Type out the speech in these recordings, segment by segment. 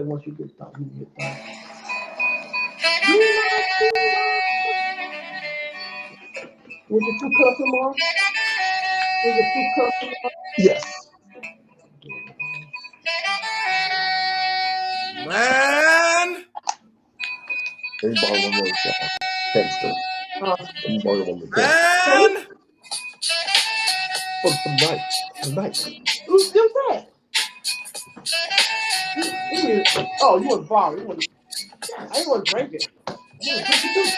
say once you get done. You get done. Was your food custom on? Was your food custom on? Yes. Man. Let me borrow one more hamster. Let me borrow one more hamster. Man. For the night. The night. Who's that? Oh, you want to borrow. You want to, yeah, I ain't want to drink it. I want to drink it too.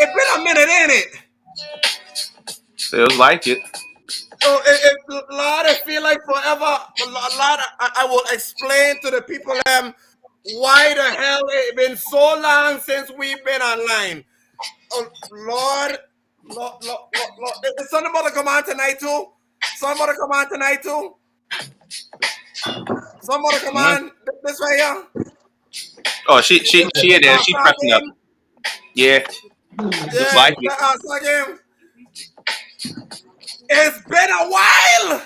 It's been a minute, ain't it? Feels like it. So a lot of feel like forever. A lot. I will explain to the people why the hell it been so long since we've been online. Oh Lord, Lord. Is somebody come on tonight too? Somebody come on tonight too? Somebody come on this way here? Oh, she in there. She's pressing up. Yeah. Looks Yeah, like it. again. It's been a while.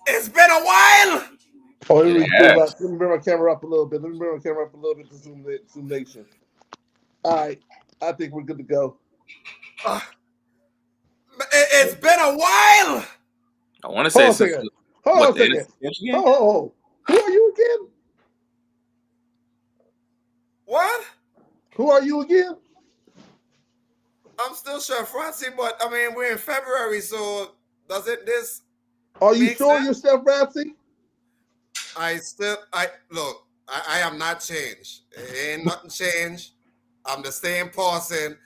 It's been a while. Oh, let me bring my camera up a little bit. To Zoom Nation. All right. I think we're good to go. It's been a while. I want to say Hold on a second. Oh, who are you again? What? Who are you again? I'm still Chefrazzi, but I mean we're in February, so does it this? Are you sure you're Chefrazzi? I am not changed. Ain't nothing changed. I'm the same person.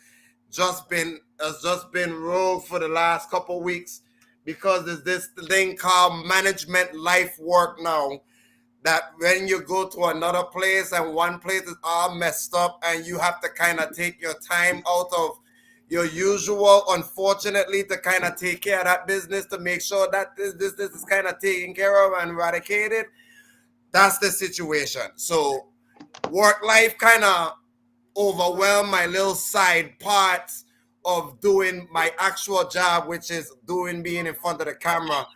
Just been rogue for the last couple of weeks because there's this thing called management life work now. That when you go to another place and one place is all messed up and you have to kind of take your time out of your usual, unfortunately, to kind of take care of that business to make sure that this is kind of taken care of and eradicated. That's the situation. So work life kind of overwhelmed my little side parts of doing my actual job, which is being in front of the camera.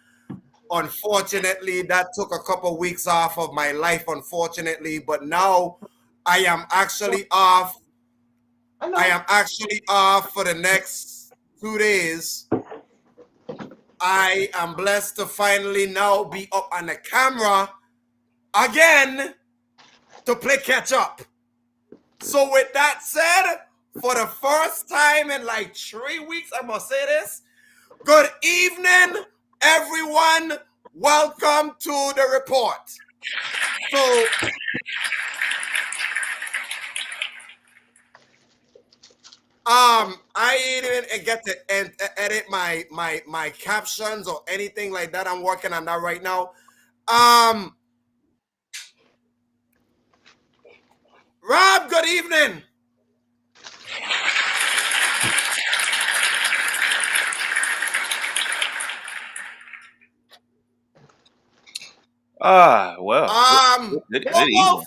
Unfortunately, that took a couple weeks off of my life, unfortunately, but now I am actually off. I am actually off for the next 2 days. I am blessed to finally now be up on the camera again to play catch up. So with that said, for the first time in like 3 weeks, I must say this. Good evening, everyone. Welcome to the report. So I didn't even get to edit my captions or anything like that. I'm working on that right now. Rob, good evening. Well. Good evening.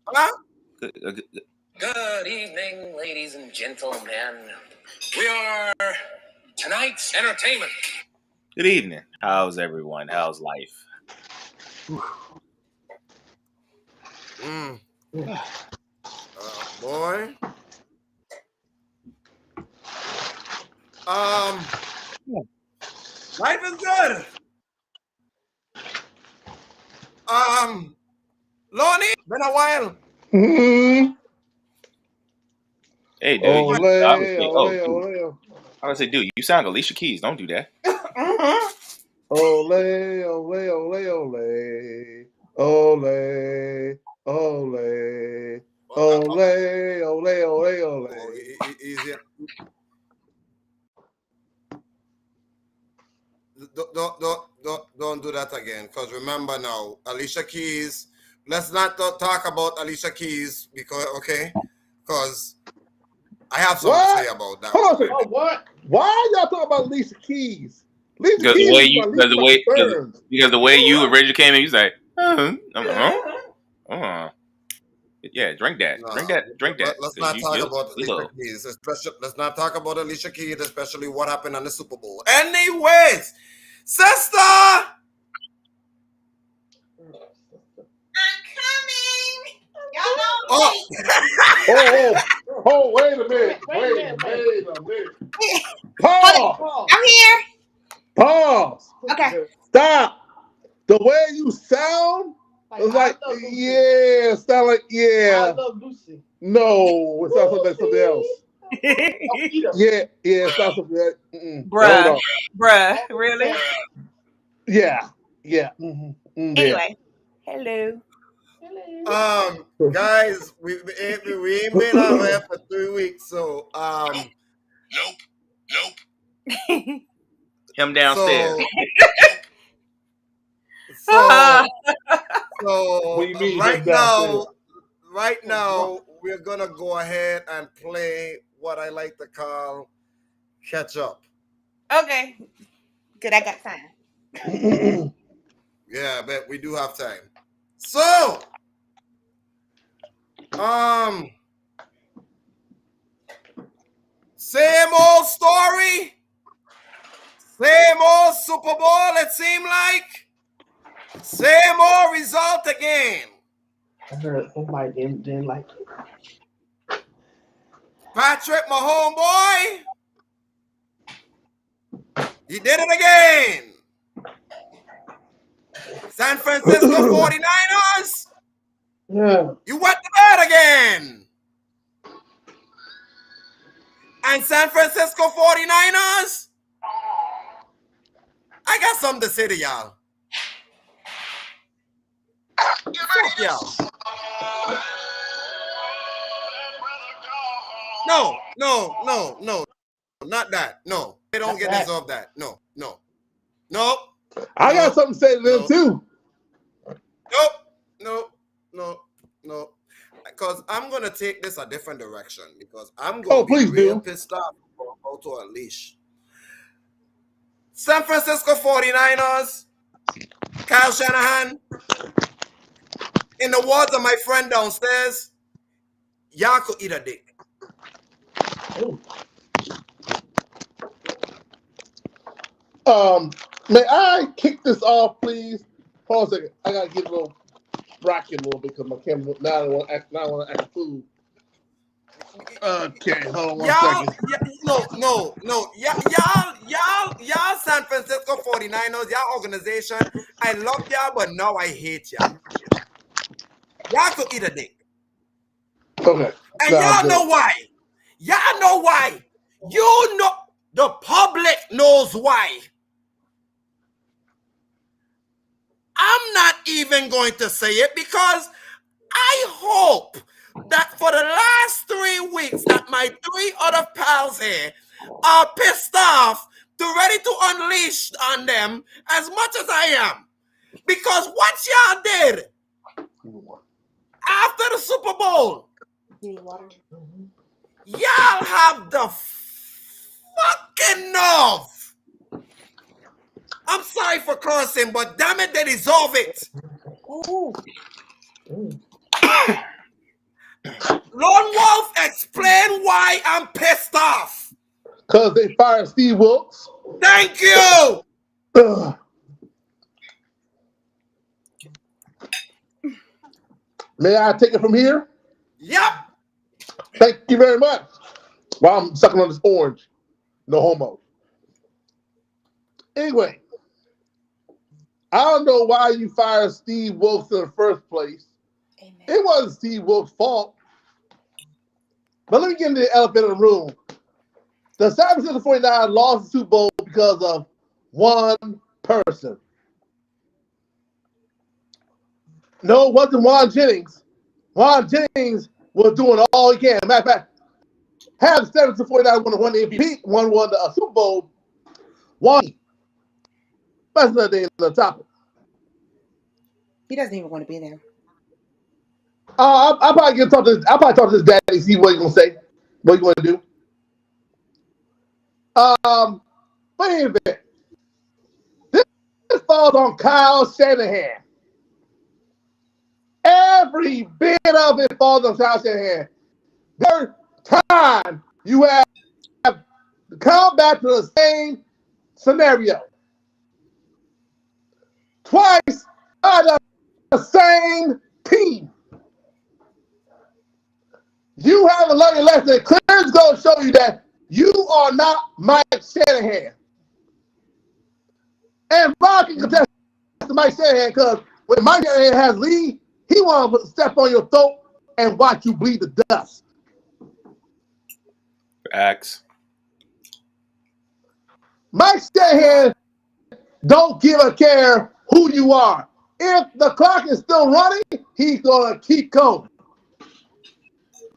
Huh? Good evening, ladies and gentlemen. We are tonight's entertainment. Good evening. How's everyone? How's life? Boy. Life is good. Lonnie, been a while. Hey, dude. I was say, dude, you sound Alicia Keys. Don't do that. Ole, ole, ole, ole. Ole, ole. Ole, ole, ole, ole. Easy. Don't do that again. Because remember now, Alicia Keys. Let's not talk about Alicia Keys because I have something to say about that. Hold on a second. Oh, what? Why y'all talking about Alicia Keys? Because the way you originally came in, you say, yeah, drink that. No, drink that. Let's not talk about Alicia Keys. Let's not talk about Alicia Keys, especially what happened on the Super Bowl. Anyways, Sister! I'm coming. Y'all know. Oh, wait a minute. Wait a minute. Pause. I'm here. Pause. Okay. Stop. The way you sound, it's like, yeah, sound like, yeah. I love Lucy. No, it sounds like something else. Yeah, it sounds something else. Bruh, really? Yeah. Anyway, hello. Guys, we ain't been out here for 3 weeks, so Nope. Him downstairs. So What do you mean, right him downstairs? now, we're gonna go ahead and play what I like to call catch up. Okay. Good, I got time. Yeah, I bet we do have time. So, same old story, same old Super Bowl. It seemed like same old result again. I heard somebody didn't like it. Patrick, my homeboy, he did it again. San Francisco 49ers, Yeah. you went to bed again. And San Francisco 49ers, I got something to say to y'all. Fuck y'all. No, not that. No, they don't get deserve that. No. I got something to say to them too. No. Because I'm gonna take this a different direction because I'm gonna be real pissed off about to unleash. San Francisco 49ers, Kyle Shanahan, in the words of my friend downstairs, y'all could eat a dick. May I kick this off, please? Hold on a second. I gotta get a little bracket a little bit because my camera now I want to act a fool. Okay, hold on one second. Y'all San Francisco 49ers, y'all organization, I love y'all, but now I hate y'all. Y'all could eat a dick. Okay. And y'all know why. Y'all know why. You know, the public knows why. I'm not even going to say it because I hope that for the last 3 weeks that my 3 other pals here are pissed off to ready to unleash on them as much as I am. Because what y'all did after the Super Bowl, y'all have the fucking nerve. I'm sorry for cursing, but damn it, they deserve it. Lone Wolf, explain why I'm pissed off. Because they fired Steve Wilkes. Thank you. May I take it from here? Yep. Thank you very much. While I'm sucking on this orange. No homo. Anyway, I don't know why you fired Steve Wilkes in the first place. Amen. It wasn't Steve Wilkes' fault. But let me get into the elephant in the room. The San Francisco 49ers lost the Super Bowl because of one person. No, it wasn't Juan Jennings. Juan Jennings was doing all he can. Matter of fact, had the San Francisco 49ers won the MVP, won the Super Bowl, that's another day on the topic. He doesn't even want to be there. I'll probably talk to his daddy, see what he's gonna say, what he's gonna do. But anyway, this falls on Kyle Shanahan. Every bit of it falls on Kyle Shanahan. Every time you have to come back to the same scenario. twice on the same team. You have a learning lesson. Clear's going to show you that you are not Mike Shanahan. And Rob can contest to Mike Shanahan because when Mike Shanahan has lead, he wants to step on your throat and watch you bleed to dust. Facts. Mike Shanahan don't give a care who you are. If the clock is still running, he's going to keep going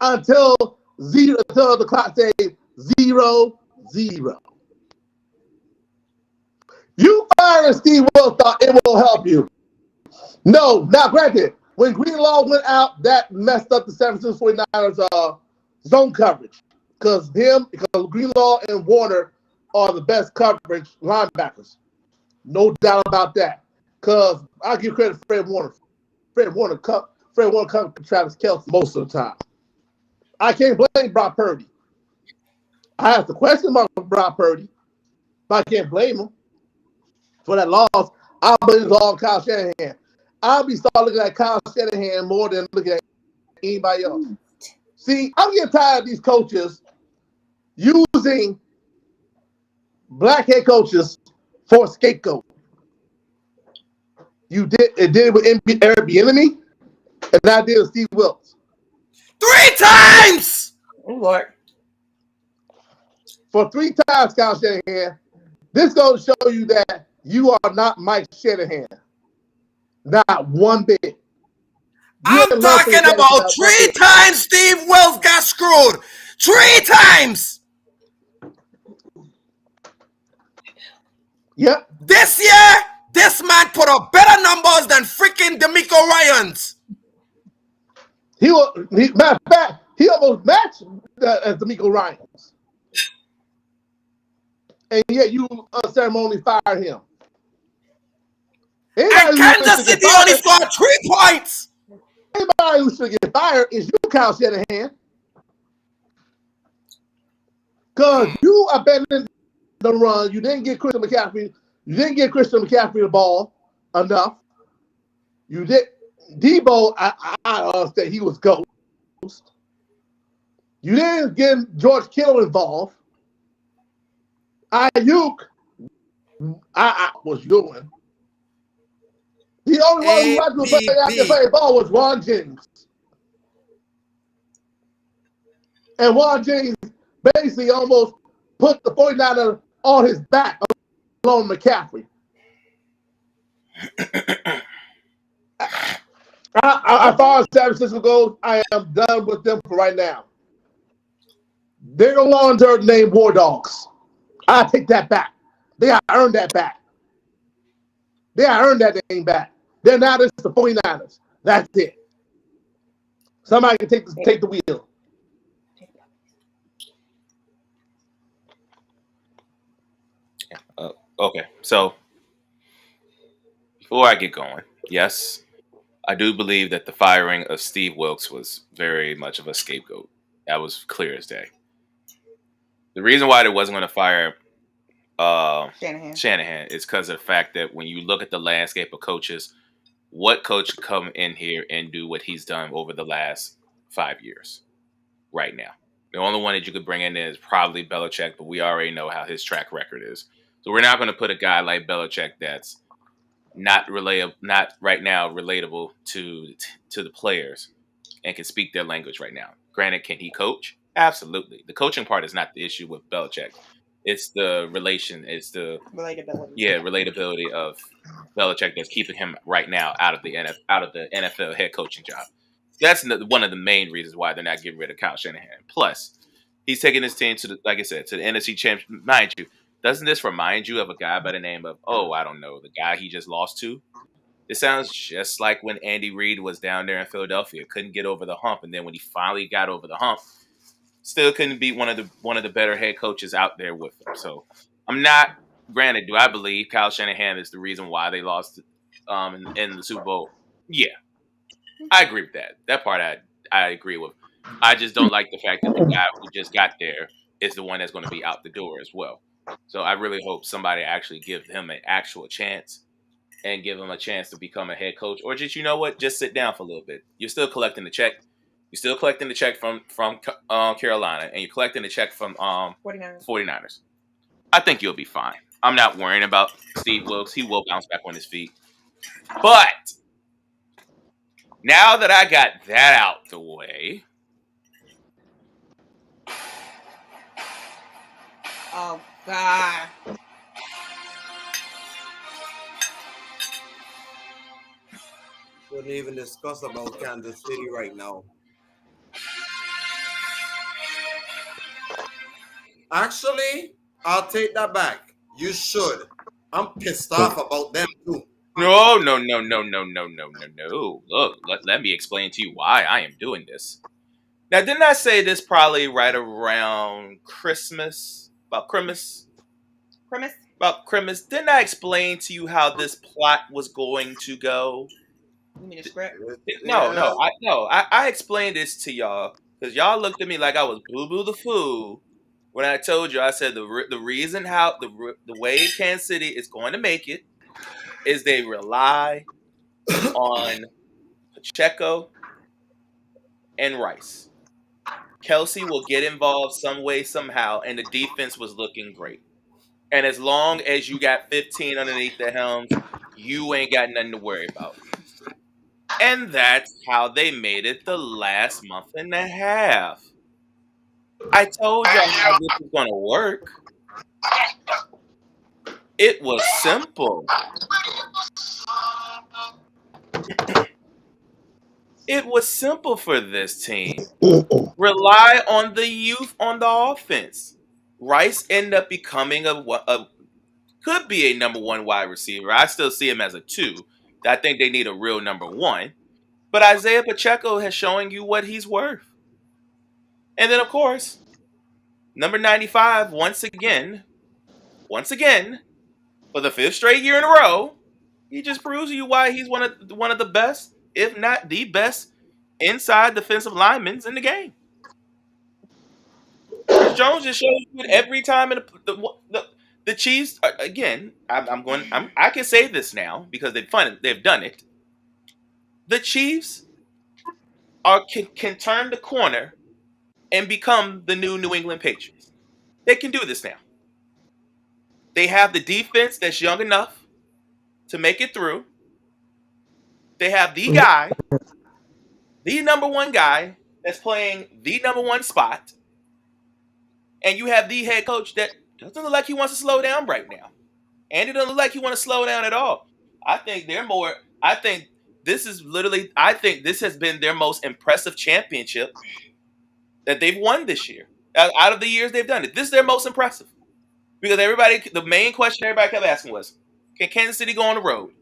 until the clock says 0-0. You firing Steve Wilks thought it will help you. No, now granted, when Greenlaw went out, that messed up the San Francisco 49ers zone coverage. Because Greenlaw and Warner are the best coverage linebackers. No doubt about that. Because I give credit to Fred Warner. Fred Warner covered Travis Kelce most of the time. I can't blame Brock Purdy. I have to question about Brock Purdy, but I can't blame him for that loss. I blame it all Kyle Shanahan. I'll be starting looking at Kyle Shanahan more than looking at anybody else. See, I'm getting tired of these coaches using black head coaches for a scapegoat. You did it with Eric Bieniemy, and I did with Steve Wilks. 3 times! Oh, Lord. For 3 times, Kyle Shanahan. This goes to show you that you are not Mike Shanahan. Not one bit. I'm talking about 3 times Steve Wilks got screwed. 3 times! Yep. This year, this man put up better numbers than freaking D'Amico Ryans. Matter of fact, he almost matched as D'Amico Ryans. And yet you unceremoniously fired him. And Kansas City only scored 3 points. Anybody who should get fired is you, Kyle Shanahan. Because you abandoned the run. You didn't get Christian McCaffrey. You didn't get Christian McCaffrey the ball enough. You did. Debo, I understand he was ghost. You didn't get George Kittle involved. Ayuk, I was doing. The only one who had to play ball was Ron Jennings. And Ron Jennings basically almost put the 49ers on his back along McCaffrey. As far as San Francisco goes, I am done with them for right now. They're no longer named War Dogs. I take that back. They got earned that back. They got earned that name back. They're now just the 49ers. That's it. Somebody can take the wheel. Okay, so before I get going, yes, I do believe that the firing of Steve Wilks was very much of a scapegoat. That was clear as day. The reason why they wasn't going to fire Shanahan is because of the fact that when you look at the landscape of coaches, what coach could come in here and do what he's done over the last 5 years right now? The only one that you could bring in is probably Belichick, but we already know how his track record is. So we're not going to put a guy like Belichick that's not right now relatable to the players and can speak their language right now. Granted, can he coach? Absolutely. The coaching part is not the issue with Belichick. It's the relation. It's the relatability. Yeah, relatability of Belichick that's keeping him right now out of the NFL head coaching job. That's one of the main reasons why they're not getting rid of Kyle Shanahan. Plus, he's taking his team to the NFC Championship. Mind you, doesn't this remind you of a guy by the name of, I don't know, the guy he just lost to? It sounds just like when Andy Reid was down there in Philadelphia, couldn't get over the hump, and then when he finally got over the hump, still couldn't be one of the better head coaches out there with him. So I'm not. Granted, do I believe Kyle Shanahan is the reason why they lost in the Super Bowl? Yeah, I agree with that. That part I agree with. I just don't like the fact that the guy who just got there is the one that's going to be out the door as well. So I really hope somebody actually gives him an actual chance and give him a chance to become a head coach, or just just sit down for a little bit. You're still collecting the check. You're still collecting the check from Carolina, and you're collecting the check from 49ers. I think you'll be fine. I'm not worrying about Steve Wilkes. He will bounce back on his feet. But now that I got that out the way, oh God. Shouldn't even discuss about Kansas City right now. Actually, I'll take that back. You should. I'm pissed off about them too. no. Look, let me explain to you why I am doing this. Now, didn't I say this probably right around Christmas? About Christmas? About Christmas. Didn't I explain to you how this plot was going to go? You mean the script? No. I explained this to y'all because y'all looked at me like I was Boo Boo the Fool when I told you. I said the reason how the way Kansas City is going to make it is they rely on Pacheco and Rice. Kelsey will get involved some way, somehow, and the defense was looking great. And as long as you got 15 underneath the helms, you ain't got nothing to worry about. And that's how they made it the last month and a half. I told y'all how this was going to work. It was simple. It was simple for this team. Rely on the youth on the offense. Rice ended up becoming could be a number one wide receiver. I still see him as a 2. I think they need a real number 1. But Isaiah Pacheco has shown you what he's worth. And then, of course, number 95, once again, for the 5th straight year in a row, he just proves to you why he's one of the best, if not the best, inside defensive linemen in the game. Chris Jones just shows you it every time in the Chiefs. Again, I can say this now because they've done it. The Chiefs can turn the corner and become the new New England Patriots. They can do this now. They have the defense that's young enough to make it through. They have the guy, the number 1 guy that's playing the number 1 spot. And you have the head coach that doesn't look like he wants to slow down right now. And it doesn't look like he wants to slow down at all. I think this has been their most impressive championship that they've won this year. Out of the years they've done it. This is their most impressive. Because the main question everybody kept asking was, can Kansas City go on the road?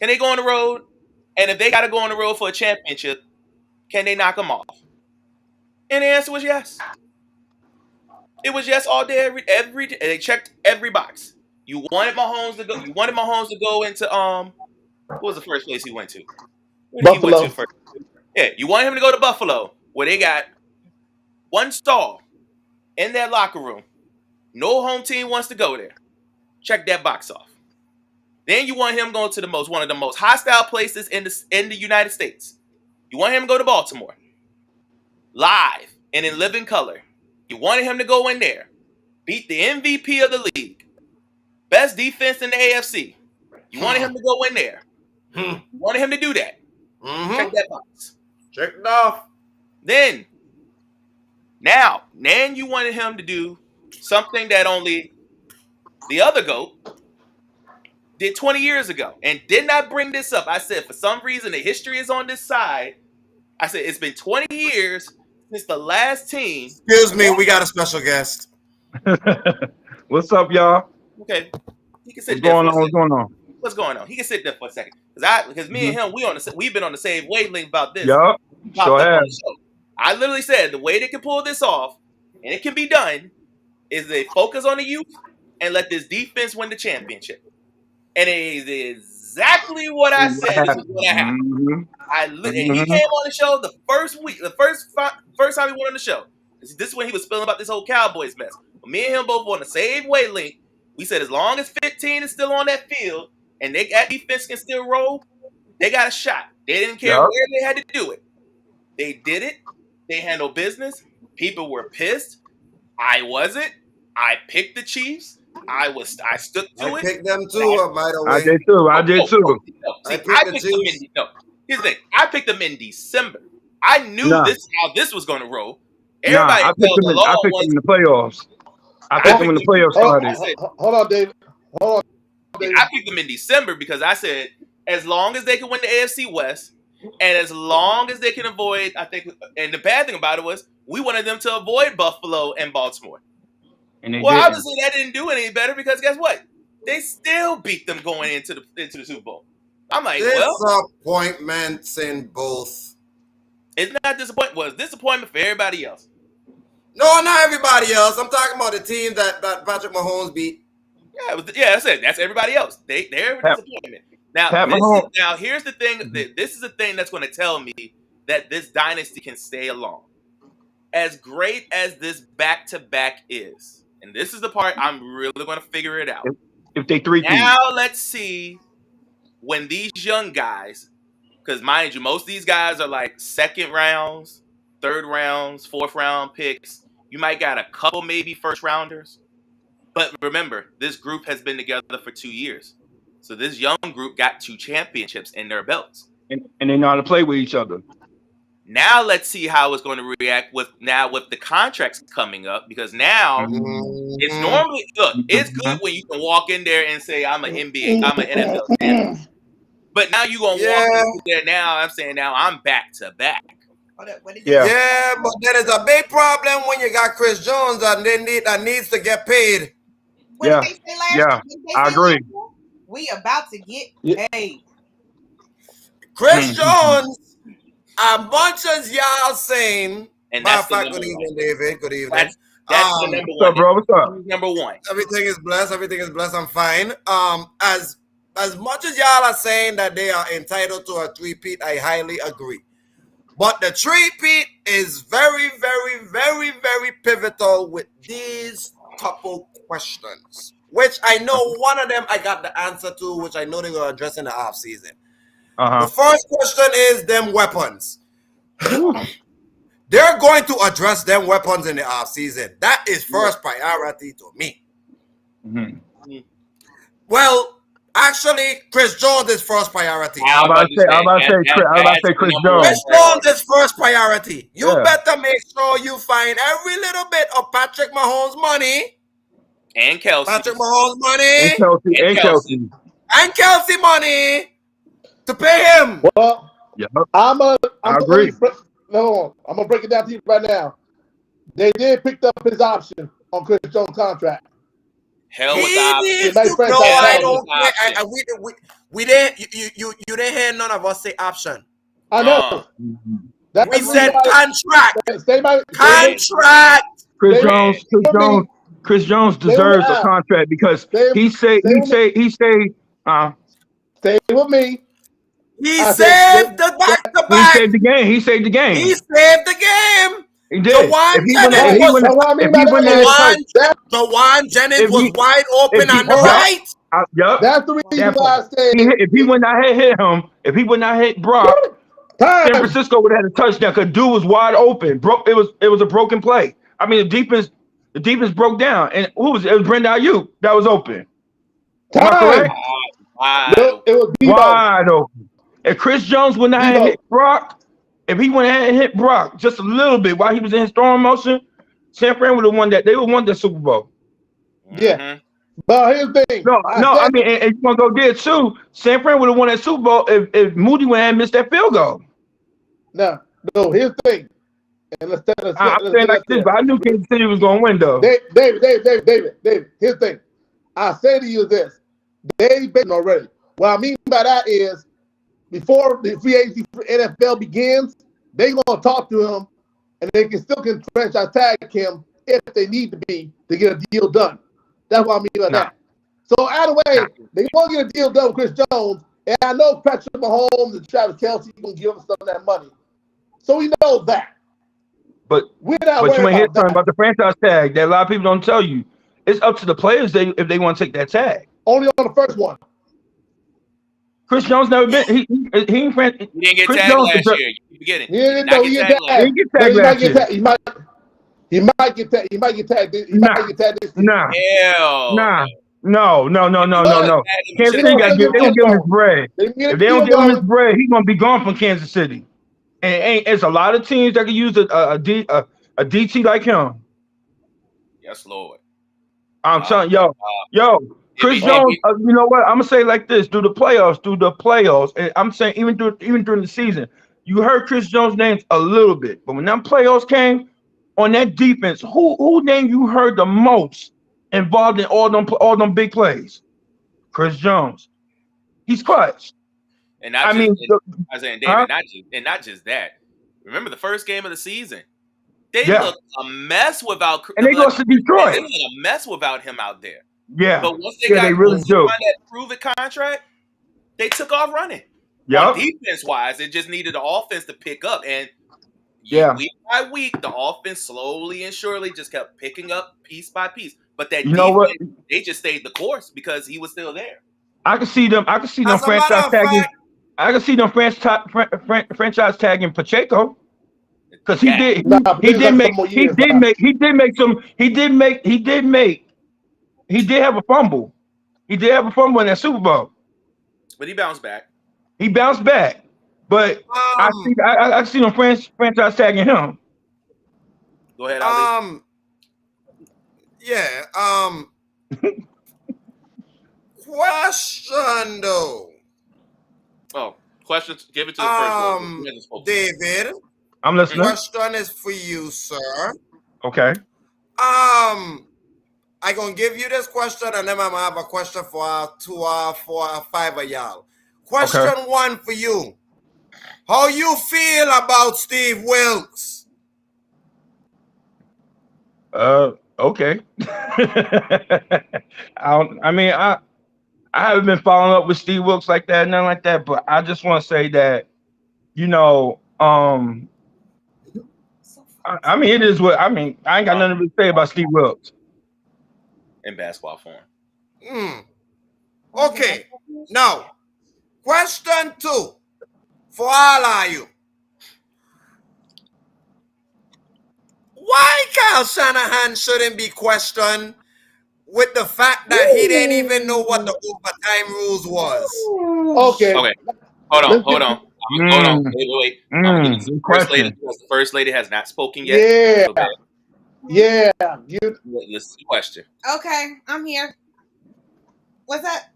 Can they go on the road? And if they got to go on the road for a championship, can they knock them off? And the answer was yes. It was yes all day, every day. They checked every box. You wanted Mahomes to go into what was the first place he went to? Where did Buffalo. He went to first? Yeah, you want him to go to Buffalo, where they got 1 stall in their locker room. No home team wants to go there. Check that box off. Then you want him going to one of the most hostile places in the United States. You want him to go to Baltimore. Live and in living color. You wanted him to go in there. Beat the MVP of the league. Best defense in the AFC. You wanted him to go in there. You wanted him to do that. Check that box. Check it off. Then you wanted him to do something that only the other GOAT did 20 years ago and did not bring this up. I said, for some reason, the history is on this side. I said, it's been 20 years since the last team. Excuse me, we got a special guest. What's up, y'all? Okay. He can sit What's there going for a on? What's second. going on? What's going on? He can sit there for a second. Because me and him, we've been on the same wavelength about this. Yup. Sure have. I literally said the way they can pull this off, and it can be done, is they focus on the youth and let this defense win the championship. And it is exactly what I said this was going to happen. And he came on the show the first week, the first time he went on the show. This is when he was spilling about this whole Cowboys mess. But me and him both on the same wavelength. We said as long as 15 is still on that field and that defense can still roll, they got a shot. They didn't care Yeah. where they had to do it. They did it. They handled business. People were pissed. I wasn't. I picked the Chiefs. I stuck to I it. picked them too, by the way. I did too. I did too. No. See, I picked them Chiefs. here's the thing. I picked them in December. I knew this is how this was going to roll. I picked them in the playoffs. I picked them in the playoffs started. Hold on, David. Hold on, David. I picked them in December because I said as long as they can win the AFC West and as long as they can avoid, and the bad thing about it was we wanted them to avoid Buffalo and Baltimore. And obviously that didn't do any better because guess what? They still beat them going into the Super Bowl. I'm like, disappointments in both. It's not disappointment. Well, it's disappointment for everybody else. No, not everybody else. I'm talking about the team that Patrick Mahomes beat. Yeah, that's it. That's everybody else. They're a disappointment. Now, here's the thing. This is the thing that's going to tell me that this dynasty can stay along. As great as this back-to-back is, and this is the part I'm really going to figure it out. If they 3-2. Now let's see when these young guys, because mind you, most of these guys are like second rounds, third rounds, fourth round picks. You might got a couple maybe first rounders. But remember, this group has been together for 2 years. So this young group got 2 championships in their belts. And they know how to play with each other. Now let's see how it's going to react with the contracts coming up, because now it's normally it's good when you can walk in there and say I'm an NFL fan. But now you're gonna walk in there now. I'm saying now I'm back to back. Yeah, but there is a big problem when you got Chris Jones and that needs to get paid. What did they say last year? I agree. We about to get paid. Chris Jones. A bunch of y'all saying, and that's good evening, David. Good evening. That's the number one. What's up, bro? What's up? Number one. Everything is blessed. I'm fine. As much as y'all are saying that they are entitled to a 3-peat, I highly agree. But the 3-peat is very, very, very, very pivotal with these couple questions, which I know one of them I got the answer to, which I know they're going to address in the offseason. The first question is them weapons. They're going to address them weapons in the offseason. That is first priority to me. Well, actually, Chris Jones is first priority. I'm about to say Chris Jones. Chris Jones is first priority. You better make sure you find every little bit of Patrick Mahomes' money. And Kelsey. Patrick Mahomes' money. And Kelsey. And Kelsey money. To pay him. Well, I'm gonna break it down to you right now. They did pick up his option on Chris Jones' contract. Hell with the option. No, I don't. We didn't. You didn't hear none of us say option. I know. We said contract. Contract. Chris Jones deserves a contract because he say. Stay with me. He saved the back-to-back. He saved the game. He saved the game. He saved the game. He did. The one Jennings was wide open on the right. That's the reason why I said if he would not have hit him, if he would not hit Brock, San Francisco would have had a touchdown because dude was wide open. It was a broken play. I mean, the defense broke down, and who was it? It was Brandon Ayuk that was open. Am I correct? It was wide open. If Chris Jones would not have hit Brock, if he went ahead and hit Brock just a little bit while he was in storm motion, San Fran would have won that. They would have won the Super Bowl. Yeah. But here's the thing. I mean, and you want to go get too. San Fran would have won that Super Bowl if Moody went and missed that field goal. No, here's the thing. And I'm saying like this, but I knew Kansas City was going to win, though. David. Here's the thing. I say to you this. They've been already. What I mean by that is, before the free agency for NFL begins, they're going to talk to him, and they can franchise tag him if they need to be to get a deal done. That's what I mean by that. So either way, they want to get a deal done with Chris Jones, and I know Patrick Mahomes and Travis Kelsey going to give him some of that money. So we know that. But you ain't hear something about the franchise tag that a lot of people don't tell you. It's up to the players if they want to take that tag. Only on the first one. Chris Jones never been. He ain't He didn't get Chris tagged Jones. last year. You forgetting? He He did didn't not know get he tagged last He year. didn't get No, tagged he might last get year. tagged. He might get tagged. He might get tagged. He Nah, might get tagged this season. nah, Hell nah. no. No. He Kansas should City have got got they gonna give him his They bread. didn't get If a they don't deal give him his going. bread, he's gonna be gone from Kansas City. And it's a lot of teams that can use a DT like him. Yes, Lord. I'm telling If Chris he, Jones. You know what? I'm gonna say it like this: through the playoffs, and I'm saying even during the season, you heard Chris Jones' names a little bit, but when them playoffs came on that defense, who name you heard the most involved in all them big plays? Chris Jones. He's clutch. and not I just mean, I was saying, huh? David, not just that. Remember the first game of the season? They Yeah, looked a mess without and they lost to Detroit. they looked a mess without him out there. Yeah, But once they really he do. signed that prove it contract, they took off running. On Yep. defense wise, it just needed the offense to pick up, and Yeah. week by week, the offense slowly and surely just kept picking up piece by piece. But that You know what? defense, they just stayed the course because he was still there. I can see them As a franchise matter of tagging. fact, I can see them franchise tagging Pacheco because he Yeah. did Nah, but he they did got make some more he years. did make he did make some he did have a fumble. He did have a fumble in that Super Bowl. But he bounced back. He bounced back, but I see them franchise tagging him. Go ahead, Ali. yeah. Question though. Oh, questions. Give it to the first one. David. I'm listening. Question is for you, sir. Okay. I gonna give you this question, and then I'm gonna have a question for 5 of y'all. Question one for you: how you feel about Steve Wilkes? Okay. I haven't been following up with Steve Wilkes like that, nothing like that. But I just want to say that, I mean, it is what I mean. I ain't got nothing to say about Steve Wilkes in basketball form. Okay. Now, question two for all of you: why Kyle Shanahan shouldn't be questioned with the fact that he didn't even know what the overtime rules was? Okay. Hold on. Wait. I'm gonna give it to the first lady because the first lady has not spoken yet. Yeah. Listen to the question. Okay, I'm here. What's that?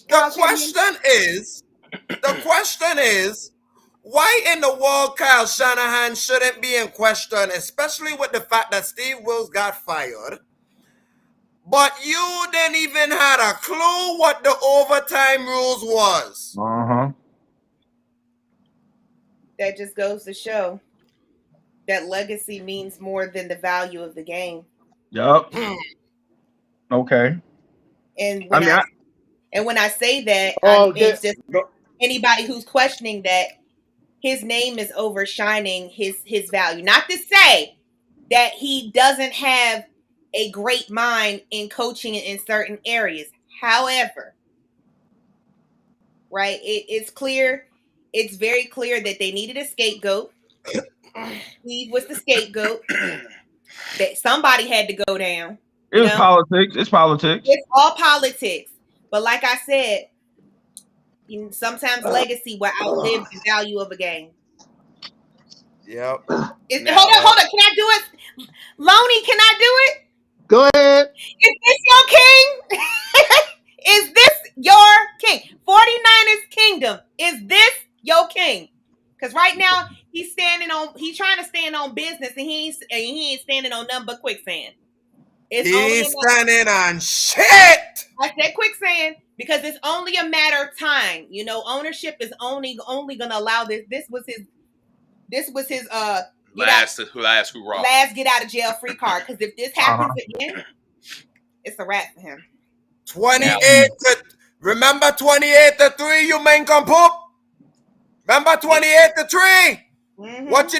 The question is, why in the world Kyle Shanahan shouldn't be in question, especially with the fact that Steve Wilkes got fired, but you didn't even have a clue what the overtime rules was? That just goes to show that legacy means more than the value of the game. Yup. Okay. And when I say that, it's just anybody who's questioning that his name is overshining his value. Not to say that he doesn't have a great mind in coaching in certain areas. However, right, it's clear, it's very clear that they needed a scapegoat. Steve was the scapegoat. That somebody had to go down. It's politics. It's all politics. But like I said, sometimes legacy will outlive the value of a game. Yep. Hold on. Can I do it? Lonnie, can I do it? Go ahead. Is this your king? Is this your king? 49ers kingdom. Is this your king? Because right now he's trying to stand on business, and he ain't standing on nothing but quicksand. He's standing on shit. I said quicksand because it's only a matter of time. Ownership is only gonna allow this. This was his last get out of jail free card. Because if this happens again, it's a wrap for him. 28-3, you men come poop. Remember 28-3? Mm-hmm. What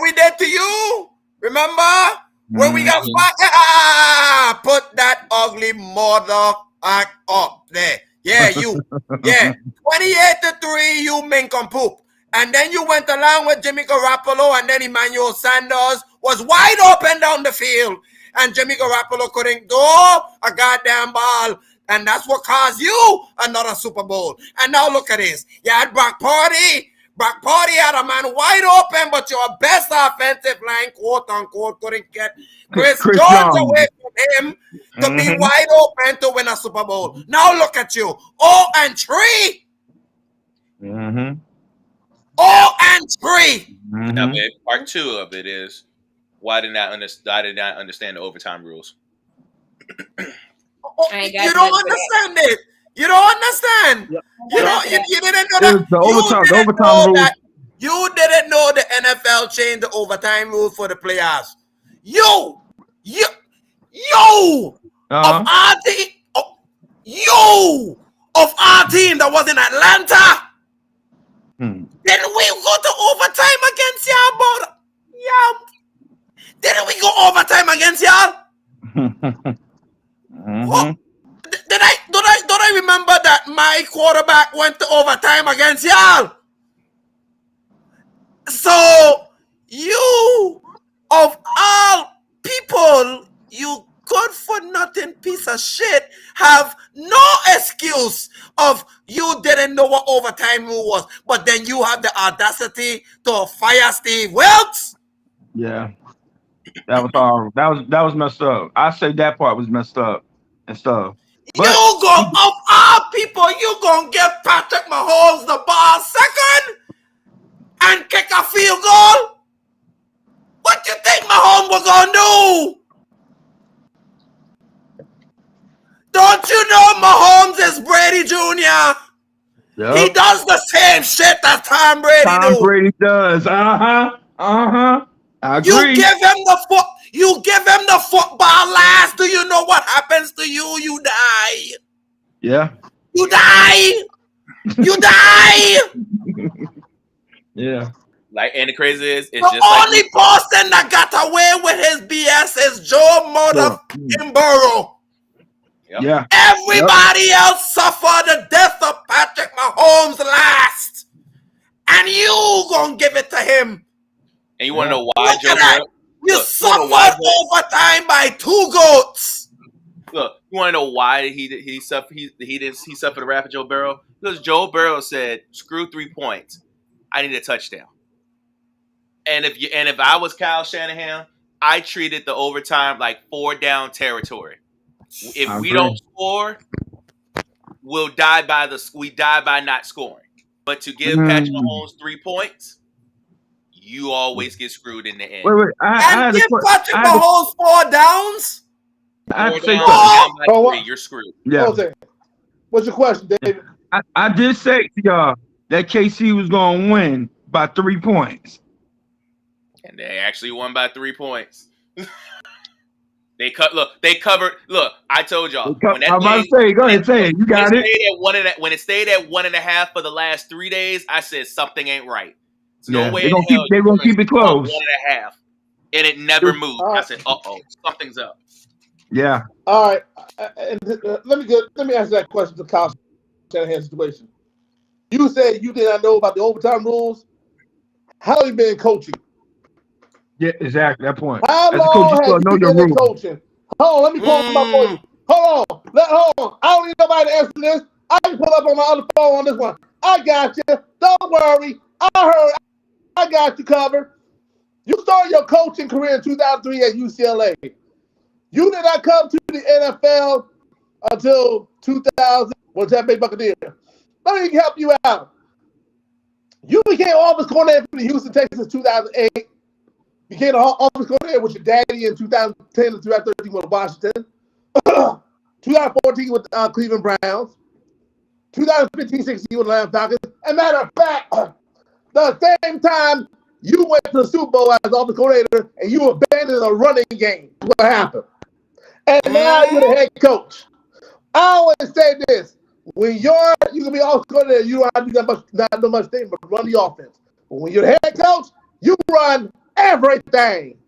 we did to you? Remember? When we got fired? Put that ugly mother act up there. Yeah, you. Yeah. 28-3, you nincompoop. And then you went along with Jimmy Garoppolo, and then Emmanuel Sanders was wide open down the field. And Jimmy Garoppolo couldn't do a goddamn ball. And that's what caused you another Super Bowl. And now look at this. You had Brock Purdy. Brock Purdy had a man wide open, but your best offensive line, quote unquote, couldn't get Chris Jones away from him to be wide open to win a Super Bowl. Now look at you. 0-3. 0-3. Now, part 2 of it is why did not understand the overtime rules. You don't understand it. You don't understand. Yep. You didn't know that. The overtime rules. You didn't know the NFL changed the overtime rules for the playoffs. Of our team that was in Atlanta. Then we go to overtime against y'all, but didn't we go overtime against y'all? Don't I remember that my quarterback went to overtime against y'all? So you, of all people, you good for nothing piece of shit, have no excuse of you didn't know what overtime rule was, but then you have the audacity to fire Steve Wilkes. Yeah, that was horrible. That was messed up. I say that part was messed up and stuff. But of all people, you gonna give Patrick Mahomes the ball second and kick a field goal? What you think Mahomes was gonna do? Don't you know Mahomes is Brady Jr.? Yep. He does the same shit that Tom Brady does. Brady does. I agree. You give him the football last. Do you know what happens to you? You die. Yeah. You die. You die. Yeah. Like, and the crazy is, it's the only person that got away with his BS is Joe motherfucking Burrow. Yep. Yeah. Everybody else suffered the death of Patrick Mahomes last, and you gonna give it to him. And you want to know why, Joe? You suffered overtime by 2 goats. Look, you want to know why he suffered the wrath of Joe Burrow? Because Joe Burrow said, "Screw 3 points. I need a touchdown." And if I was Kyle Shanahan, I treated the overtime like 4 down territory. If we don't score, we die by not scoring. But to give Patrick Mahomes 3 points, you always get screwed in the end. Wait. And give Patrick Mahomes 4 downs? Down by 3, you're screwed. Yeah. What's your question, David? I did say to y'all that KC was going to win by 3 points. And they actually won by 3 points. They covered. Look, I told y'all. Go ahead, say it. You got it. When it stayed at 1.5 for the last 3 days, I said something ain't right. No way. They're gonna keep it close. 1.5, and it never moved. I said, something's up. Yeah. All right. Let me answer that question to Kyle Shanahan's situation. You said you did not know about the overtime rules. How have you been coaching? Yeah, exactly. That point. How long have you been coaching? Hold on, let me pull them up for you. Hold on. I don't need nobody to answer this. I can pull up on my other phone on this one. I got you. Don't worry. I got you covered. You started your coaching career in 2003 at UCLA. You did not come to the NFL until 2000 with Tampa Bay Buccaneers. Let me help you out. You became offensive coordinator for the Houston Texans in 2008. Became the offensive coordinator with your daddy in 2010 and 2013 with Washington. 2014 with Cleveland Browns. 2015-16 with Atlanta Falcons. As a matter of fact, the same time you went to the Super Bowl as offensive coordinator and you abandoned the running game. What happened? And now you're the head coach. I always say this. When you can be offensive coordinator, you don't have to do not much thing but run the offense. But when you're the head coach, you run everything.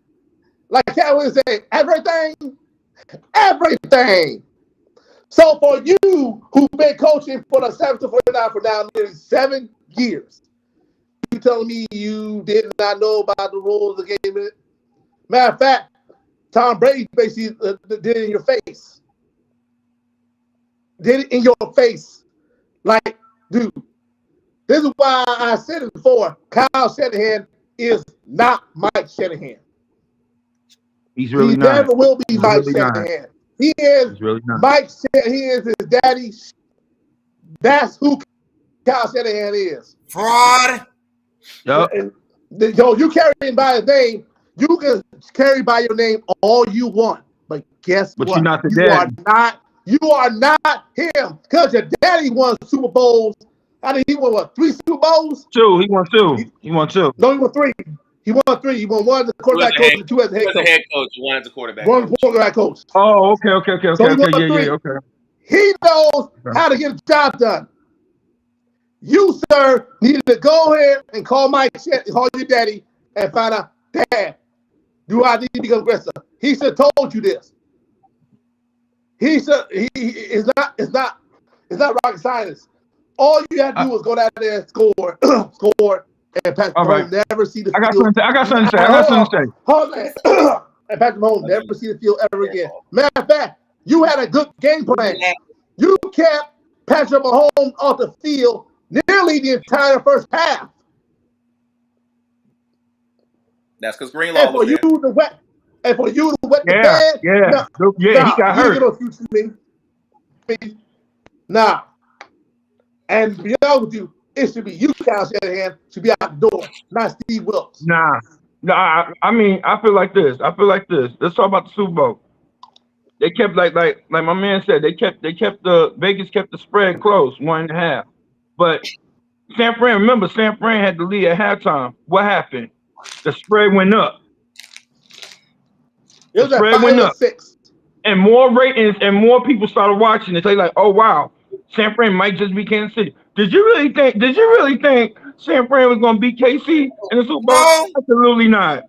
Like Cat would say, everything. So for you who've been coaching for the 7-49 for now nearly 7 years, you telling me you did not know about the rules of the game? Matter of fact, Tom Brady basically did it in your face. Did it in your face. Like, dude, this is why I said it before. Kyle Shanahan is not Mike Shanahan. He's really he not. Never will be He's Mike really Shanahan. Not. He is really not. Mike Shanahan. He is his daddy. That's who Kyle Shanahan is. Fraud. Yep. Yo, you carry him by his name. You can carry by your name all you want, but guess what? You're not the daddy. You are not him. Because your daddy won Super Bowls. I think he won what? 3 Super Bowls? 2. He won 2. He won 2. No, he won 3. He won 3. He won 1 as the quarterback coach and 2 as the head coach. 1 as the quarterback coach. 1 coach. as the quarterback coach. Oh, okay. So he won 3. Yeah, okay. He knows how to get a job done. You, sir, needed to go ahead and call call your daddy and find out, Dad, do I need to become aggressive? He should have told you this. He said it's not rocket science. All you have to do is go down there and score, and Patrick Mahomes never see the field. I got something to say. Hold on. And Patrick Mahomes never see the field ever again. Matter of fact, you had a good game plan. You kept Patrick Mahomes off the field nearly the entire first half. That's because Greenlaw was there. And for you to wet the bed, he got hurt. Nah. And to be honest with you, it should be you, Kyle Shanahan, should be out the door, not Steve Wilkes. Nah. I mean, I feel like this. Let's talk about the Super Bowl. They kept like my man said, Vegas kept the spread close, 1.5. But San Fran had the lead at halftime. What happened? The spread went up. The spread went up. 6. And more ratings and more people started watching it. They like, oh wow, San Fran might just be Kansas City. Did you really think San Fran was gonna beat KC in the Super Bowl? No. Absolutely not.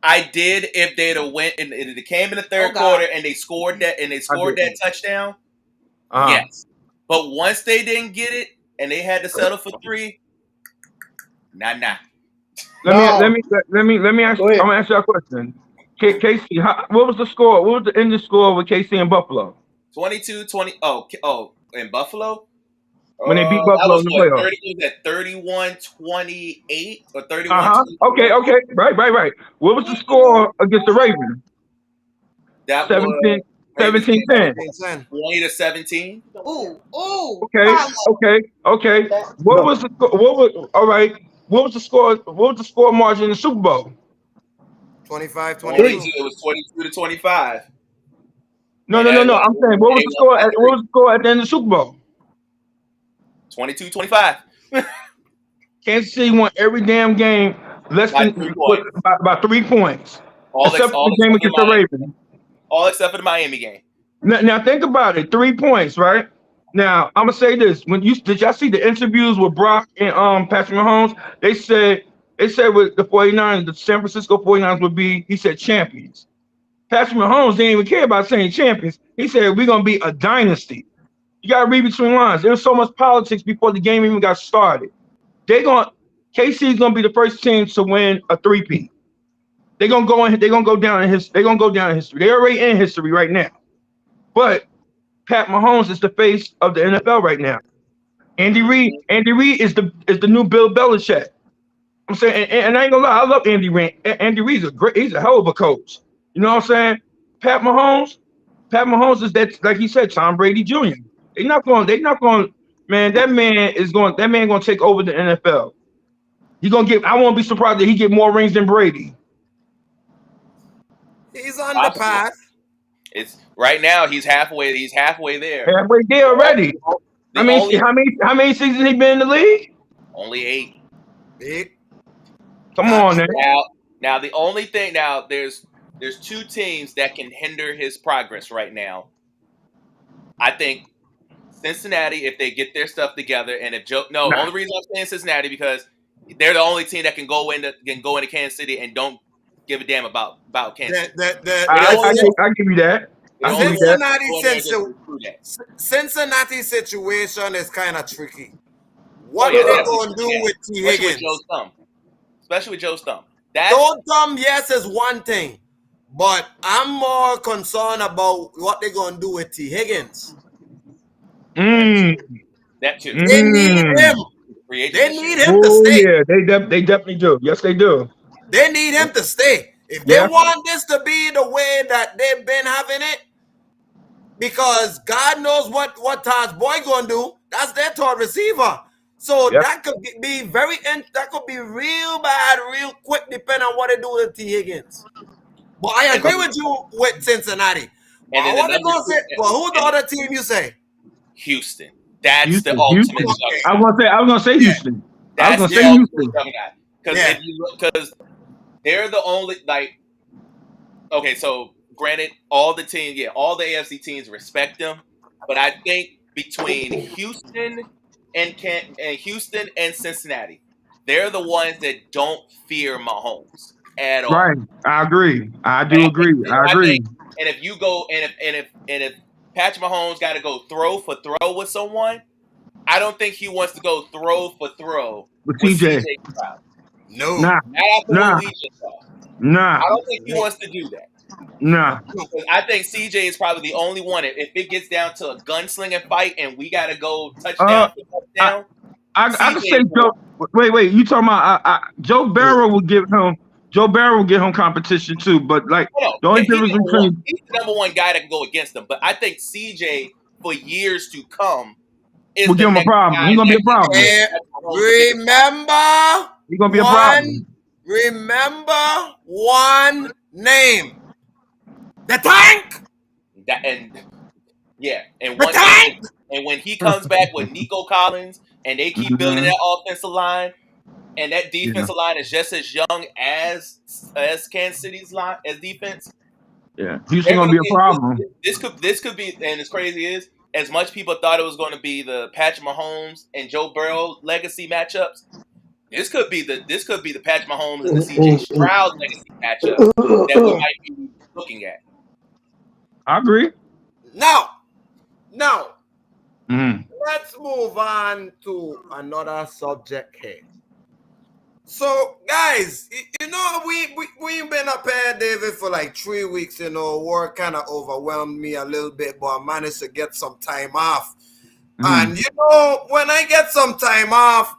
I did if they'd have went and it came in the third quarter and they scored that touchdown. Yes. But once they didn't get it and they had to settle for 3, nah. Let me ask you. I'm gonna ask you a question. KC, what was the score? What was the ending score with KC and Buffalo? 22-20. Oh, in Buffalo? When they beat Buffalo in the playoffs. It was at 31-28 or 31. Okay. Right. What was the score against the Ravens? That 17-10. 20-17. Ooh. Okay. What was the score? What was the score margin in the Super Bowl? 25-22. It was 22-25. No. I'm saying what was the score at the end of the Super Bowl? 22-25. Kansas City won every damn game less than by 3 points. Except for the game against the Ravens. All except for the Miami game. Now think about it. 3 points, right? Now I'm gonna say this: did y'all see the interviews with Brock and Patrick Mahomes? They said with the 49ers, the San Francisco 49ers would be, he said, champions. Patrick Mahomes didn't even care about saying champions. He said we're gonna be a dynasty. You gotta read between lines. There was so much politics before the game even got started. KC is gonna be the first team to win a 3-peat. They're gonna go down in history. They're already in history right now. But Pat Mahomes is the face of the NFL right now. Andy Reid is the new Bill Belichick. I'm saying, and I ain't gonna lie, I love Andy Reid. Andy Reid's he's a hell of a coach. You know what I'm saying? Pat Mahomes is that, like he said, Tom Brady Jr. They're not going, man, that man gonna take over the NFL. I won't be surprised that he get more rings than Brady. He's on the path. It's right now. He's halfway there. Halfway there already. How many seasons he been in the league? Only 8. Big. Come on, man. Now the only thing there's 2 teams that can hinder his progress right now. I think Cincinnati, if they get their stuff together, and only reason I'm saying Cincinnati because they're the only team that can go into Kansas City and don't give a damn about Kansas. I give you that. Cincinnati situation is kind of tricky. What they gonna do with T. Higgins? Especially with Joe Stump. Joe Stump, yes, is one thing, but I'm more concerned about what they're gonna do with T. Higgins. That too. They need him. They need him to stay. Yeah, they definitely do. Yes, they do. They need him to stay. If they want this to be the way that they've been having it, because God knows what Todd's boy gonna do. That's their third receiver. So that could be that could be real bad, real quick, depending on what they do with T. Higgins. But I agree with you with Cincinnati. Well, who's the other team you say? Houston. That's the ultimate. I was gonna say Houston. That's the ultimate juggernaut. Because they're the only Okay, so granted, all the teams, all the AFC teams respect them, but I think between Houston and Cincinnati, they're the ones that don't fear Mahomes at all. Right, I agree. I agree. And if you go and if Patrick Mahomes got to go throw for throw with someone, I don't think he wants to go throw for throw with CJ Stroud. No, I don't think he wants to do that. Nah. I think CJ is probably the only one. If it gets down to a gunslinging fight and we got to go touchdown for touchdown, I can say Joe. Wait. You talking about Joe Barrow will give him? Joe Barrow will give him competition too. But the only difference between he's the number one guy that can go against him. But I think CJ for years to come will give him a problem. He's gonna be a problem. Remember, he's gonna be a problem. Remember one name. The Tank. And when he comes back with Nico Collins and they keep building that offensive line, and that defensive line is just as young as Kansas City's line as defense. Yeah, Houston gonna be a problem. This could be, and as crazy is, as much people thought it was going to be the Patrick Mahomes and Joe Burrow legacy matchups. This could be the Patrick Mahomes and the CJ Stroud legacy matchup that we might be looking at. I agree. Now, let's move on to another subject here. So, guys, we've been up here, David, for like 3 weeks. Work kind of overwhelmed me a little bit, but I managed to get some time off. And when I get some time off,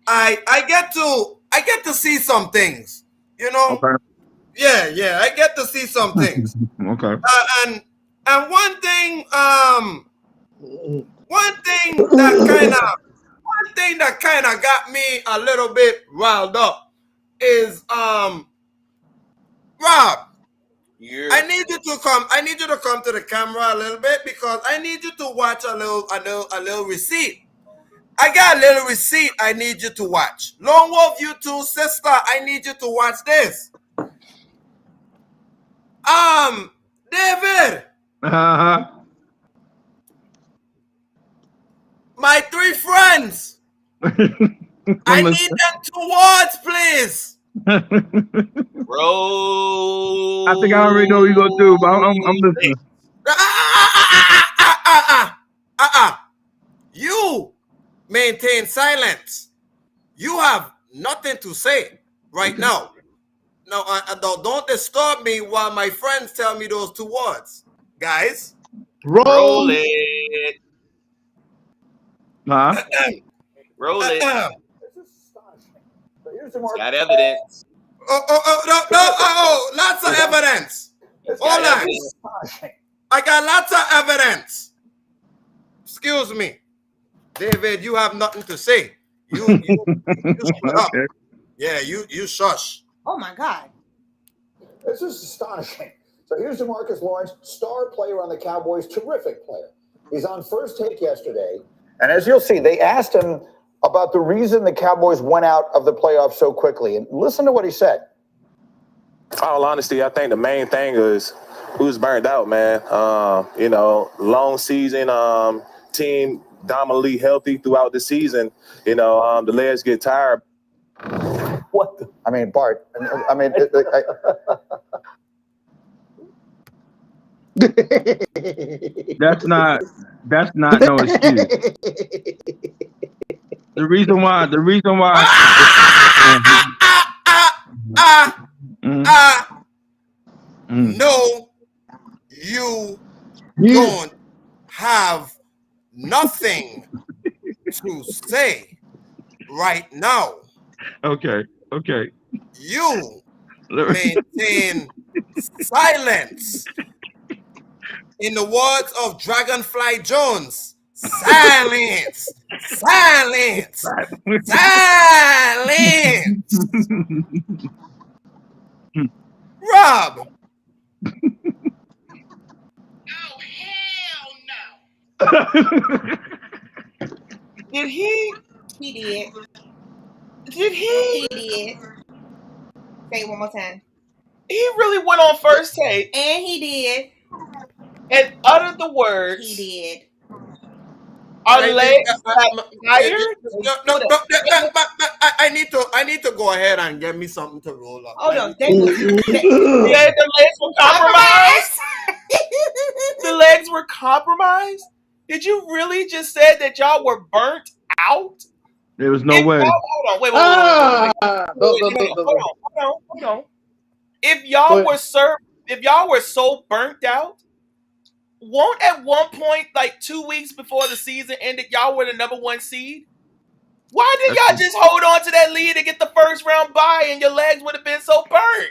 I get to see some things. Okay. Yeah, I get to see some things. Okay. And one thing that kind of got me a little bit riled up is Rob. Yeah. I need you to come to the camera a little bit because I need you to watch a little receipt. I got a little receipt I need you to watch. Lone Wolf, you too, sister, I need you to watch this. David. My 3 friends. I need them to watch, please. Bro. I think I already know what you're gonna do, but I'm listening. You maintain silence. You have nothing to say right now. No, don't disturb me while my friends tell me those 2 words. Guys. Roll it. Huh? Roll it. Got evidence. Lots of evidence. Hold on. I got lots of evidence. Excuse me. David, you have nothing to say. You shut up. Yeah, you shush. Oh my God. This is astonishing. So here's DeMarcus Lawrence, star player on the Cowboys, terrific player. He's on First Take yesterday. And as you'll see, they asked him about the reason the Cowboys went out of the playoffs so quickly. And listen to what he said. In all honesty, I think the main thing is who's burned out, man. Long season, team dominantly healthy throughout the season. The legs get tired. What? I mean, Bart. That's not no excuse. The reason why. No, you don't have nothing to say right now. Okay. You maintain silence. In the words of Dragonfly Jones, silence. Rob. Oh, hell no. Did he? He did. Did he? He did. Say it one more time. He really went on First Take. And he did. And uttered the words. He did. Our legs tired? No, I need to go ahead and get me something to roll up. Oh no, the legs were compromised. The legs were compromised. Did you really just say that y'all were burnt out? There was no way. Hold on, wait. Hold on. If y'all were so burnt out, won't at one point, like 2 weeks before the season ended, y'all were the number 1 seed? Why did y'all just hold on to that lead and get the first round bye and your legs would have been so burnt?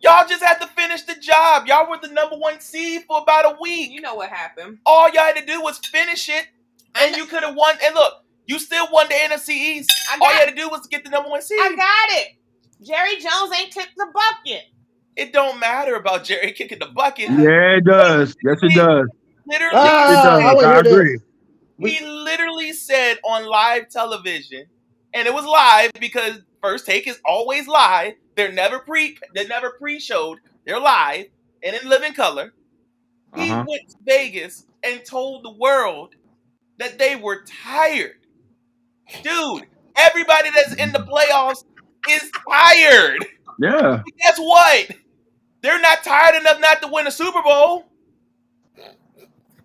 Y'all just had to finish the job. Y'all were the number 1 seed for about a week. You know what happened. All y'all had to do was finish it, and you could have won. And look, you still won the NFC East. All you had to do was get the number 1 seed. I got it. Jerry Jones ain't kicked the bucket. It don't matter about Jerry kicking the bucket. Yeah, it does. Yes, it does. Literally, I agree. He literally said on live television, and it was live because First Take is always live. They're never pre-showed. They're live and in living color. He went to Vegas and told the world that they were tired. Dude, everybody that's in the playoffs is tired. Yeah. But guess what? They're not tired enough not to win a Super Bowl.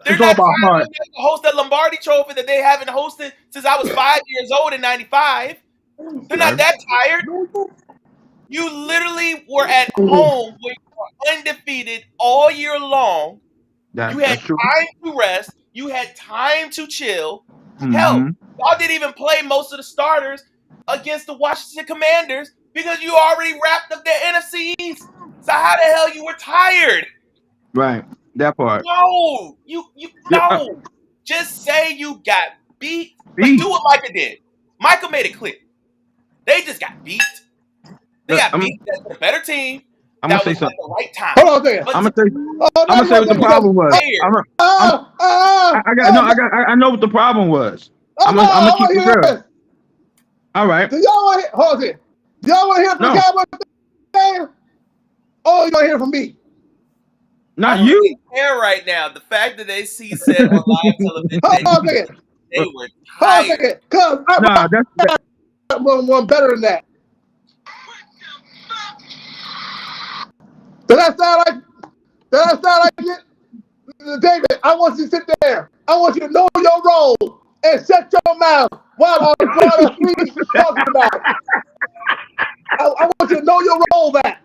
They're not tired enough to host that Lombardi Trophy that they haven't hosted since I was 5 years old in '95. They're not that tired. You literally were at home where you were undefeated all year long. You had time to rest. You had time to chill. Hell, y'all didn't even play most of the starters against the Washington Commanders because you already wrapped up the NFC East. So how the hell you were tired? Right, that part. No, no. Just say you got beat. Like, do what Micah did. Micah made it clear. They just got beat. They got beat. That's a better team. I'm gonna say something. At the right time. Hold on there. I'm gonna say what the problem was. I know what the problem was. I'm gonna keep it real. All right. Do y'all want to hear? Do y'all want to hear from the Cowboys fan? Oh, you want to hear from me? Not you. Care right now. The fact that they said on live television, they were tired. Cause that's one better than that. Does that sound like it? David, I want you to sit there. I want you to know your role and shut your mouth while I'm talking about it. I want you to know your role back.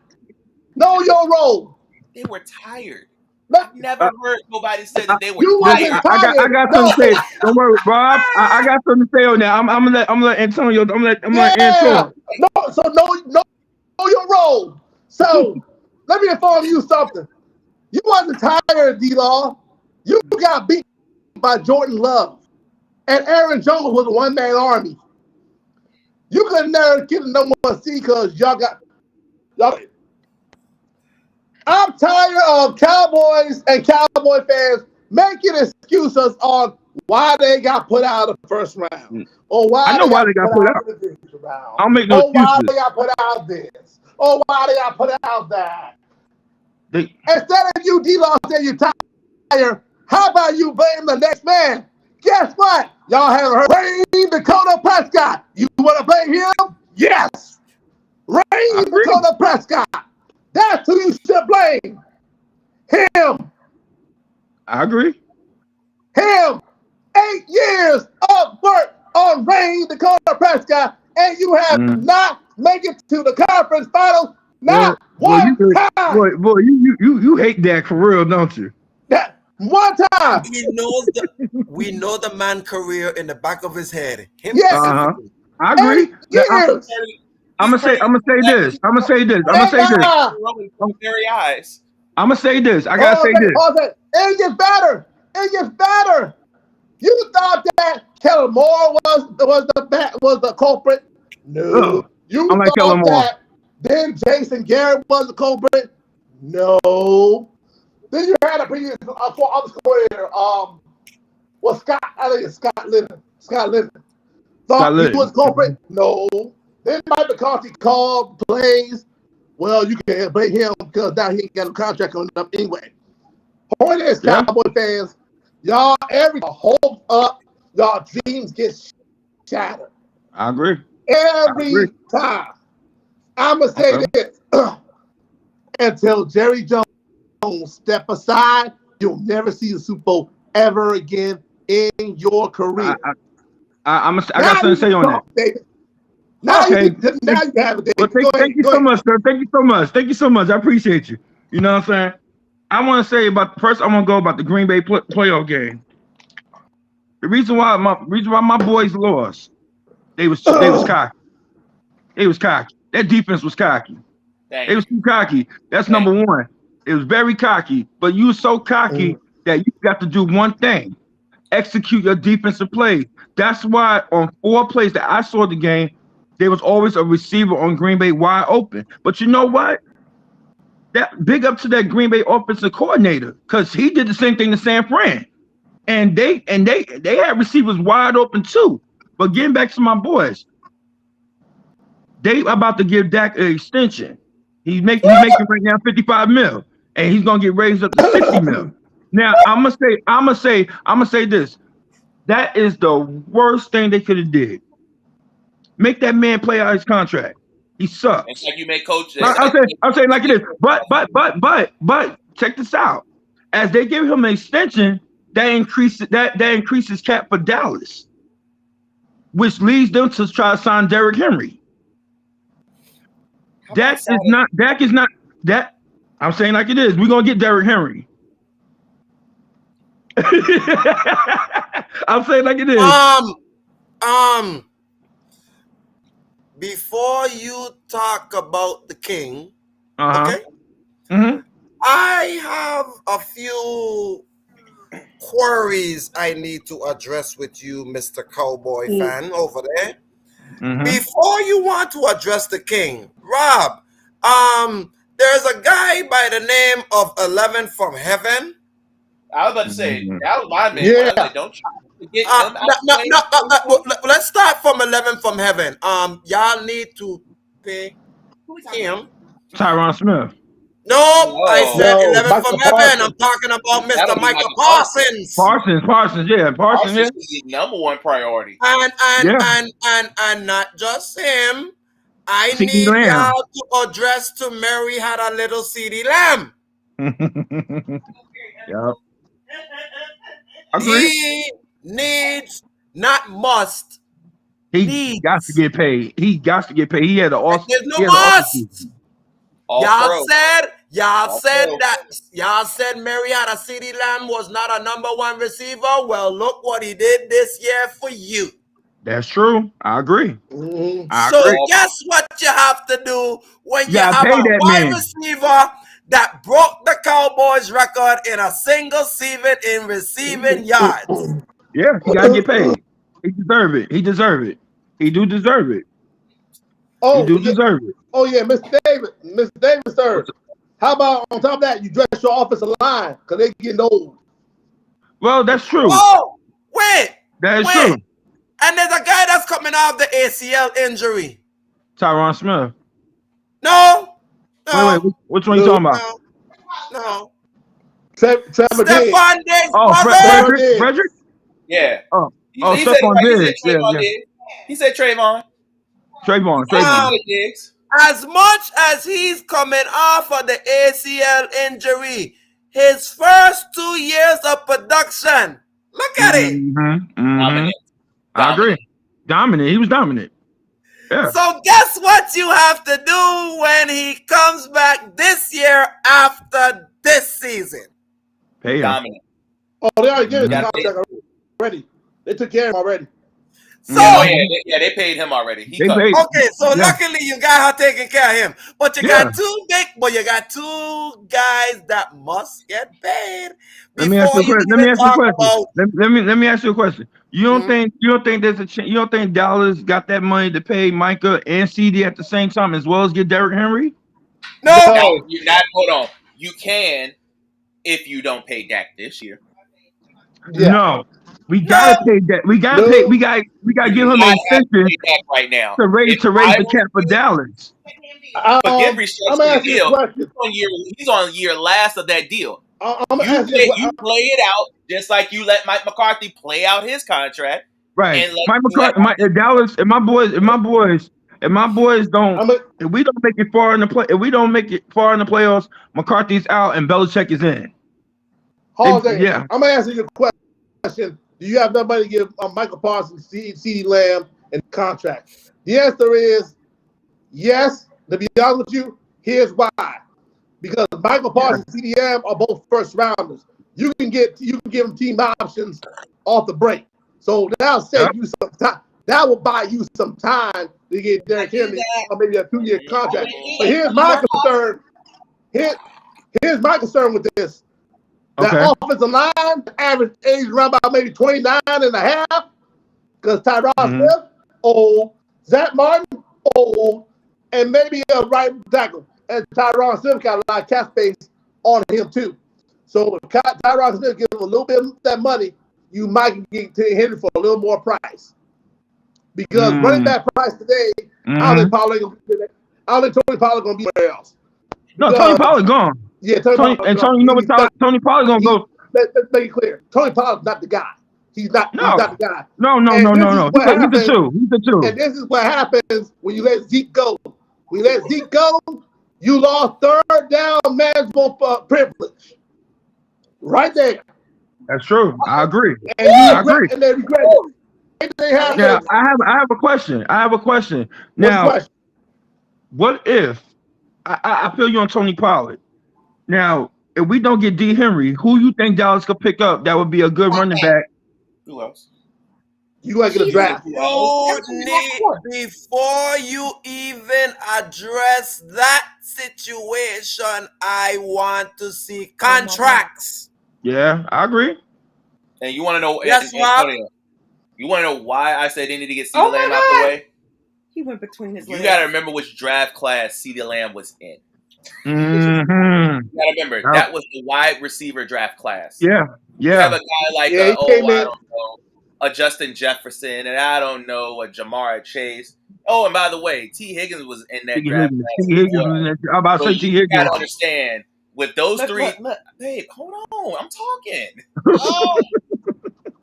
Know your role. They were tired. I've never heard nobody say that they were tired. I got something to say. Don't worry, Bob. I got something to say on that. I'm gonna let Antonio. I'm gonna let Antonio. No, so know your role. So let me inform you something. You wasn't tired, D-Law. You got beat by Jordan Love. And Aaron Jones was a one-man army. You could never get a number 1 seed because y'all. I'm tired of Cowboys and Cowboy fans making excuses on why they got put out of the first round. Or why they got put out of the division round. I'll make no excuses. Why they got put out this. Or why they got put out that. Instead of you, D-Law, saying you're tired, how about you blame the next man? Guess what? Y'all haven't heard. Rain Dakota Prescott. You want to blame him? Yes. Rain Dakota Prescott. That's who you should blame. Him. I agree. Him, 8 years of work on Rain Dakota Prescott, and you have not made it to the conference finals. Not one time. Boy, you hate Dak for real, don't you? That one time. We know the man career in the back of his head. Him Yes. specifically. I agree. I'm gonna say this. I'm gonna say this. I gotta say this. It gets better. It gets better. You thought that Kellen Moore was the culprit? No. You thought that then Jason Garrett was the culprit? No. Then you had a previous other coordinator. Was Scott? I think it's Scott Living. Scott Living. Thought he was culprit? No. Then Mike McCarthy called plays. Well, you can't blame him because now he ain't got a contract on up anyway. Hornets, Cowboy fans, y'all every hold up, y'all dreams get shattered. I agree. Every time. I'ma say this. Until Jerry Jones step aside, you'll never see the Super Bowl ever again in your career. I got something to say on that. David. Now you have it, David. Well, thank you so much, sir. Thank you so much. Thank you so much. I appreciate you. You know what I'm saying? I want to say first. I want to go about the Green Bay playoff game. The reason why my boys lost, they was cocky. They was cocky. That defense was cocky. They was too cocky. That's number one. It was very cocky. But you were so cocky that you got to do one thing: execute your defensive plays. That's why on 4 plays that I saw the game, there was always a receiver on Green Bay wide open. But you know what? That big up to that Green Bay offensive coordinator, because he did the same thing to San Fran. And they had receivers wide open too. But getting back to my boys, they about to give Dak an extension. He's making right now 55 mil, and he's gonna get raised up to 60 mil. Now I'm gonna say this. That is the worst thing they could have did. Make that man play out his contract. He sucks. It's like you make coach. I'll say like it is. But check this out. As they give him an extension, that increases cap for Dallas, which leads them to try to sign Derrick Henry. Dak is not. I'm saying like it is. We're gonna get Derrick Henry. I'm saying like it is. Before you talk about the king, okay? I have a few queries I need to address with you, Mr. Cowboy fan over there. Before you want to address the king, Rob, there's a guy by the name of 11 from Heaven. I was about to say, that was my man. Yeah. Don't try to get him out. Let's start from 11 from Heaven. Y'all need to pay him. Tyron Smith. No, I said 11 from Heaven. I'm talking about Mr. Michael Parsons. Parsons, yeah. Parsons is the number one priority. And not just him. I need y'all to address to Mary had a little CD Lamb. Yep. He needs, not must. He got to get paid. He got to get paid. He had an awesome. There's no must. Y'all said Mary had a CD Lamb was not a number 1 receiver. Well, look what he did this year for you. That's true. I agree. Guess what you have to do when you have a wide receiver that broke the Cowboys record in a single season in receiving yards? Yeah, he got to get paid. He deserve it. He deserve it. He do deserve it. Oh, he do deserve it. Oh yeah, Mr. David, sir. How about on top of that, you dress your offensive line because they're getting old. Well, that's true. Oh, wait. That is true. And there's a guy that's coming off the ACL injury. Tyron Smith. No. Wait. Which one are you talking about? No. Stephon Diggs. Oh, Frederick? Yeah. He Stephon Diggs. He said Trayvon. Trayvon. As much as he's coming off of the ACL injury, his first 2 years of production. Look at it. Dominant. I agree. Dominant. He was dominant. Yeah. So guess what you have to do when he comes back this year after this season? Pay him. Dominant. Oh, they already did his contract already. They took care of him already. So they paid him already. Okay, so luckily you got her taking care of him. But you got two guys that must get paid. Let me ask you a question. You don't think there's a chance? You don't think Dallas got that money to pay Micah and CD at the same time as well as get Derrick Henry? No. You're not. Hold on. You can if you don't pay Dak this year. Yeah. No. We gotta pay that. We gotta pay. We gotta give him an extension right now to raise the cap for Dallas. But give restructuring the deal. He's on year last of that deal. You play it out just like you let Mike McCarthy play out his contract. Right. Mike McCarthy, Dallas, and my boys don't. If we don't make it far in the playoffs, McCarthy's out and Belichick is in. Hold on. Yeah. I'm gonna answer your question. Do you have nobody to give Michael Parsons, CeeDee Lamb, and contract? The answer is yes. To be honest with you, here's why. Because Michael Parsons and CeeDee Lamb are both first rounders. You can give them team options off the break. So that'll save you some time. That will buy you some time to get Derrick Henry or maybe a 2-year contract. But here's my concern. Here's my concern with this. That offensive line, average age around about maybe 29 and a half, because Tyron Smith, old, Zach Martin, old, and maybe a right tackle. And Tyron Smith got a lot of cap space on him too. So if Tyron Smith gives him a little bit of that money, you might get to Henry for a little more price. Because running back price today, I don't think Tony Pollard going to be anywhere else. No, Tony Pollard gone. Yeah, Tony, you know what Tony Pollard gonna go? Let's make it clear. Tony Pollard's not the guy. He's not the guy. No. He's the two. And this is what happens when you let Zeke go. When you let Zeke go, you lost third down manageable privilege. Right there. That's true. I agree. And they regret it. Now, I have a question. Now, what if I feel you on Tony Pollard? Now, if we don't get D. Henry, who you think Dallas could pick up that would be a good running back? Who else? You got to get a draft. Before you even address that situation, I want to see contracts. Yeah, I agree. And you want to know? Yes, Antonio, you want to know why I said they need to get CeeDee Lamb out the way? He went between his legs. You got to remember which draft class CeeDee Lamb was in. Mm-hmm. You got to remember that was the wide receiver draft class. Yeah. You have a guy like I don't know, a Justin Jefferson, and I don't know, a Jamar Chase. Oh, and by the way, T. Higgins was in that draft class. I'm about to say T. Higgins. You got to understand with those three. Babe, hold on, I'm talking.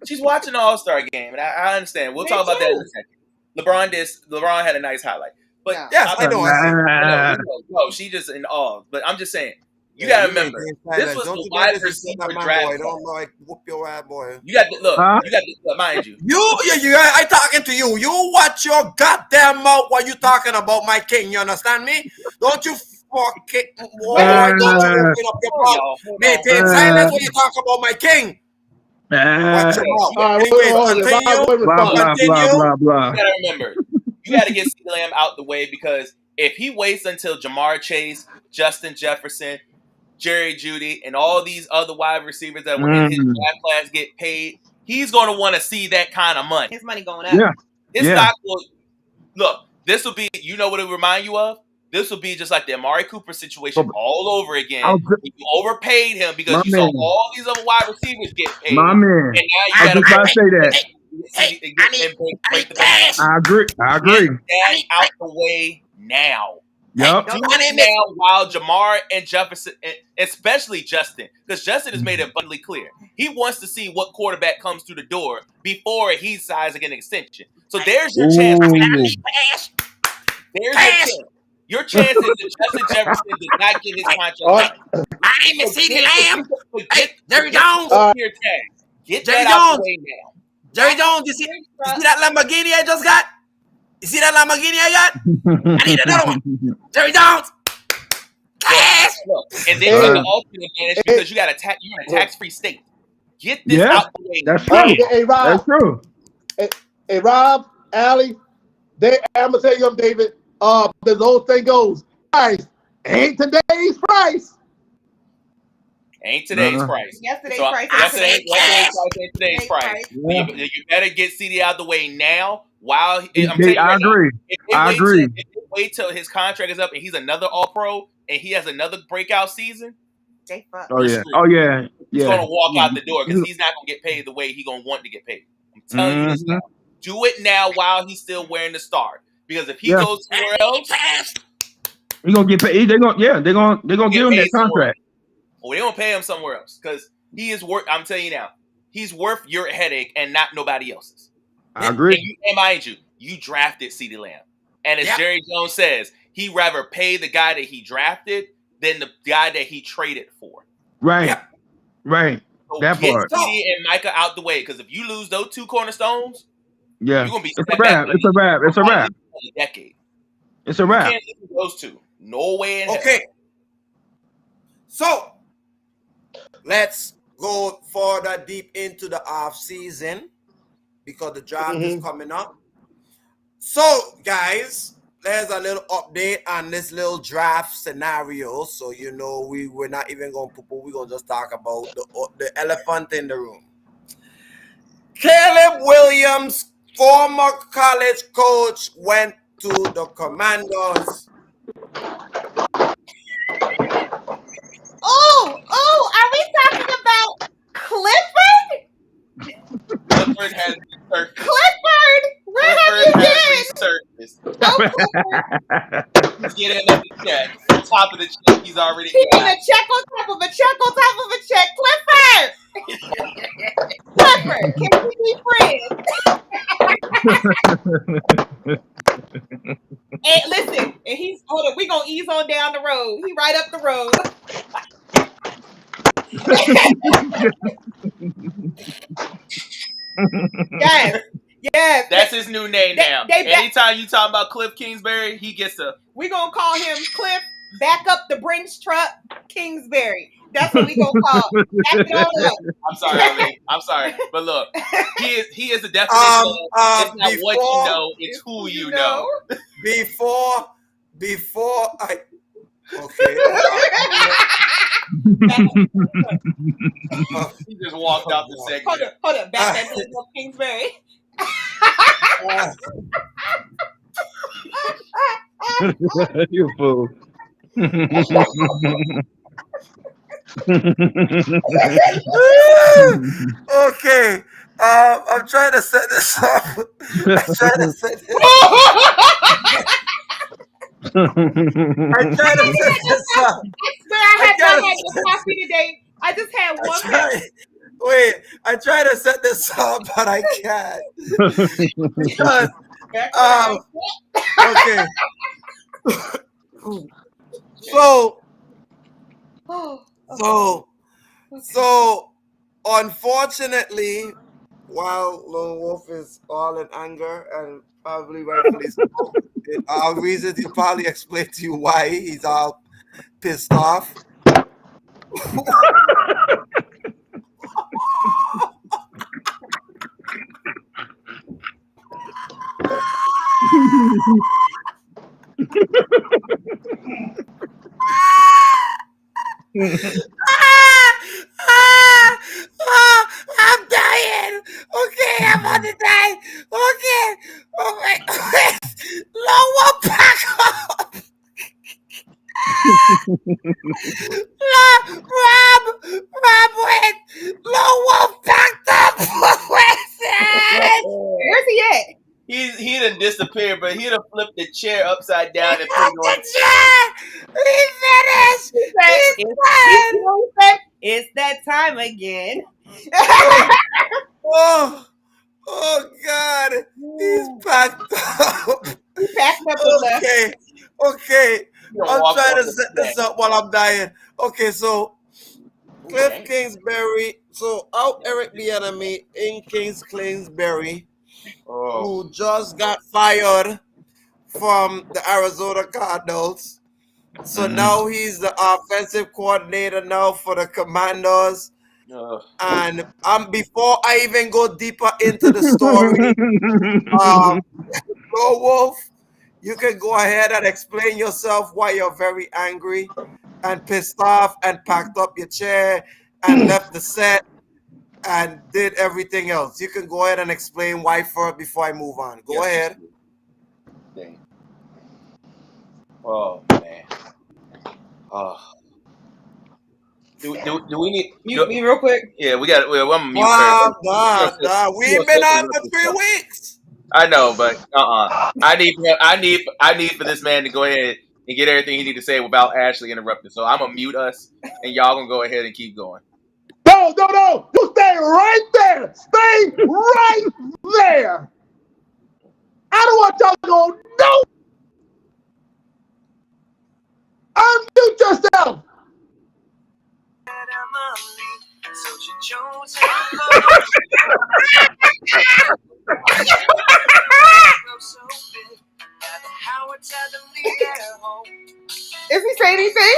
She's watching the All-Star game, and I understand. We'll talk about that in a second. LeBron had a nice highlight. But yes, I know. No, she just in awe. But I'm just saying, you got to remember, this was the wide receiver draft. Don't like whoop your ass, boy. You got to look. You got to look, mind you. I talking to you. You watch your goddamn mouth while you talking about my king. You understand me? Don't you fucking don't you open up your mouth. Maintain silence when you talk about my king. Watch your mouth. You got to remember. You got to get CeeDee Lamb out the way, because if he waits until Jamar Chase, Justin Jefferson, Jerry Jeudy, and all these other wide receivers that were in his draft class get paid, he's going to want to see that kind of money. His money going up. Yeah. His stock will look. This will be. You know what it will remind you of? This will be just like the Amari Cooper situation all over again. You overpaid him because you saw all these other wide receivers get paid. My man. And now you got to say that. I agree. Get that out the way now. Yep. Now, while Jamar and Jefferson, and especially Justin, because Justin has made it abundantly clear, he wants to see what quarterback comes through the door before he signs an extension. So there's your chance. There's your chance. Your chance is that Justin Jefferson does not get his contract done. I ain't Miss CeeDee Lamb. Hey, Jerry Jones. Get Jerry that out Jones. the way now. Jerry Jones, you see that Lamborghini I just got? You see that Lamborghini I got? I need another one. Jerry Jones. Cash. Look, and then you have the ultimate advantage because you're in a tax-free state. Get this out the way. That's true. Hey, Rob. That's true. Hey, Rob, Allie, I'm gonna tell you, David. This whole thing goes. Price ain't today's price. Ain't today's price. Yesterday's So, price. Yesterday's price ain't today's price. Yeah. You better get CD out the way now. While I'm telling you I agree. If they wait till his contract is up and he's another All-Pro and he has another breakout season, they fuck. Oh yeah. He's gonna walk out the door because he's not gonna get paid the way he's gonna want to get paid. I'm telling you this now. Do it now while he's still wearing the star. Because if he goes somewhere else, he's gonna get paid. They're gonna give him that contract. Well, they gonna pay him somewhere else because he is worth. I'm telling you now, he's worth your headache and not nobody else's. I agree. And mind you, you drafted CeeDee Lamb, and as Jerry Jones says, he'd rather pay the guy that he drafted than the guy that he traded for. Right. Right. So that get part. CeeDee and Micah out the way because if you lose those two cornerstones, you're gonna be it's a wrap. It's a wrap. It's a wrap. A decade. It's a wrap. You can't lose those two. No way in hell. Okay. So let's go further deep into the off season because the draft is coming up. So, guys, there's a little update on this little draft scenario. So, we're not even going to poo-poo. We're going to just talk about the elephant in the room. Caleb Williams, former college coach, went to the Commanders. Oh, are we talking about Clifford? Clifford has resurfaced. Clifford, where have you been? Oh, he's getting another check. On top of the check he's already getting a check on top of a check on top of a check. Clifford! Clifford, can we be friends? And listen, and we're gonna ease on down the road. He right up the road. Yes. That's his new name now. Anytime you talk about Cliff Kingsbury, he gets a. We're gonna call him Cliff. Back up the Brinks truck, Kingsbury. That's what we gonna call. Back it all up. I'm sorry, but look, he is the definition. It's not what you know; it's who you know. Before I. Okay. He just walked out the segment. Hold up. Back that thing up, Kingsbury. You fool. Okay. I'm trying to set this up. I'm trying to set this up. I had the coffee today. I just had one. Wait, I try to set this up, but I can't. Because, okay. So, unfortunately, while Lone Wolf is all in anger and probably rightfully so, our reasons he'll probably explain to you why he's all pissed off. I'm dying. Okay, I'm on the die. Okay. Oh my. Lower back up. Rob went. Lower backed up. Where's he at? He done disappeared, but he'd have flipped the chair upside down and put it on the chair. He finished. It's that time again. Oh God, he's packed up. He packed up and left. Okay, Okay, I'm trying to set this up while I'm dying. Okay, so Cliff Kingsbury, so out Eric Bieniemy in Kingsbury, who just got fired from the Arizona Cardinals. So now he's the offensive coordinator now for the Commanders. And before I even go deeper into the story, Wolf, you can go ahead and explain yourself why you're very angry and pissed off and packed up your chair and left the set and did everything else. You can go ahead and explain why first before I move on. Go ahead. Oh man. Oh. Do we need mute me real quick? Yeah, we got. Well, I'm mute first. We ain't been on for 3 weeks. I know, but I need for this man to go ahead and get everything he need to say without Ashley interrupting. So I'm gonna mute us, and y'all gonna go ahead and keep going. No! You stay right there. Stay right there. I don't want y'all to go. No. Unmute yourself. Is he saying anything?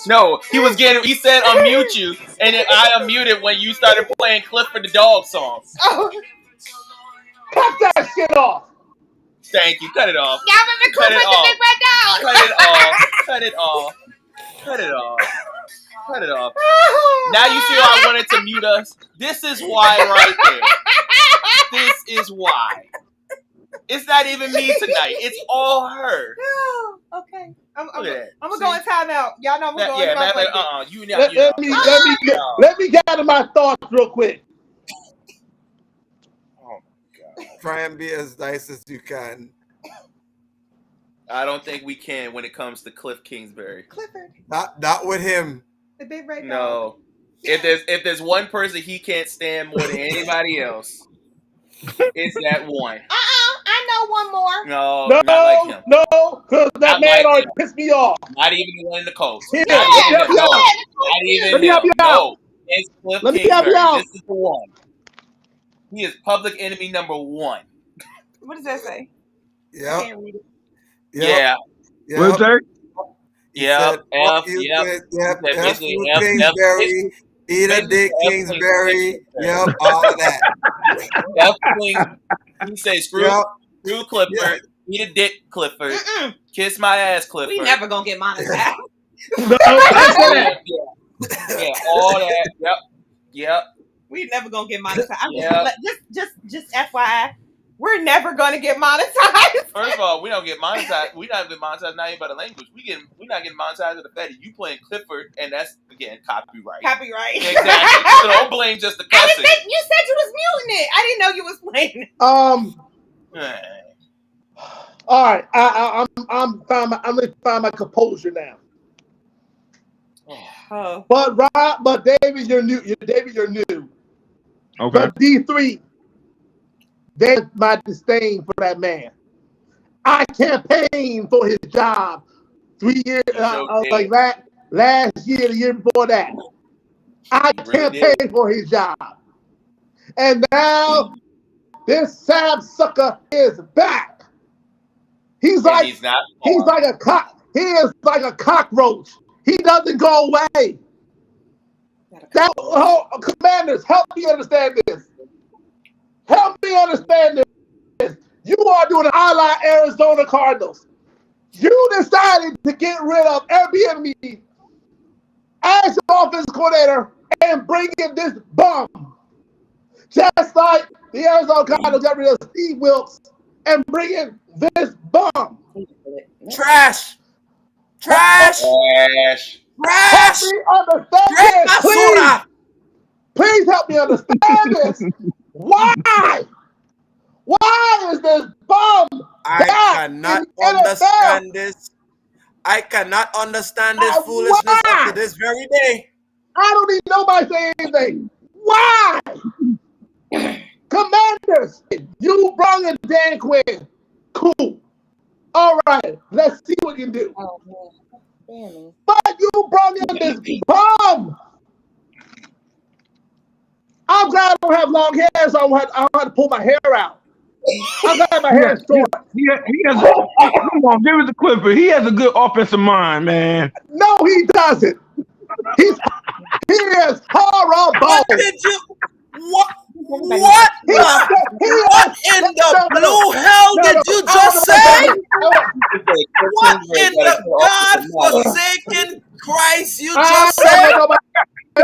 No, he said unmute you, and then I unmuted when you started playing Clifford the Dog song. Oh. Cut that shit off. Thank you. Cut it off. Y'all remember Clifford the Big Red Dog? Cut it off. Now you see why I wanted to mute us? This is why right there. This is why. It's not even me tonight. It's all her. Oh, okay. I'm gonna go in timeout. Y'all know I'm gonna go in timeout. Let me gather my thoughts real quick. Oh my God. Try and be as nice as you can. I don't think we can when it comes to Cliff Kingsbury. Clifford. Not with him. The big red dog. No. If there's one person he can't stand more than anybody else, it's that one. I know one more. No, not like him. No, because that man already pissed me off. Not even the one in the coast. Yeah, Not even him. No. It's Cliff Kingsbury. This is the one. He is public enemy number one. What does that say? Yeah. I can't read it. Yeah. What's that? Yep. F. Kingsbury. Eat a dick, Kingsbury. Yep. All of that. F. He says screw Clifford. Eat a dick, Clifford. Kiss my ass, Clifford. We never gonna get monetized. Yeah, all that. Yep. We never gonna get monetized. Just FYI, we're never gonna get monetized. First of all, we don't get monetized. We not get monetized not even by the language. We not getting monetized at the Fed. You playing Clifford, and that's again copyright. Exactly. So don't blame just the cussing. You said you was muting it. I didn't know you was playing it. All right. I'm gonna find my composure now. Oh. But David, you're new. Okay. But D3, there's my disdain for that man. I campaigned for his job 3 years like that. Last year, the year before that, I campaigned for his job, and now this sapsucker is back. He's like a cock. He is like a cockroach. He doesn't go away. Commanders, help me understand this. You are doing an a la Arizona Cardinals. You decided to get rid of Airbnb as your offensive coordinator and bring in this bum. Just like the Arizona Cardinals got rid of Steve Wilkes and bring in this bum. Trash. Help me understand this, please help me understand this. Why? Why is this bum? I cannot understand this. I cannot understand this foolishness up to this very day. I don't need nobody saying anything. Why? Commanders, you brought in Dan Quinn. Cool. All right, let's see what you can do. Oh, man. But you brought in this bum. I'm glad I don't have long hair, so I don't have to pull my hair out. I'm glad my hair is short. Come on, give it the Clipper. He has a good offensive mind, man. No, he doesn't. He is horrible. What did you? What in the blue hell did you just say? What in the God-forsaken Christ you just said? I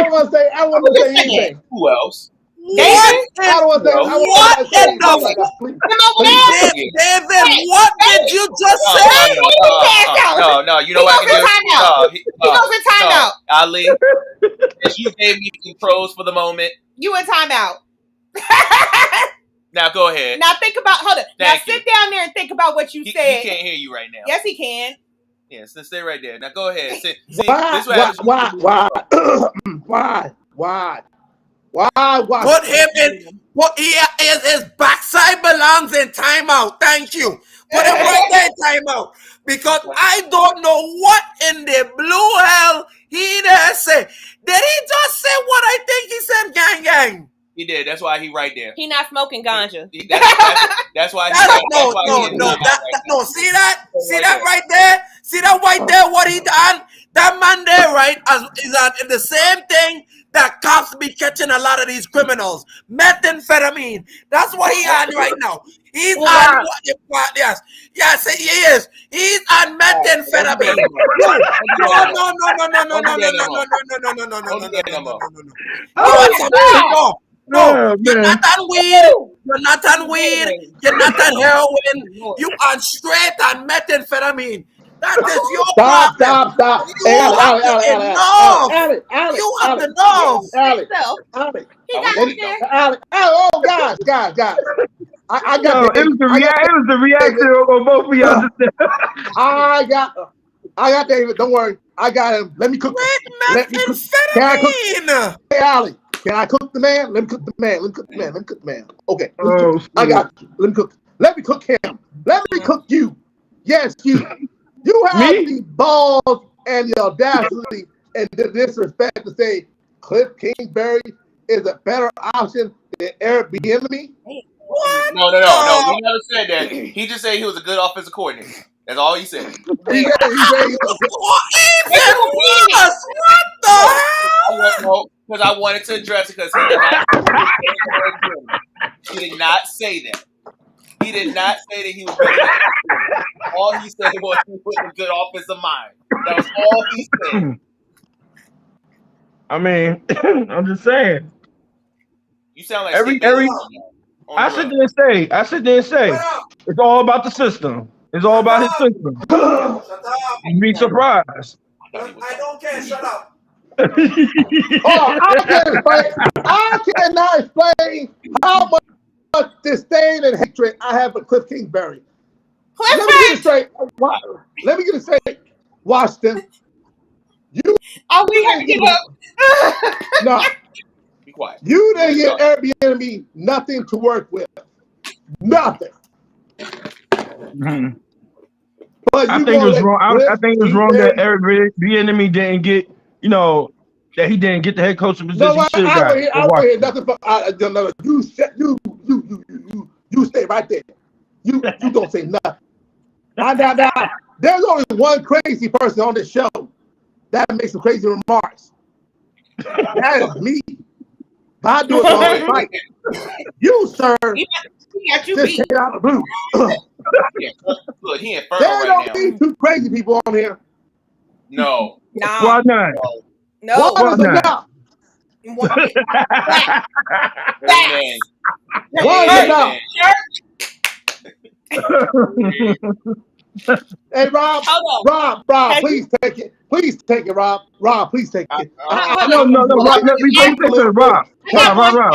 want to say anything. Who else? What in the David, what did you just say? No, you know what I can do? He goes in timeout. Ali, you gave me some pros for the moment. You in timeout. Now go ahead. Now think about, hold on. Now sit down there and think about what you said. He can't hear you right now. Yes, he can. Yes, yeah, stay right there. Now go ahead. See, Why? Put him in. His backside belongs in timeout. Thank you. Put him right there in timeout. Because I don't know what in the blue hell he there say. Did he just say what I think he said, gang? He did. That's why he right there. He not smoking ganja. That's why. No. See that? See that right there? See that right there? What he done? That man there, right, is in the same thing that cops be catching a lot of these criminals. Methamphetamine. That's what he on right now. He's on what? Yes, he is. He's on methamphetamine. No. You're not on weed. You're not on weed. You're not on heroin. You are straight on methamphetamine. That is your problem. Stop. You have the nerve. Oh, guys. I got it was the reaction of both of y'all. I got David. Don't worry. I got him. Let me cook. Let me cook. Can I cook? Hey, Allie. Can I cook the man? Let me cook the man. Okay. I got you. Let me cook him. Let me cook you. Yes, you. You have the balls and the audacity and the disrespect to say Cliff Kingsbury is a better option than Eric Bieniemy. What? No. He never said that. He just said he was a good offensive coordinator. That's all he said. He said even worse. What the hell? Because I wanted to address it because he did not say that. He did not say that he was better. All he said was he was a good offensive mind. That was all he said. I mean, I'm just saying. You sound like every. I sit there and say, it's all about the system. It's all about his system. You'd be surprised. I don't care. Shut up. I cannot explain how much disdain and hatred I have for Cliff Kingsbury. Let me get it straight. Washington. We have to give up. No. Be quiet. You didn't get Airbnb nothing to work with. Nothing. Mm-hmm. But I think it was wrong. I think it was wrong that Airbnb didn't get, that he didn't get the head coaching position. No, I would hear nothing from you stay right there. You don't say nothing. Now, there's only one crazy person on this show that makes some crazy remarks. That is me. But I do it all the right. You, sir, just take it out of the blue. Look, he there don't be two crazy people on here. No. Why not? No. Why not? Hey, Rob, please take it. Please take it, Rob. Rob, please take it. No,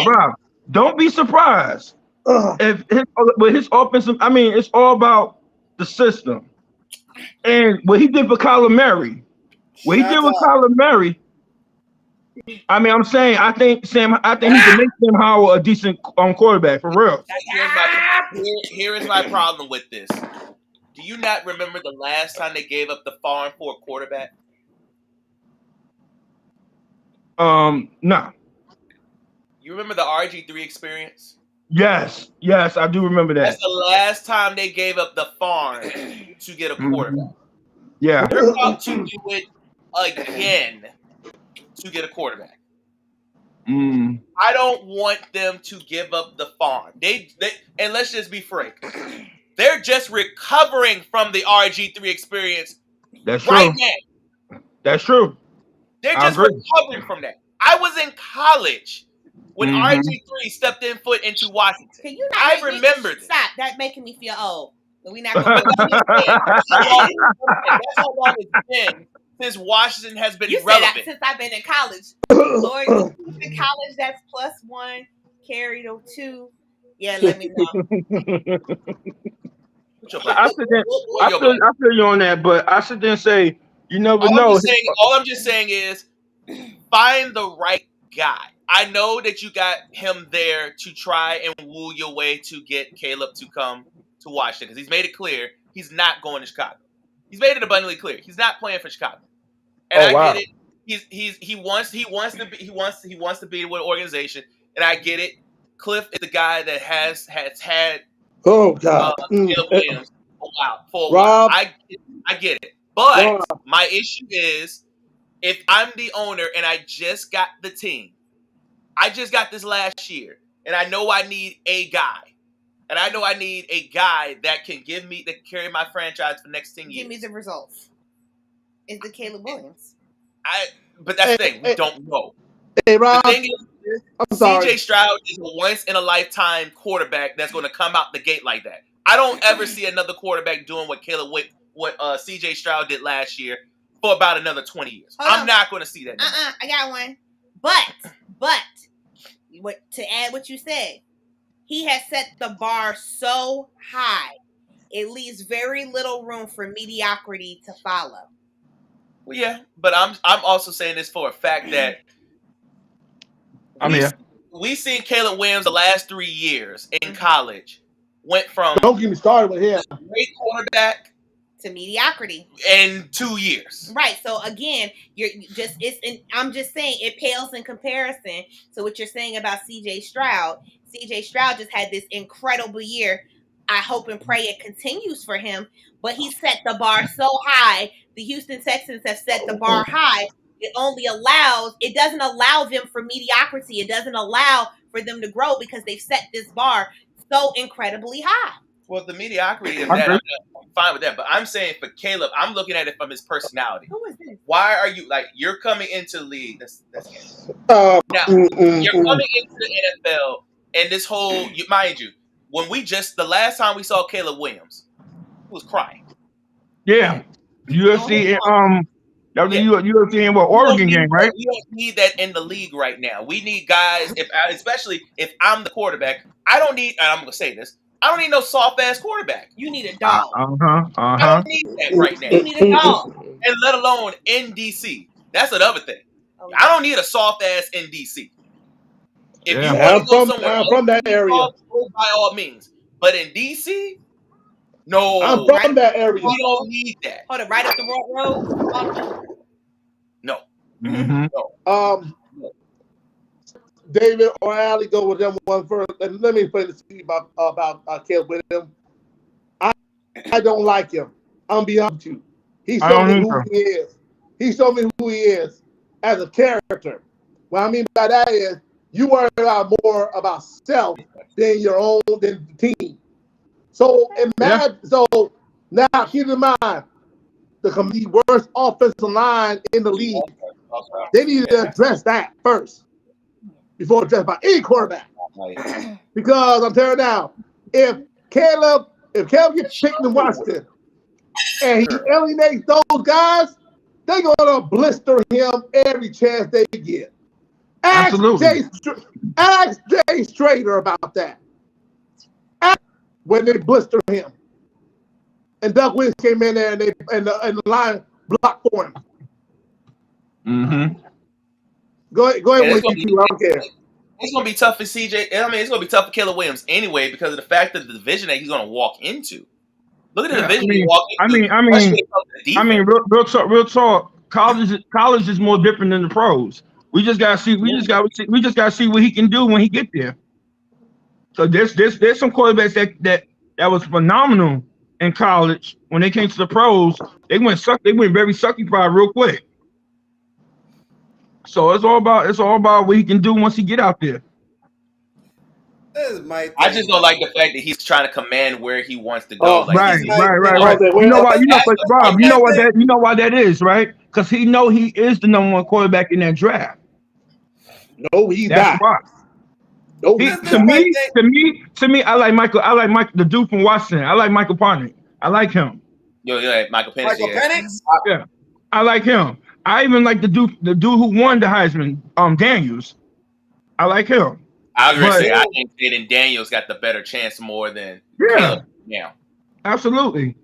Rob. Don't be surprised if his offensive. I mean, it's all about the system and what he did for Kyler Murray. What he did with Kyler Murray. I mean, I think he can make Sam Howell a decent quarterback for real. Here is my problem with this. Do you not remember the last time they gave up the farm for a quarterback? No. You remember the RG3 experience? Yes, I do remember that. That's the last time they gave up the farm to get a quarterback. Yeah. They're about to do it again to get a quarterback. I don't want them to give up the farm. They and let's just be frank. They're just recovering from the RG3 experience. That's right true. now. That's true. They're just recovering from that. I was in college when RG3 stepped in foot into Washington. Can you not I remember this. Stop. That's making me feel old. But we're not going to That's how long it's been since Washington has been relevant. Since I've been in college. Lord, in college, that's +1, carried 2. Yeah, let me know. I feel you on that, but I sit there and say, you never know. All I'm just saying is find the right guy. I know that you got him there to try and woo your way to get Caleb to come to Washington because he's made it clear he's not going to Chicago. He's made it abundantly clear he's not playing for Chicago. And get it. He wants to be with an organization, and I get it. Cliff is the guy that has had Caleb Williams for a while. I get it. But my issue is if I'm the owner and I just got the team, I just got this last year, and I know I need a guy. And I know I need a guy that can carry my franchise for the next 10 years. Give me the results. Is the Caleb Williams. But that's the thing. We don't know. Hey, Rob. The thing is, CJ Stroud is a once-in-a-lifetime quarterback that's going to come out the gate like that. I don't ever see another quarterback doing what CJ Stroud did last year for about another 20 years. I'm not going to see that. I got one. But, to add what you said, he has set the bar so high, it leaves very little room for mediocrity to follow. Well, yeah, but I'm also saying this for a fact that we've seen Caleb Williams the last 3 years in college went from don't get me started with him great quarterback to mediocrity in 2 years. Right. So again, I'm just saying it pales in comparison to what you're saying about CJ Stroud. CJ Stroud just had this incredible year. I hope and pray it continues for him, but he set the bar so high. The Houston Texans have set the bar high. It doesn't allow them for mediocrity. It doesn't allow for them to grow because they've set this bar so incredibly high. Well, the mediocrity of that, I'm fine with that. But I'm saying for Caleb, I'm looking at it from his personality. Who is this? Why are you you're coming into the league? Now you're coming into the NFL, and this whole, mind you, the last time we saw Caleb Williams, he was crying. Yeah, UFC. That was the UFC in Oregon game, right? We don't need that in the league right now. We need guys, especially if I'm the quarterback. I don't need. And I'm going to say this. I don't need no soft ass quarterback. You need a dog. I don't need that right now. You need a dog, and let alone in DC. That's another thing. Okay. I don't need a soft ass in DC. If you want to go somewhere from that area, by all means. But in DC, no. I'm from that area. We don't need that. Hold it, right up the road. No. No. David or Ali, go with them one first. And let me explain this to you about Caleb Williams. I don't like him. I'm be honest with you. He showed me who he is. He showed me who he is as a character. What I mean by that is you worry more about self than than the team. So imagine. So now keep in mind the worst offensive line in the league. They need to address that first before addressed by any quarterback. Because I'm telling you now, if Caleb gets picked in Washington and he alienates those guys, they're gonna blister him every chance they get. Ask Jay Strader about that. When they blister him. And Doug Williams came in there and the line blocked for him. Go ahead with you. I don't care. It's gonna be tough for CJ. I mean, it's gonna be tough for Caleb Williams anyway because of the fact of the division that he's gonna walk into. Look at the division he walked into. I mean, real talk. College is more different than the pros. We just gotta see. We just gotta see what he can do when he get there. So there's some quarterbacks that was phenomenal in college. When they came to the pros, they went very sucky pride real quick. So it's all about what he can do once he get out there. I just don't like the fact that he's trying to command where he wants to go. Right. You know why? Rob, you know why that is, right? Because he is the number one quarterback in that draft. No, he's not. Why. No, to me, I like Michael. I like Mike, the dude from Washington. I like Michael Penix. I like him. Yeah, Michael Penix. Yeah, I like him. I even like the dude who won the Heisman, Daniels. I like him. I was gonna say I think Jaden Daniels got the better chance more than Caleb now. Absolutely.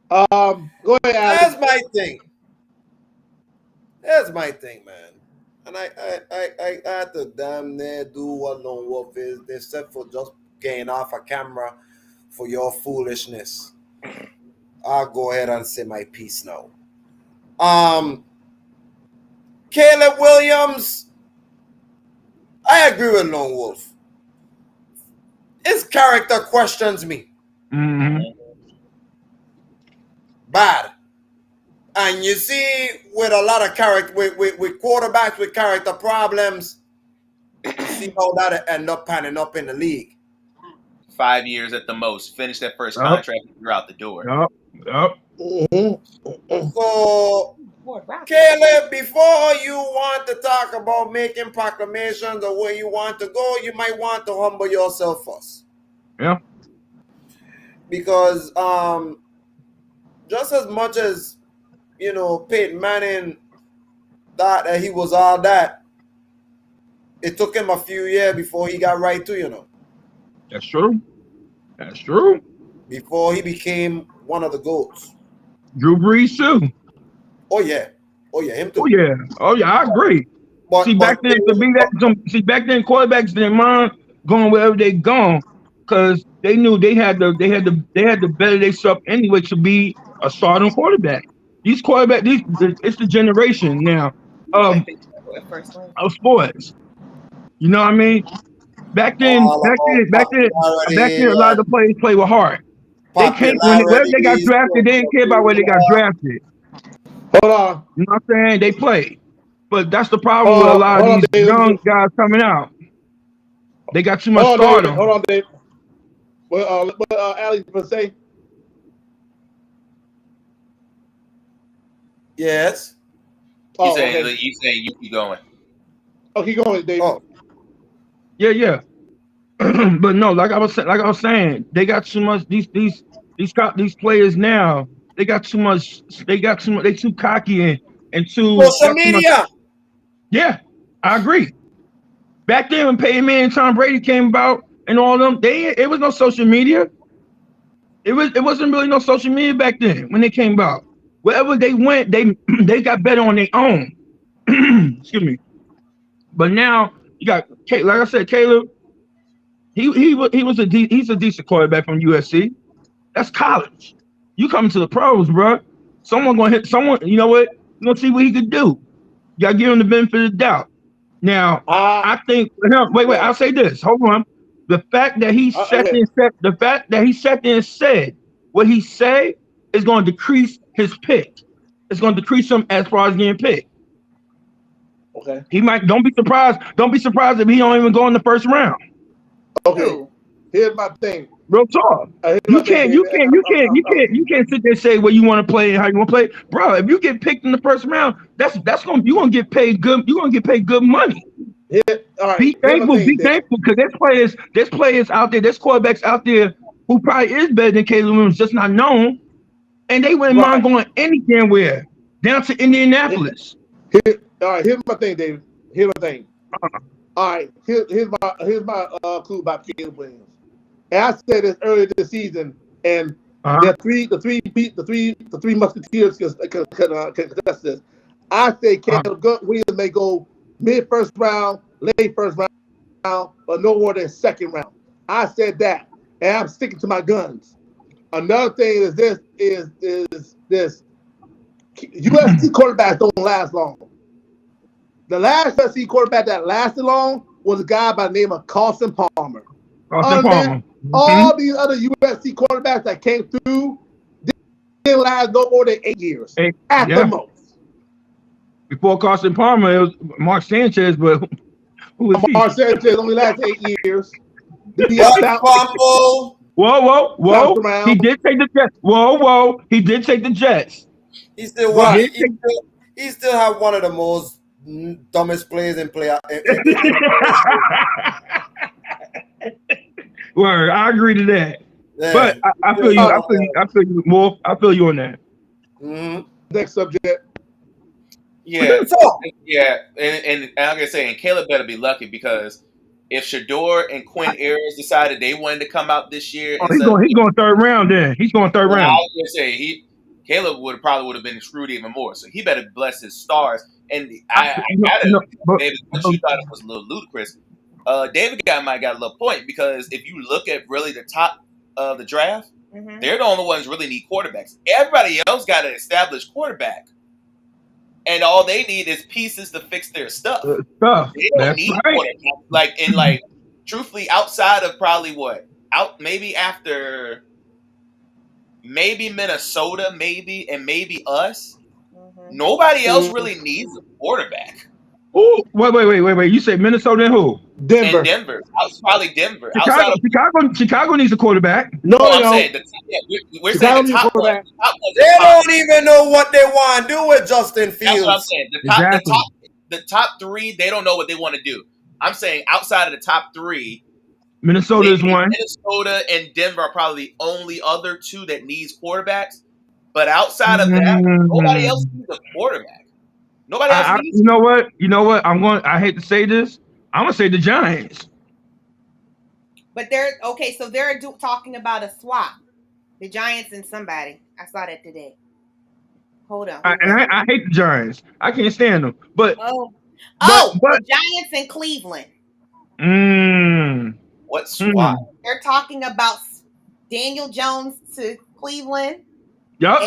Go ahead, Alex. That's my thing, man. And I had to damn near do what Lone Wolf is, except for just getting off a camera for your foolishness. I'll go ahead and say my piece now. Caleb Williams, I agree with Lone Wolf. His character questions me. Mm-hmm. Bad. And you see, with a lot of character, with quarterbacks with character problems, you see how that end up panning up in the league. 5 years at the most. Finish that first contract, you're out the door. Yep. So, Caleb, before you want to talk about making proclamations or where you want to go, you might want to humble yourself first. Yeah. Because just as much as, Peyton Manning thought that he was all that, it took him a few years before he got right too, That's true. Before he became one of the GOATs. Drew Brees too. Oh yeah, him too. Oh yeah, I agree. Back then quarterbacks didn't mind going wherever they gone because they knew they had to better themselves anyway to be a starting quarterback. These quarterbacks, it's the generation now of sports. You know what I mean? Back then, a lot of the players play with heart. They came wherever they got drafted. They didn't care about where they got drafted. Hold on. You know what I'm saying? They play, but that's the problem with a lot of these young guys coming out. They got too much stardom. Hold on, Dave. What Alex was say? Yes. You saying you keep going? Oh, keep going, Dave. Oh. Yeah. But no, like I was saying, they got too much. These players now, they got too much. They too cocky and too. Social media. Yeah, I agree. Back then, when Peyton Manning and Tom Brady came about and all them, it was no social media. It wasn't really no social media back then when they came about. Wherever they went, they got better on their own. Excuse me. But now you got, like I said, Caleb. He's a decent quarterback from USC. That's college. You coming to the pros, bro. Someone gonna hit someone. You know what? You gonna see what he could do. You gotta give him the benefit of the doubt. Now, I think. Wait. I'll say this. Hold on. The fact that he sat there and said what he said is going to decrease his pick. It's going to decrease him as far as getting picked. Okay. He might. Don't be surprised. Don't be surprised if he don't even go in the first round. Okay. Here's my thing. Real talk. You can't sit there and say what you want to play and how you want to play, bro. If you get picked in the first round, you're gonna get paid good. You're gonna get paid good money. Yeah. All right. Be thankful because there's players out there, there's quarterbacks out there who probably is better than Caleb Williams, just not known, and they wouldn't mind going any damn where down to Indianapolis. All right. Here's my thing, David. Here's my thing. All right. Here's my clue about Caleb Williams. And I said this earlier this season, and the three musketeers can contest this. I say Caleb Williams may go mid first round, late first round, round, but no more than second round. I said that, and I'm sticking to my guns. Another thing is this: USC quarterbacks don't last long. The last USC quarterback that lasted long was a guy by the name of Carson Palmer. All these other USC quarterbacks that came through didn't last no more than 8 years at the most. Before Carson Palmer, it was Mark Sanchez, but who was he? Mark Sanchez only lasted 8 years. Whoa. He did take the Jets. Whoa. He did take the Jets. He still had one of the most dumbest plays in play. Word, I agree to that. Yeah. But I feel you. I feel you more. I feel you on that. Mm-hmm. Next subject. Yeah, and I'm gonna say, and Caleb better be lucky, because if Shador and Quinn Ayers decided they wanted to come out this year, he's going third round. Then he's going third round. I was gonna say Caleb would have been screwed even more. So he better bless his stars. And David, you thought it was a little ludicrous. David might got a little point, because if you look at really the top of the draft, they're the only ones who really need quarterbacks. Everybody else got an established quarterback, and all they need is pieces to fix their stuff. They don't need quarterbacks. Truthfully, outside of probably maybe Minnesota, maybe us. Nobody else really needs a quarterback. Oh, wait. You said Minnesota and who? Denver. And Denver. Probably Denver. Chicago needs a quarterback. No, I'm saying we're saying the top one. They don't even know what they want to do with Justin Fields. That's what I'm saying. The top three, they don't know what they want to do. I'm saying outside of the top three, Minnesota is one. Minnesota and Denver are probably the only other two that needs quarterbacks. But outside of that, nobody else needs a quarterback. Nobody else needs. You know what? I hate to say this. I'm gonna say the Giants. But they're talking about a swap. The Giants and somebody. I saw that today. Hold on. I hate the Giants. I can't stand them. But the Giants in Cleveland. What swap? They're talking about Daniel Jones to Cleveland. Yep.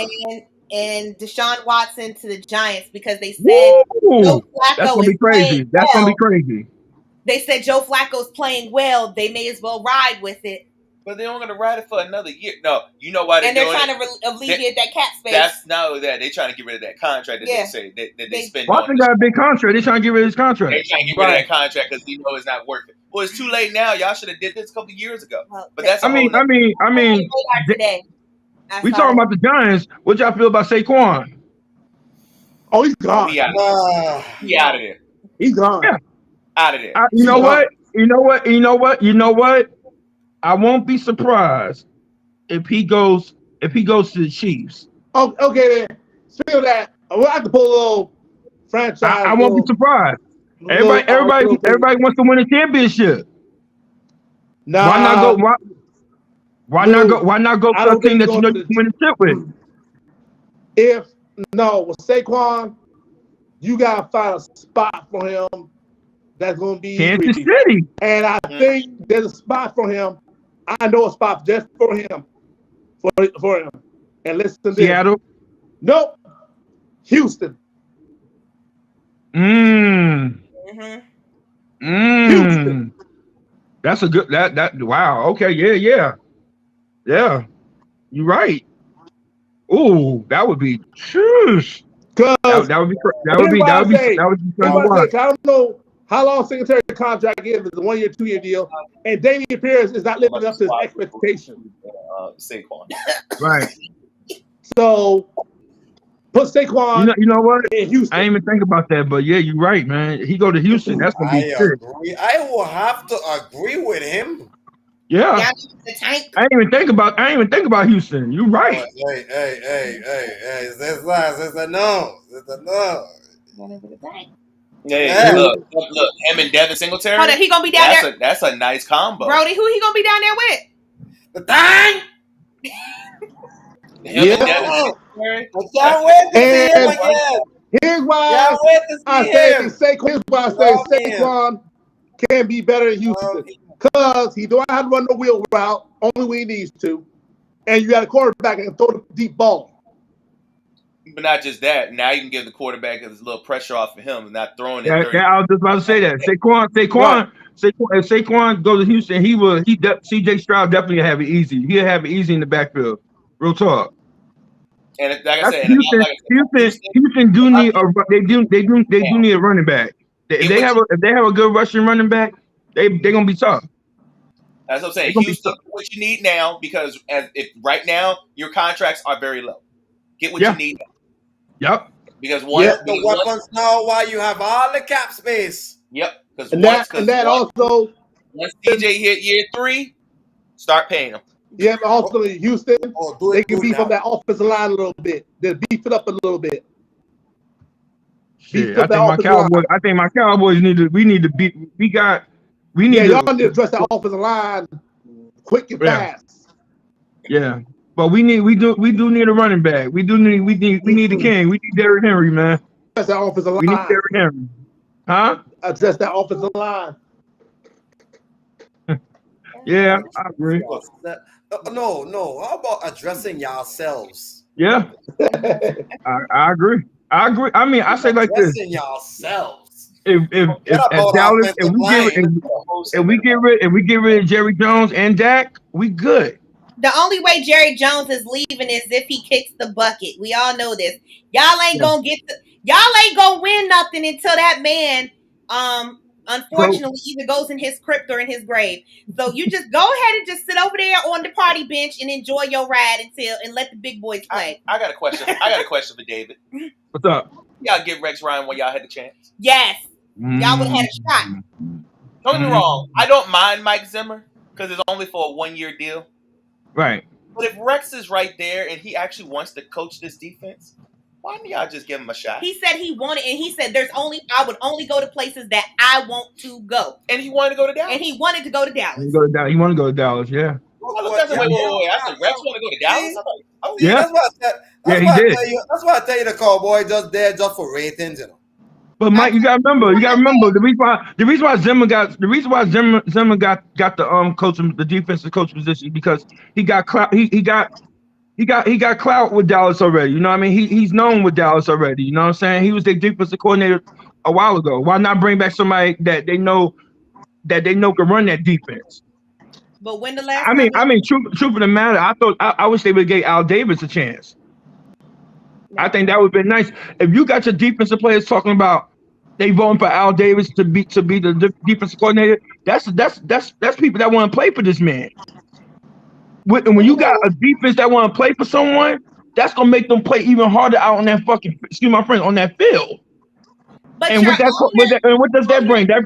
And Deshaun Watson to the Giants, because they said Joe Flacco that's gonna be crazy. That's gonna be crazy. They said Joe Flacco's playing well. They may as well ride with it. But they're only going to ride it for another year. No, you know why they're doing it? And they're trying to alleviate that cap space. That's not that. They're trying to get rid of that contract that they say that they spend. Watson got a big contract. They're trying to get rid of his contract. They're trying to get rid of that contract because they know it's not working. Well, it's too late now. Y'all should have did this a couple years ago. But that's I mean, we talking about the Giants. What y'all feel about Saquon? Oh, he's gone. He out of there. He's gone. Yeah. Out of there. You know what? I won't be surprised if he goes to the Chiefs. Oh, okay then. Speaking of that, we'll have to pull a little franchise. I won't be surprised. Everybody wants to win a championship. Nah. Why not go for a team that you know you can win a chip with? With Saquon, you gotta find a spot for him that's gonna be Kansas City. And I think there's a spot for him. I know a spot just for him. For him. And listen to Seattle? This. Nope. Houston. Houston. That's a good wow. Okay, yeah. You're right. Ooh, that would be that would be I don't know how long Singletary contract is. It's a 1 year, 2 year deal, and Dameon Pierce is not living up to his expectations. Saquon, right? So put Saquon. You know what? In Houston. I didn't even think about that, but yeah, you're right, man. He go to Houston. That's gonna be sick. I will have to agree with him. Yeah. I didn't even think about Houston. You're right. Hey. It's a no. Yeah. Look, him and Devin Singletary. Hold on, he gonna be down there. That's a nice combo. Brody, who he gonna be down there with? The thing. Him and Devin Singletary. I can't wait to see him again. Here's why I say Saquon can be better in Houston because he don't have to run the wheel route only when he needs to, and you got a quarterback that can throw the deep ball. But not just that. Now you can give the quarterback a little pressure off of him and not throwing it. I was just about to say that. If Saquon goes to Houston, CJ Stroud definitely have it easy. He'll have it easy in the backfield. Real talk. And like I said, Houston do need need a running back. If they have a good rushing running back, they're gonna be tough. That's what I'm saying. Houston, what you need now, because if right now your contracts are very low. Get what you need now. Yep. Because the weapons now, why you have all the cap space. Yep. Because once DJ hit year 3, start paying him. Yeah, but also in Houston, they can beef up that offensive line a little bit. They beef it up a little bit. Shit, I think my Cowboys need to beat. Y'all need to address that offensive line quick and fast. Yeah. But we do need a running back. We need the king. We need Derrick Henry, man. Address that offensive line. We need Derrick Henry. Huh? Address that offensive line. Yeah, I agree. No. How about addressing yourselves? Yeah. I agree. I mean, I say like this. Addressing yourselves. If Dallas, if we get rid of Jerry Jones and Dak, we good. The only way Jerry Jones is leaving is if he kicks the bucket. We all know this. Y'all ain't gonna win nothing until that man unfortunately either goes in his crypt or in his grave. So you just go ahead and just sit over there on the party bench and enjoy your ride and let the big boys play. I got a question. I got a question for David. What's up? Y'all give Rex Ryan when y'all had the chance? Yes. Y'all would have had a shot. Don't get me wrong. I don't mind Mike Zimmer because it's only for a 1-year deal. Right. But if Rex is right there and he actually wants to coach this defense, why don't y'all just give him a shot? He said he wanted, and he said I would only go to places that I want to go. And he wanted to go to Dallas. And he wanted to go to Dallas. He wanted to go to Dallas, yeah. Wait. I said Rex want to go to Dallas? That's why I tell you the Cowboys just there just for ratings, you know. But Mike, you gotta remember the reason why Zimmer got the defensive coach position because he got clout. He got clout with Dallas already. You know what I mean? He's known with Dallas already. You know what I'm saying? He was their defensive coordinator a while ago. Why not bring back somebody that they know can run that defense? But when the last I mean, truth of the matter, I wish they would give Al Davis a chance. I think that would be nice. If you got your defensive players talking about they voting for Al Davis to be the defensive coordinator, that's people that want to play for this man. When you got a defense that want to play for someone, that's gonna make them play even harder out on that on that field. But and what does that bring? That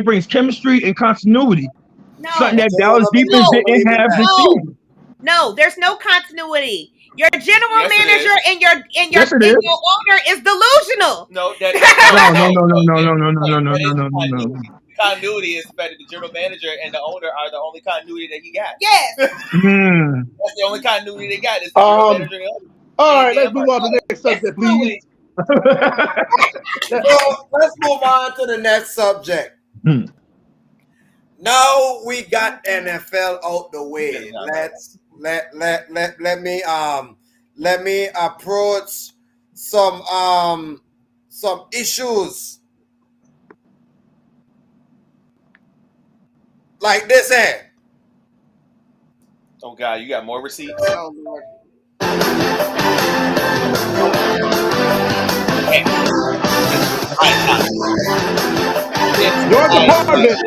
brings chemistry and continuity. No, something that Dallas defense didn't have this season. No, there's no continuity. Your general manager and your owner is delusional. No. Continuity is the fact that the general manager and the owner are the only continuity that he got. Yes. That's the only continuity they got is the general manager and the owner. All right, let's move on to the next subject, please. Let's move on to the next subject. Now we got NFL out the way. Let me approach some issues like this here. Oh God, you got more receipts? Oh Lord. Your department.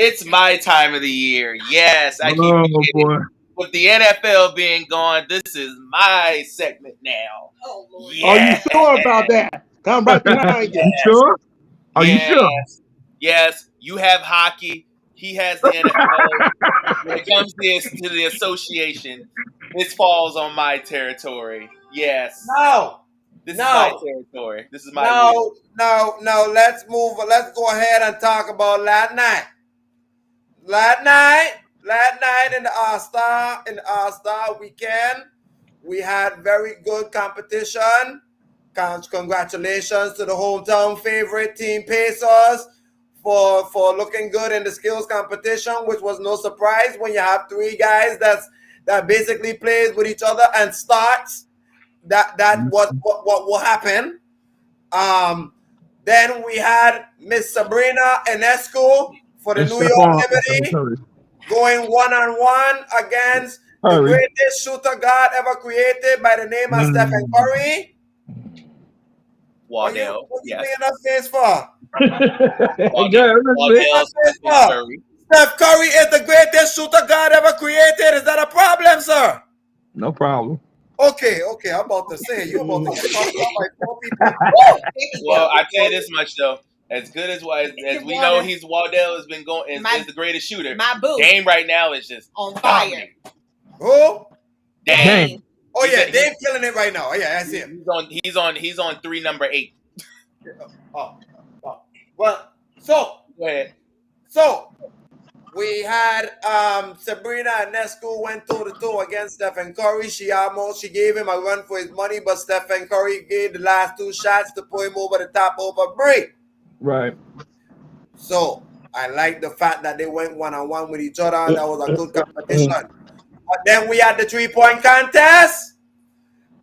It's my time of the year. Yes, I keep forgetting. With the NFL being gone, this is my segment now. Oh, Lord. Yes. Are you sure about that? Come right behind you. You sure? Are you sure? Yes, you have hockey. He has the NFL. When it comes to the association, this falls on my territory. Yes. No. This is my territory. This is my week. No. Let's move. Let's go ahead and talk about last night. Last night in the All-Star weekend, we had very good competition. Congratulations to the hometown favorite team Pacers for looking good in the skills competition, which was no surprise when you have three guys that basically plays with each other and starts. That was what will happen. Then we had Miss Sabrina Enescu for the New York Liberty going one-on-one against the greatest shooter God ever created by the name of Stephen Curry. Waddell. What you Yes. making that face for? Waddell, Curry. Steph Curry is the greatest shooter God ever created. Is that a problem, sir? No problem. Okay. I'm about to say you about to get talked about by 4 people. Well, I tell you this much though. As good as we know, Waddell has been going is the greatest shooter. My boo. Dame right now is just on fire. Who? Dame. Oh yeah, Dame killing it right now. Oh yeah, I see him. He's on 3 number 8. Well, so go ahead. So we had Sabrina Enescu went toe-to-toe against Stephen Curry. She gave him a run for his money, but Stephen Curry gave the last 2 shots to put him over the top over break. Right. So I like the fact that they went one-on-one with each other, and that was a good competition. But then we had the 3-point contest.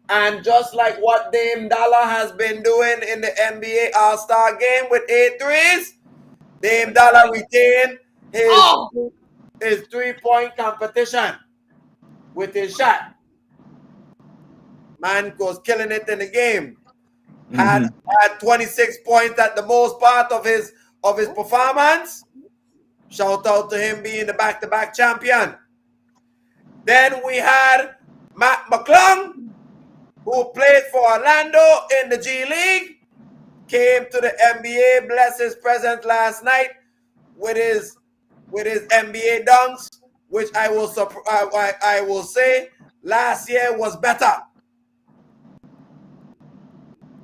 And just like what Dame Dollar has been doing in the NBA All-Star game with 8 threes, Dame Dollar retained his 3-point competition with his shot. Man was killing it in the game. Had 26 points at the most part of his performance. Shout out to him being the back-to-back champion. Then we had Matt McClung, who played for Orlando in the G League, came to the NBA, bless his presence last night with his NBA dunks, which I will say last year was better.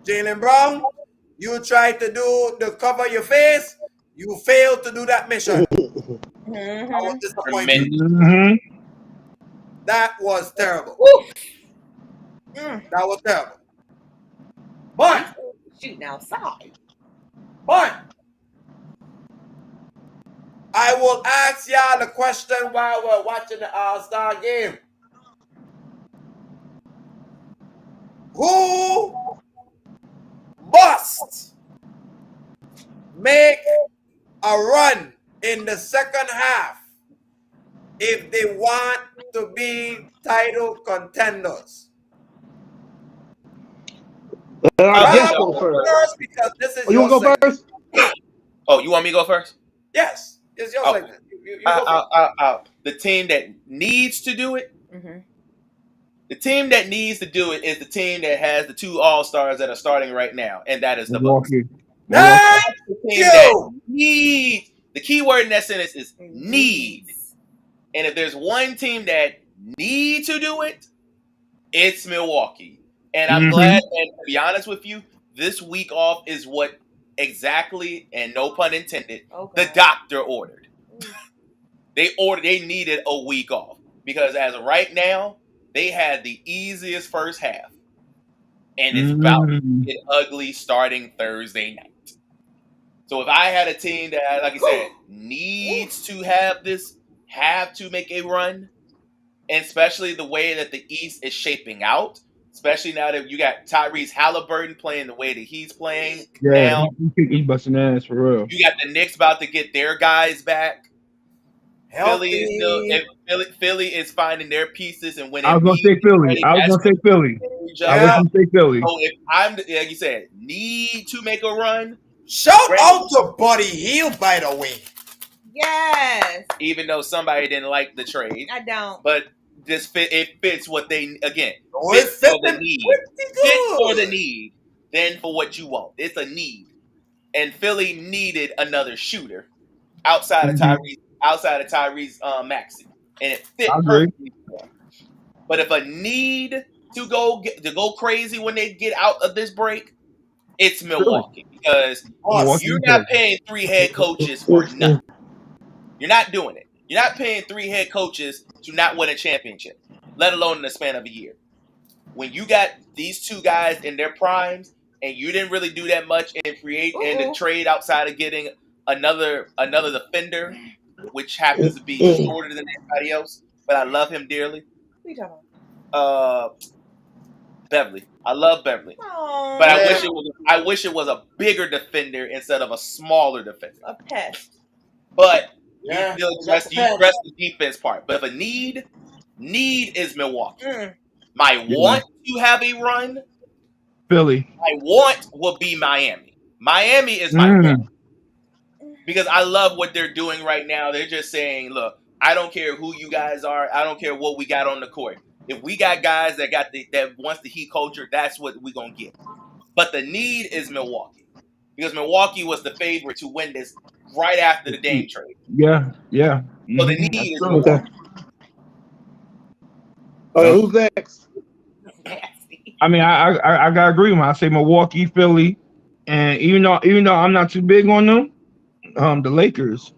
Jaylen Brown, you tried to do the cover your face, you failed to do that mission. I was disappointed. That was terrible. That was terrible. But shooting outside. But I will ask y'all the question while we're watching the All-Star game. Who must make a run in the second half if they want to be title contenders? Go first. Because this is you want to go first? Oh, you want me to go first? Yes. It's your segment. You the team that needs to do it. Mm-hmm. The team that needs to do it is the team that has the 2 All-Stars that are starting right now, and that is the Bucks. That's the team that needs. The key word in that sentence is need. And if there's one team that needs to do it, it's Milwaukee. And I'm glad, and to be honest with you, this week off is what exactly, and no pun intended, the doctor ordered. They needed a week off because as of right now, they had the easiest first half. And it's about to get ugly starting Thursday night. So if I had a team that, like I said, needs to have to make a run, and especially the way that the East is shaping out, especially now that you got Tyrese Halliburton playing the way that he's playing now. He's busting ass for real. You got the Knicks about to get their guys back. Philly is finding their pieces, and when I was gonna say Philly. So if I'm, like you said, need to make a run. Shout out to Buddy Hield, by the way. Yes. Even though somebody didn't like the trade, I don't. But it fits what they again. Fits for the need. Fits for the need, then for what you want. It's a need, and Philly needed another shooter outside of Tyrese Maxey, and it fit perfectly. But if a need to go crazy when they get out of this break, it's Milwaukee because you're not paying 3 head coaches for nothing. You're not doing it. You're not paying 3 head coaches to not win a championship, let alone in the span of a year. when you got these two guys in their primes and you didn't really do that much in create and the trade outside of getting another defender, which happens to be shorter than everybody else, but I love him dearly. What are you talking about? Beverly. I love Beverly. Aww. But I wish it was a bigger defender instead of a smaller defender. A pest. But you address the defense part. But if a need is Milwaukee. My want to have a run, Philly. My want will be Miami. Miami is my want. Because I love what they're doing right now. They're just saying, look, I don't care who you guys are. I don't care what we got on the court. If we got guys that wants the Heat culture, that's what we're going to get. But the need is Milwaukee. Because Milwaukee was the favorite to win this right after the Dame trade. Yeah. So the need is Milwaukee. Who's next? I mean, I gotta agree with him. I say Milwaukee, Philly, and even though I'm not too big on them, the Lakers.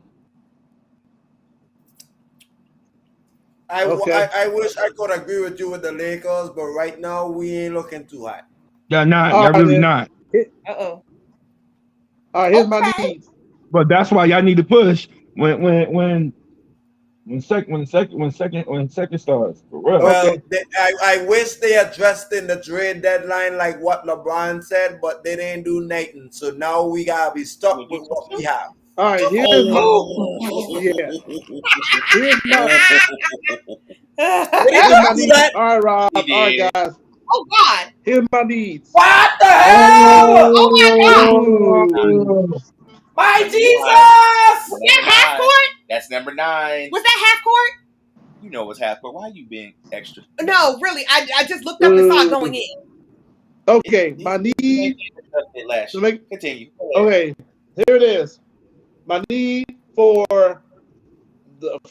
I wish I could agree with you with the Lakers, but right now we ain't looking too hot. They're really not. Uh-oh. All right, here's my needs. But that's why y'all need to push when second starts. For real. Well, I wish they addressed in the trade deadline like what LeBron said, but they didn't do nothing. So now we gotta be stuck with what we have. All right, here's my needs. All right, Rob. All right, guys. Oh God. Here's my needs. What the hell? Oh my God. My Jesus! Was that half court? That's number 9. Was that half court? You know what's half court. Why are you being extra? No, really. I just looked up and saw it going in. Okay, my need. Continue. Okay, here it is. My need for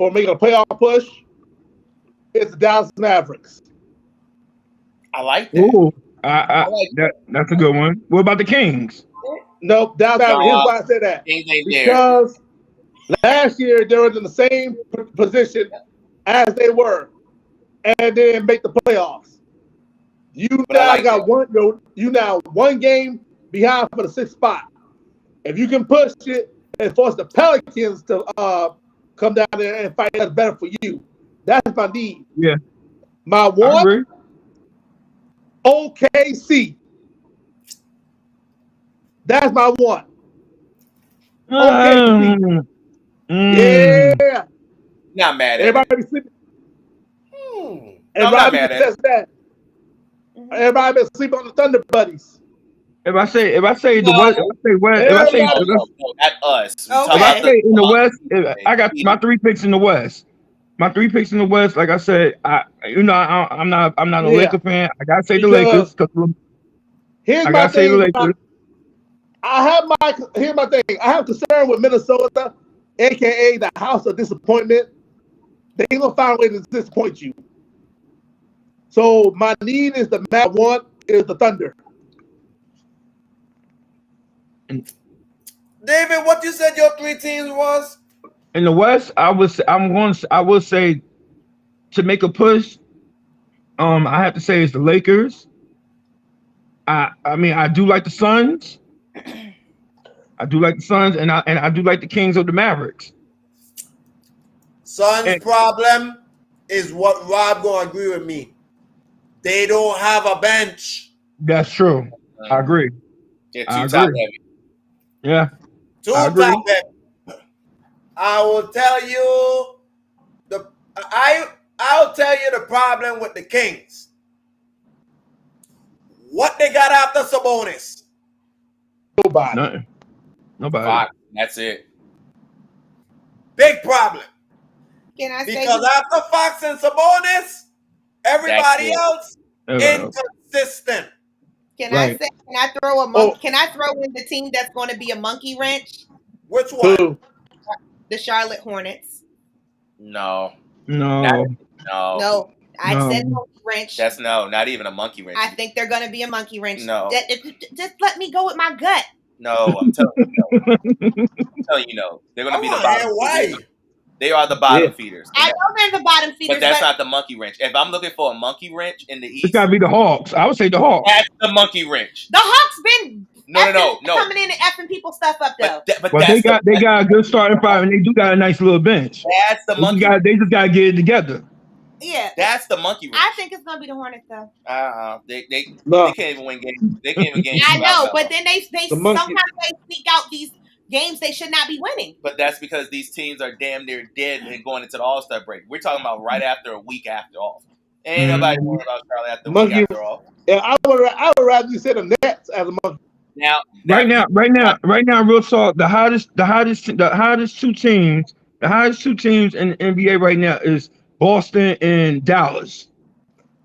making a playoff push is the Dallas Mavericks. I like that. Ooh, that's a good one. What about the Kings? Nope, Dallas Mavericks. Here's why I say that. Because last year they were in the same position as they were, and they didn't make the playoffs. You now one game behind for the 6th spot. If you can push it and force the Pelicans to come down there and fight, that's better for you. That's my need. Yeah. My one, OKC. That's my one. OKC. Yeah. Not mad at everybody it. Sleeping. Everybody mad at that. Everybody been sleeping on the Thunder Buddies. If I say the West, at us. If I say in the West, I got my 3 picks in the West. My 3 picks in the West, like I said, I'm not a Laker fan. I gotta say the Lakers. Here's my thing. Here's my thing. I have concern with Minnesota, aka the House of Disappointment. They ain't gonna find a way to disappoint you. So my need is the Matt want is the Thunder. David, what you said your 3 teams was? In the West, I would say to make a push, I have to say it's the Lakers. I mean I do like the Suns. I do like the Suns, and I do like the Kings of the Mavericks. Suns' problem is what Rob gonna agree with me. They don't have a bench. That's true. I agree. They're too top heavy. Yeah. Too top heavy. I will tell you I'll tell you the problem with the Kings. What they got after Sabonis? Nobody. Nobody. Fox, that's it. Big problem. Can I say because after Fox and Sabonis, everybody else inconsistent. Can I say? Can I throw a monkey? Can I throw in the team that's going to be a monkey wrench? Which one? Who? The Charlotte Hornets. No. I said monkey wrench. That's not even a monkey wrench. I think they're going to be a monkey wrench. No. Just let me go with my gut. No, I'm telling you no. I'm telling you no. They're going to be the bottom. Why? They are the bottom feeders. I know they're the bottom feeders, but that's not the monkey wrench. If I'm looking for a monkey wrench in the East, it's got to be the Hawks. I would say the Hawks. That's the monkey wrench. The Hawks been no. coming in and effing people stuff up though. But they got a good starting five, and they do got a nice little bench. That's the monkey. They just got to get it together. Yeah, that's the monkey wrench. I think it's gonna be the Hornets though. They can't even win games. They can't even games. I know, but then they sometimes they sneak out these games they should not be winning. But that's because these teams are damn near dead and going into the All-Star break. We're talking about right after a week after off. Ain't nobody worried about Charlotte after a week after off. Yeah, I would rather you say the Nets as a monkey. Now, right now, real talk. The hottest two teams in the NBA right now is Boston and Dallas.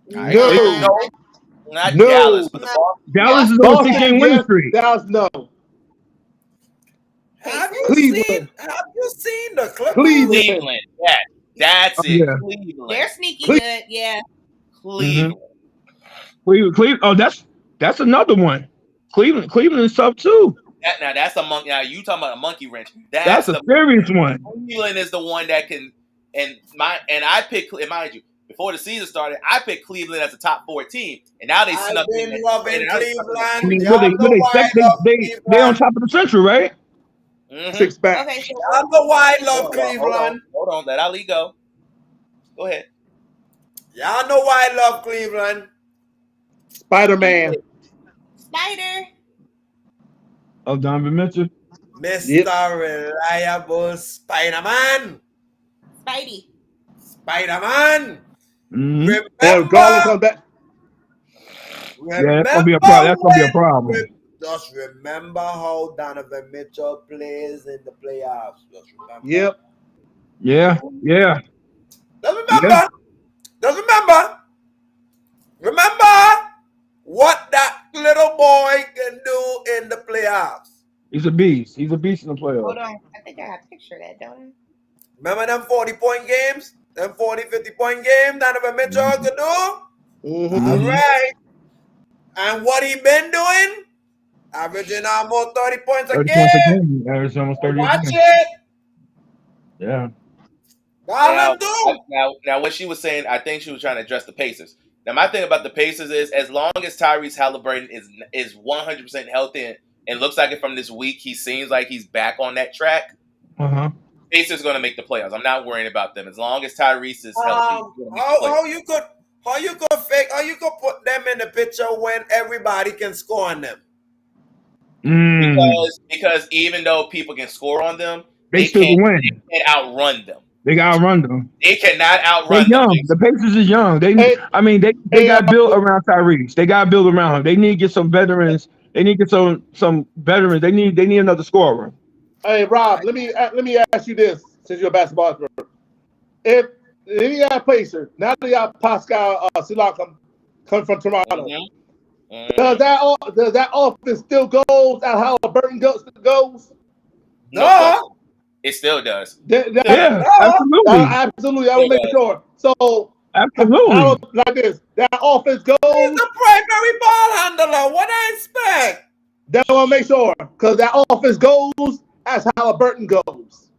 No, not Dallas, but Dallas is on a 6-game winning streak. Dallas, no. Have you seen the Clippers? Cleveland. That's it. Yeah. Cleveland. They're sneaky good. Yeah. Cleveland. Cleveland. Oh, that's another one. Cleveland is tough too. That's a monkey. Now you talking about a monkey wrench? That's a serious one. Cleveland is the one that can. And I picked. Mind you, before the season started, I picked Cleveland as a top 4 team, and now they snuck in. They're on top of the Central, right? Mm-hmm. 6-pack. Okay, so I know why I love Cleveland. Hold on, let Ali go. Go ahead. Y'all know why I love Cleveland. Spider-Man. Spider. Oh, Donovan Mitchell. Mr. Reliable Spider-Man. Spidey. Spider-Man. Remember, come back. Yeah, that's gonna be a problem. That's gonna be a problem. Just remember how Donovan Mitchell plays in the playoffs. Just remember. Yep. Yeah. Just remember. Remember what that little boy can do in the playoffs. He's a beast. He's a beast in the playoffs. Hold on. I think I have a picture of that, don't I? Remember them 40-point games? Them 40, 50-point games Donovan Mitchell could do? Mm-hmm. All right. And what he been doing? Averaging almost 30 points a game. Averaging almost 30 Watch it. Yeah. Now, what she was saying, I think she was trying to address the Pacers. Now, my thing about the Pacers is, as long as Tyrese Halliburton is 100% healthy and looks like it from this week, he seems like he's back on that track. Pacers going to make the playoffs. I'm not worrying about them as long as Tyrese is healthy. How you could put them in the picture when everybody can score on them? Because even though people can score on them, they still win. They can't outrun them. They can outrun them. They cannot outrun them. The Pacers is young. They got built around Tyrese. They got built around him. They need to get some veterans. They need to get some veterans. They need another scorer. Hey Rob, let me ask you this, since you're a basketball expert. If any of Pacers, now that y'all Pascal Siakam come from Toronto, does that offense still goes at how Burton goes? No. It still does. Yeah, absolutely. Absolutely. I will make sure. So, absolutely. Like this, that offense goes. He's the primary ball handler. What I expect? That will make sure, because that offense goes as Halliburton goes.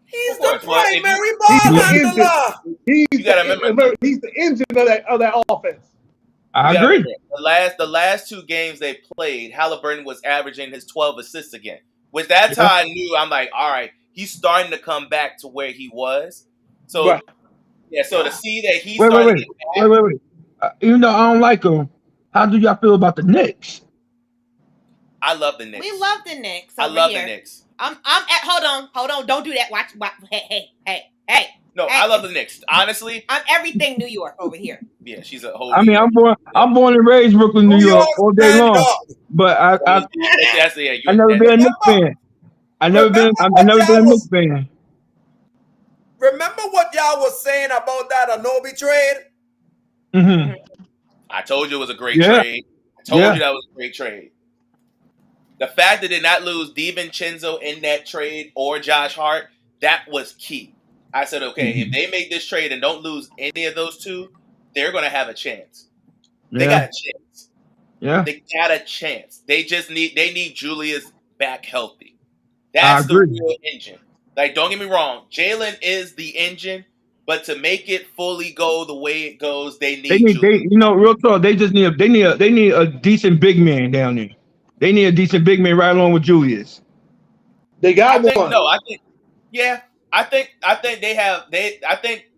He's the primary ball handler. He's the engine of that offense. I agree. The last 2 games they played, Halliburton was averaging his 12 assists again. Which that's how I knew. I'm like, all right, he's starting to come back to where he was. So so to see that he's wait. Even though I don't like him, how do y'all feel about the Knicks? I love the Knicks. We love the Knicks. I love the Knicks. I'm at. Hold on. Don't do that. Watch. Hey. No, I love the Knicks. Honestly, I'm everything New York over here. Yeah, she's a whole. I mean, I'm born and raised Brooklyn, New York all day long. But I never been a Knicks fan. I never been a Knicks fan. Remember what y'all was saying about that Anobi trade? Mm-hmm. I told you it was a great trade. I told you that was a great trade. The fact that they did not lose DiVincenzo in that trade or Josh Hart, that was key. I said, okay, if they make this trade and don't lose any of those 2, they're going to have a chance. They got a chance. Yeah. They got a chance. They need Julius back healthy. That's the real engine. Like, don't get me wrong, Jalen is the engine, but to make it fully go the way it goes, they need Julius. Real talk. They just need a decent big man down there. They need a decent big man right along with Julius. They got one. I think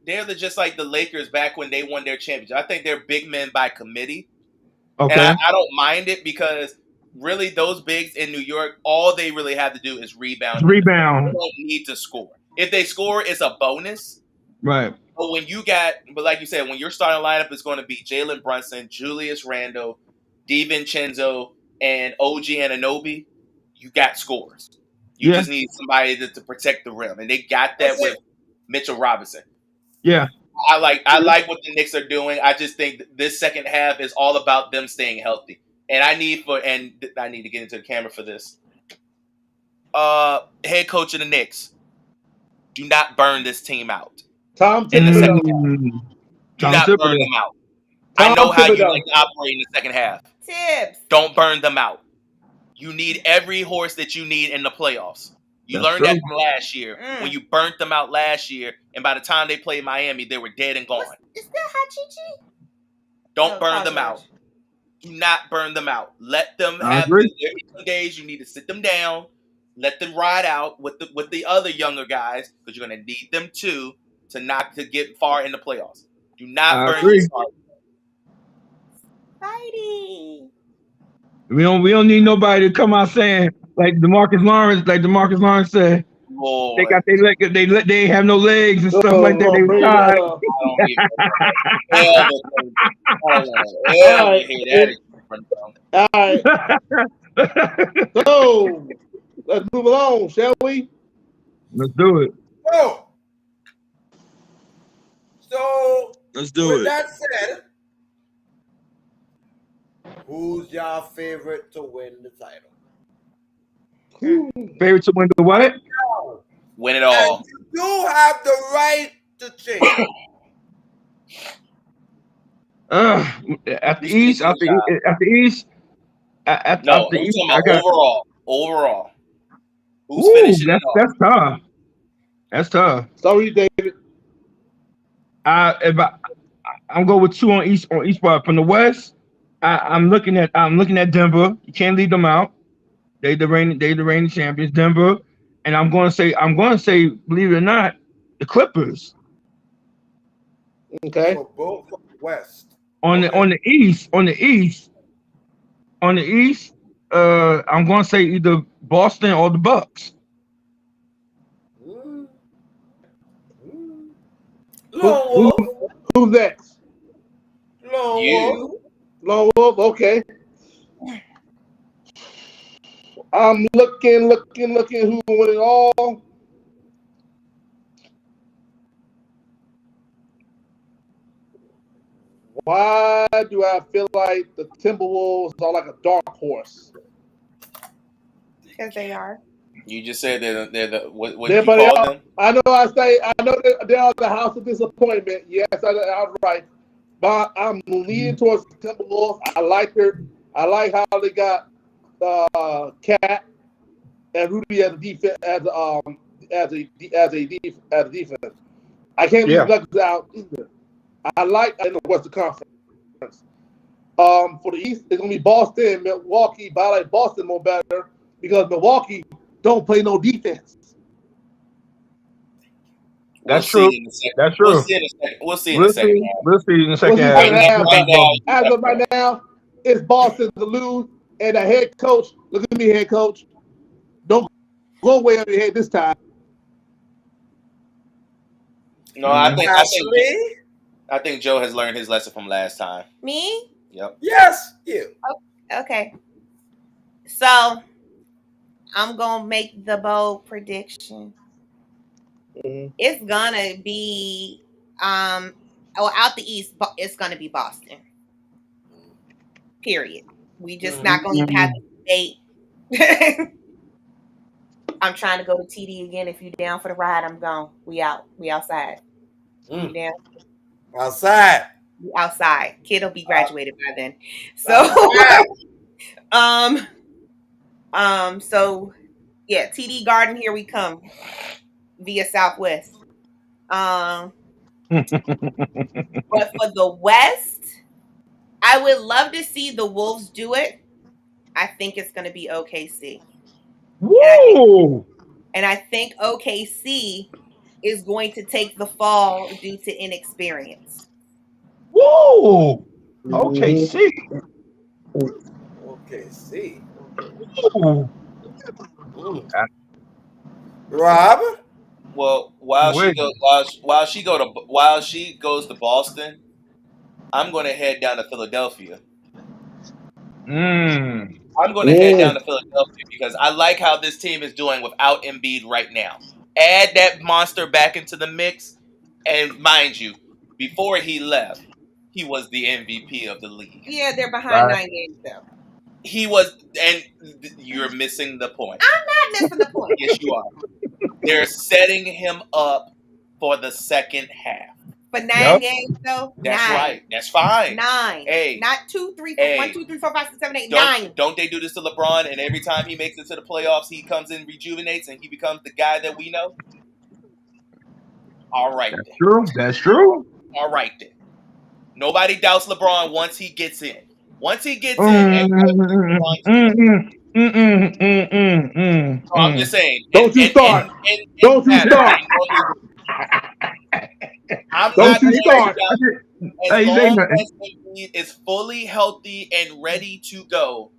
they're just like the Lakers back when they won their championship. I think they're big men by committee. Okay. And I don't mind it because really those bigs in New York, all they really have to do is rebound. They don't need to score. If they score, it's a bonus. Right. But like you said, when your starting lineup is going to be Jalen Brunson, Julius Randle, DiVincenzo, and OG Anunoby, you got scores. You just need somebody to protect the rim, and they got that with Mitchell Robinson. Yeah. I like what the Knicks are doing. I just think this second half is all about them staying healthy. And I need to get into the camera for this. Head coach of the Knicks, do not burn this team out. Tom in the second Thibodeau. half. Do not burn them out. I know how you like to operate in the second half. Tips. Don't burn them out. You need every horse that you need in the playoffs. You learned that from last year when you burnt them out last year, and by the time they played Miami, they were dead and gone. Is that Hachichi? Don't burn them out. Do not burn them out. Let them have their days. You need to sit them down, let them ride out with the other younger guys because you're going to need them too to get far in the playoffs. Do not burn these stars. Fighting. We don't need nobody to come out saying like DeMarcus Lawrence said. Boy. They got they ain't have no legs and stuff like that. They were tired. All right. So let's move along, shall we? Let's do it. Oh. So let's do with it. That said, who's your favorite to win the title? Favorite to win the what? Win it all. And you do have the right to change. At the East, I got overall. Who's finishing it off? That's tough. That's tough. Sorry, David. I'm going with two on each part. From the West, I'm looking at Denver. You can't leave them out. They the reigning champions, Denver, and I'm going to say, believe it or not, the Clippers. Okay. So both from the West. On the East, I'm going to say either Boston or the Bucks. Who's next? Lone Wolf. Okay. I'm looking who won it all. Why do I feel like the Timberwolves are like a dark horse? Because they are. You just said they're the what do you call them? I know they are the house of disappointment. Yes, I was right. But I'm leaning towards the Timberwolves. I like how they got Cat and Rudy as a defense as a defense. I can't leave Nuggets out either. I like in the Western Conference. For the East, it's gonna be Boston and Milwaukee, but I like Boston more better because Milwaukee don't play no defense. That's true. That's true. We'll see in the second half. We'll see in the second half. As of right now, it's Boston to lose, and the head coach. Look at me, head coach. Don't go way over your head this time. No, I think Joe has learned his lesson from last time. Me? Yep. Yes, you. Okay. So I'm gonna make the bold prediction. Mm-hmm. It's gonna be out the East. It's gonna be Boston. Period. We just not gonna even have to debate. I'm trying to go to TD again. If you down for the ride, I'm gone. We out. We outside. You down? Outside. We outside. Kid will be graduated by then. So, so yeah, TD Garden, here we come. via Southwest. But for the West, I would love to see the Wolves do it. I think it's going to be OKC. Woo! And I think OKC is going to take the fall due to inexperience. Woo! OKC. OKC. Ooh. Rob? Well, while she goes to Boston, I'm going to head down to Philadelphia. I'm going to head down to Philadelphia because I like how this team is doing without Embiid right now. Add that monster back into the mix, and mind you, before he left, he was the MVP of the league. Yeah, they're behind 9 games though. He was, and you're missing the point. I'm not missing the point. Yes, you are. They're setting him up for the second half. For 9 games, though? That's 9. right. That's fine. 9. Hey. Not 2, 3, 4, 1, 2, 3, 4, 5, 6, 7, 8, 9. Don't they do this to LeBron, and every time he makes it to the playoffs, he comes in, rejuvenates, and he becomes the guy that we know? All right. That's true. That's true. All right, then. Nobody doubts LeBron once he gets in. Once he gets in, I'm just saying. Don't you start. Don't you start. I'm Don't you start. As long as Embiid is fully healthy and ready to go,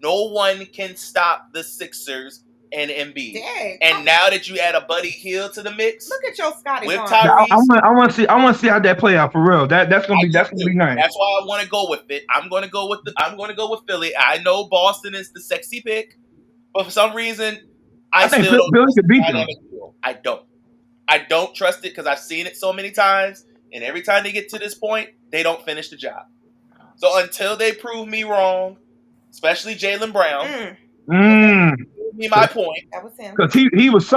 no one can stop the Sixers and Embiid. Dang. And now that you add a Buddy Hield to the mix, look at your Scotty with Barnes. Tyrese, I want to see how that play out for real. That's gonna be nice. That's why I want to go with it. I'm gonna go with Philly. I know Boston is the sexy pick, but for some reason, I think still don't Philly could beat them. I don't trust it because I've seen it so many times, and every time they get to this point, they don't finish the job. So until they prove me wrong, especially Jaylen Brown, me my point. That was him. Because he was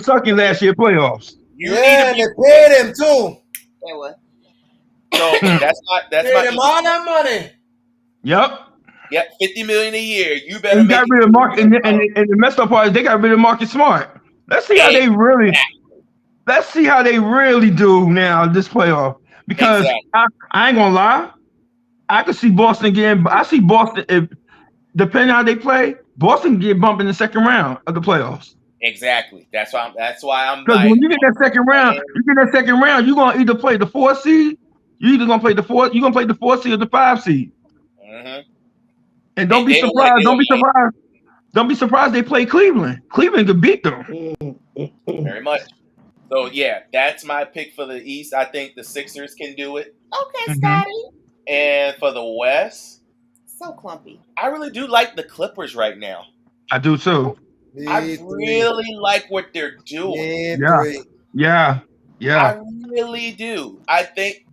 sucking last year playoffs. And they paid him too. They were. So that's paid him all that money. Yep. Yep, $50 million a year. You better. And got rid of Mark, and the messed up part is they got rid of Marcus Smart. Let's see how they really. Let's see how they really do now this playoff. Because I ain't gonna lie, I could see Boston getting. I see Boston, if depending on how they play, Boston get bumped in the second round of the playoffs. Exactly. That's why I'm. Because when you get that second round, you're gonna either play the 4 seed. You're either gonna play the 4. You're gonna play the 4 seed or the 5 seed. Mm-hmm. And don't be surprised. Don't be surprised they play Cleveland. Cleveland could beat them. Very much. So yeah, that's my pick for the East. I think the Sixers can do it. Okay, Scotty. And for the West, so clumpy. I really do like the Clippers right now. I do too. I really like what they're doing. Yeah. I really do. I think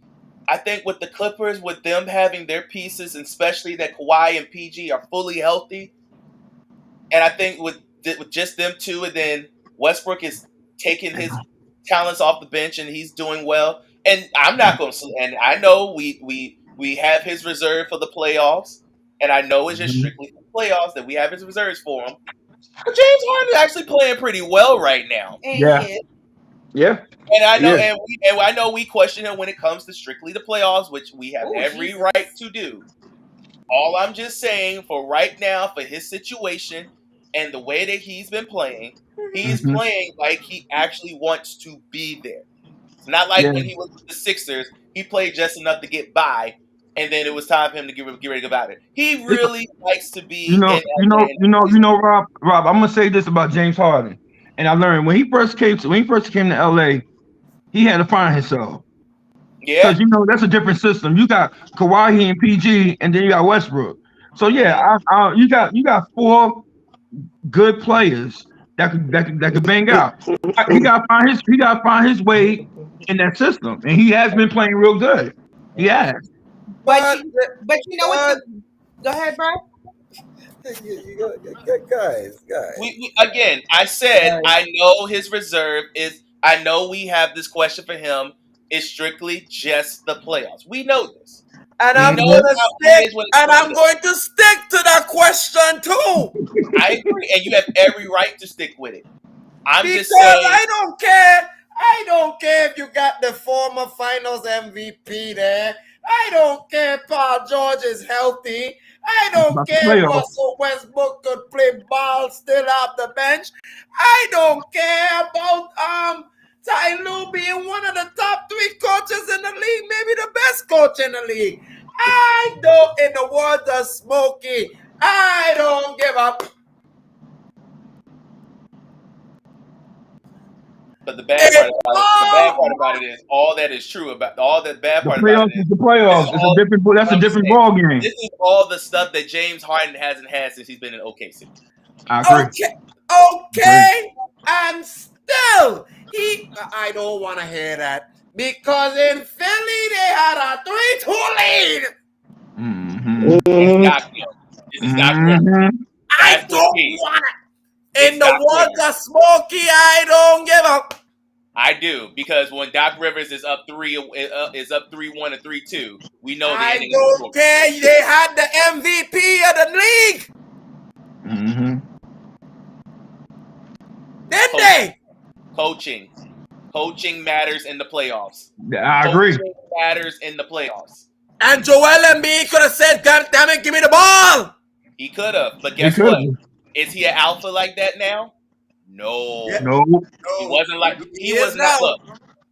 with the Clippers, with them having their pieces, and especially that Kawhi and PG are fully healthy, and I think with just them two, and then Westbrook is taking his talents off the bench and he's doing well. And I'm not going to. And I know we have his reserve for the playoffs, and I know it's just strictly for the playoffs that we have his reserves for him. But James Harden is actually playing pretty well right now. Yeah. And I know, and I know we question him when it comes to strictly the playoffs, which we have every right to do. All I'm just saying for right now, for his situation and the way that he's been playing, he's playing like he actually wants to be there. It's not like when he was with the Sixers, he played just enough to get by, and then it was time for him to get ready to go about it. He really likes to be. Rob. I'm gonna say this about James Harden, and I learned when he first came to LA, he had to find himself. Yeah, because that's a different system. You got Kawhi and PG, and then you got Westbrook. So you got 4 good players that could bang out. He got to find his way in that system, and he has been playing real good. He has. But you know what? Go ahead, bro. Guys. Again, I said I know his reserve is. I know we have this question for him. It's strictly just the playoffs. We know this. And I'm going to stick to that question too. I agree, and you have every right to stick with it. Because I don't care. I don't care if you got the former Finals MVP there. I don't care if Paul George is healthy. I don't care if Russell Westbrook could play ball still off the bench. I don't care about Ty Lue being one of the top 3 coaches in the league, maybe the best coach in the league. I don't, in the words of Smokey, I don't give up. But the bad part about it is all that is true about all the bad part about it is the playoffs. That's a different ball game. This is all the stuff that James Harden hasn't had since he's been in OKC. I agree. Okay, and still I don't want to hear that because in Philly they had a 3-2 lead. This is Doc Rivers. I don't want it. In the words of Smokey, I don't give up. I do, because when Doc Rivers is up 3-1 and 3-2, we know the I don't care. They had the MVP of the league. Did they? Coaching matters in the playoffs. I agree. Coaching matters in the playoffs. And Joel Embiid could have said, "God damn it, give me the ball." He could have, but guess what? Is he an alpha like that now? No. No. He wasn't like he was not. Look,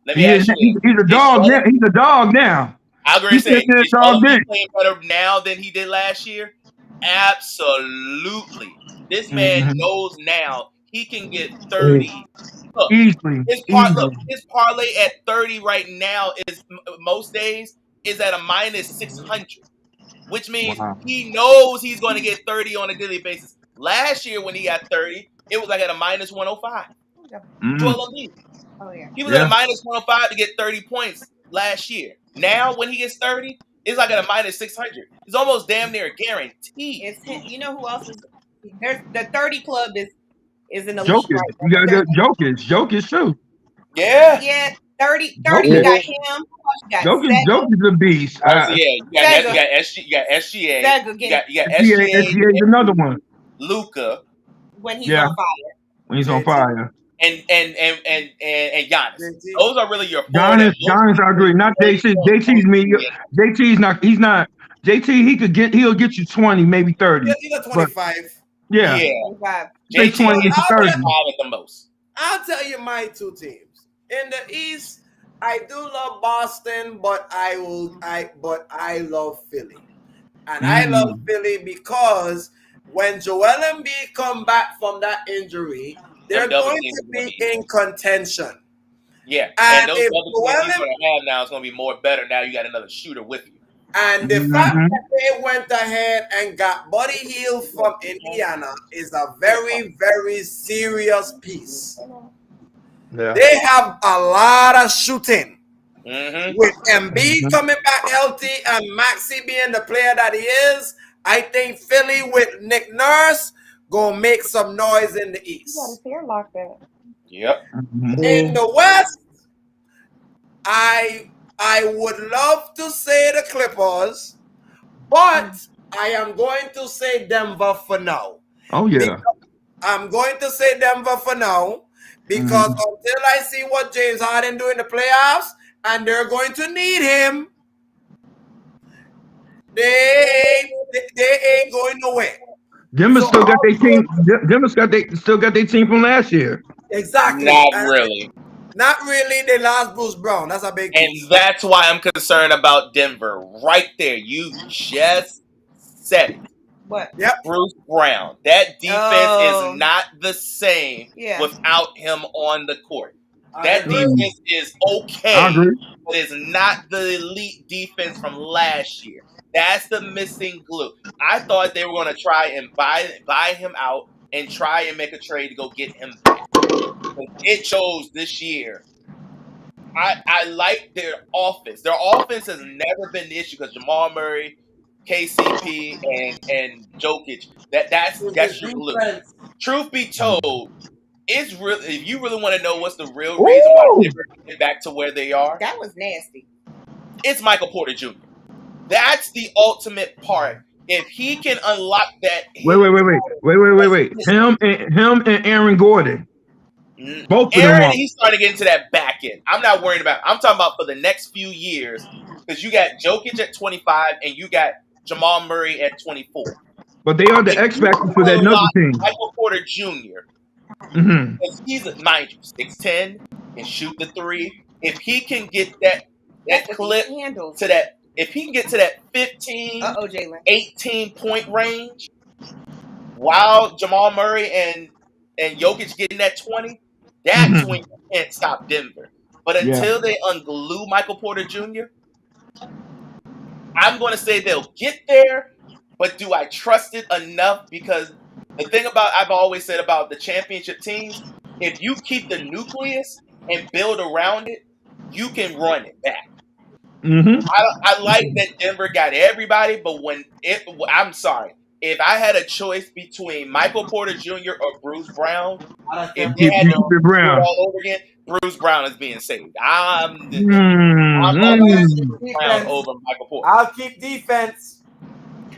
let me He's ask you. He's a dog now. He's a dog now. I agree. Is he playing better now than he did last year? Absolutely. This man knows now he can get 30. Look, easily. His parlay at 30 right now is most days is at a minus 600, which means he knows he's going to get 30 on a daily basis. Last year when he got 30, it was like at a minus 105. Joel Embiid. Oh yeah. He was at a minus 105 to get 30 points last year. Now when he gets 30, it's like at a minus 600. It's almost damn near guaranteed. You know who else is there's the 30 club is in the Jokic. league right. You gotta get Jokic too. Yeah. Yeah. 30 you got him. Jokic is a beast. You got SGA. You got SGA is another one. Luka. When he's on fire. When he's on fire. And Giannis. Those are really your four. Giannis, I agree. Not JT. JT's me. JT's not. He's not. JT. He'll get you 20, maybe 30. He's a 25. Yeah. 25. 20 to 30 at the most. I'll tell you my 2 teams in the East. I do love Boston, but I love Philly, and I love Philly because when Joel Embiid come back from that injury, they're going to be in contention. Yeah, and those double teams you're going to have now is going to be more better. Now you got another shooter with you. And the fact that they went ahead and got Buddy Hield from Indiana is a very, very serious piece. Yeah. They have a lot of shooting. With Embiid coming back healthy and Maxey being the player that he is, I think Philly with Nick Nurse gonna make some noise in the East. You got his hair locked up. Yep. In the West, I would love to say the Clippers, but I am going to say Denver for now. Oh yeah. I'm going to say Denver for now because until I see what James Harden do in the playoffs, and they're going to need him, they ain't going nowhere. Denver still got their team. Denver still got their team from last year. Exactly. Not really. They lost Bruce Brown. That's a big piece. And that's why I'm concerned about Denver. Right there. You just said it. What? Yep. Bruce Brown. That defense is not the same without him on the court. That defense is okay, but it's not the elite defense from last year. That's the missing glue. I thought they were going to try and buy him out and try and make a trade to go get him back. But it shows this year. I like their offense. Their offense has never been the issue because Jamal Murray, KCP, and Jokic. That's your glue. Truth be told. It's really, if you really want to know what's the real reason why they never get back to where they are, that was nasty. It's Michael Porter Jr. That's the ultimate part. If he can unlock that, wait. Him and Aaron Gordon. Both of them Aaron, are. he's starting to get into that back end. I'm not worried about. I'm talking about for the next few years because you got Jokic at 25 and you got Jamal Murray at 24. But they are the X factors for that Nuggets team. Michael Porter Jr. Mm-hmm. He's mind you 6'10", can shoot the three. If he can get that clip to that, if he can get to that 15, 18 point range, while Jamal Murray and Jokic getting that 20, that's when you can't stop Denver. But until they unglue Michael Porter Jr., I'm going to say they'll get there, but do I trust it enough? Because the thing about I've always said about the championship teams, if you keep the nucleus and build around it, you can run it back. I like that Denver got everybody, but I'm sorry. If I had a choice between Michael Porter Jr. or Bruce Brown, if they had to do it all over again, Bruce Brown is being saved. I'm Brown over Michael Porter. I'll keep defense.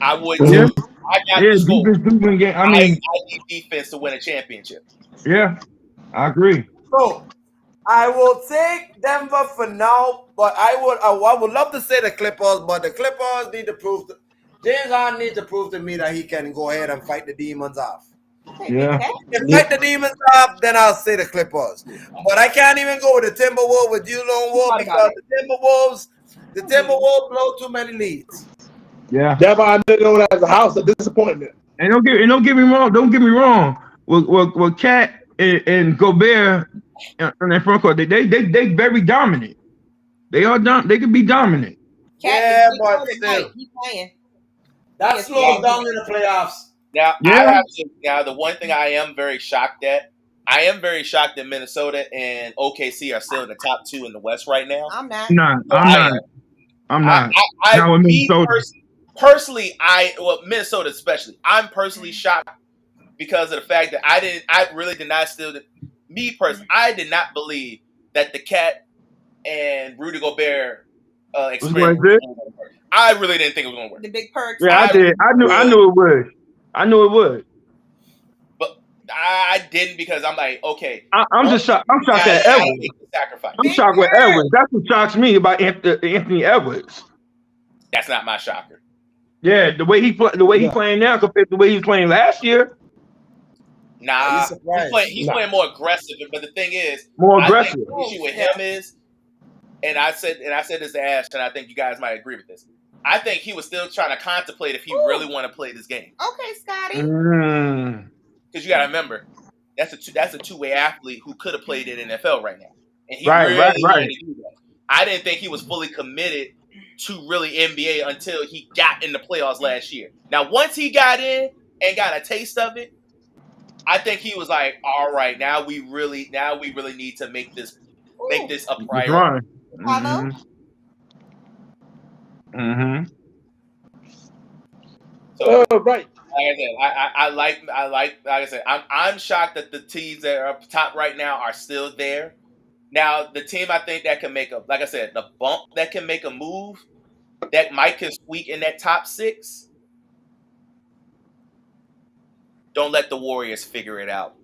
I would too. I got the score. I need defense to win a championship. Yeah, I agree. So I will take Denver for now, but I would love to say the Clippers, but the Clippers need to prove James Harden needs to prove to me that he can go ahead and fight the demons off. Yeah. If fight the demons off, then I'll say the Clippers. But I can't even go with the Timberwolves with you, Lone Wolf, because the Timberwolves blow too many leads. Yeah. That's why I know that as a house of disappointment. And don't get me wrong. Don't get me wrong. With Cat and Gobert in that front court, they very dominant. They are they can be dominant. Yeah, but still, that slows down in the playoffs. Now, the one thing I am very shocked at, that Minnesota and OKC are still in the top 2 in the West right now. I'm not. I'm not. Personally, Minnesota especially, I'm personally shocked because of the fact that I did not believe that the Cat and Rudy Gobert experiment was going to work. I really didn't think it was going to work. The big perks. Yeah, I did. I knew it would. But I didn't because I'm like, okay. I'm just shocked. I'm shocked at Edwards. I'm shocked with Edwards. That's what shocks me about Anthony Edwards. That's not my shocker. Yeah, the way he's playing now compared to the way he was playing last year. Nah, he's playing more aggressive. But the thing is, more aggressive. I think the issue with him is, and I said this to Ash, and I think you guys might agree with this. I think he was still trying to contemplate if he really want to play this game. Okay, Scotty. Because you got to remember, that's a two-way athlete who could have played in NFL right now, and he wanted to do that. I didn't think he was fully committed to really NBA until he got in the playoffs last year. Now, once he got in and got a taste of it, I think he was like, "All right, now we really need to make this a priority." So, right. Like I said, I'm shocked that the teams that are up top right now are still there. Now, the team I think that can make like I said, the bump that can make a move that might can squeak in that top 6. Don't let the Warriors figure it out.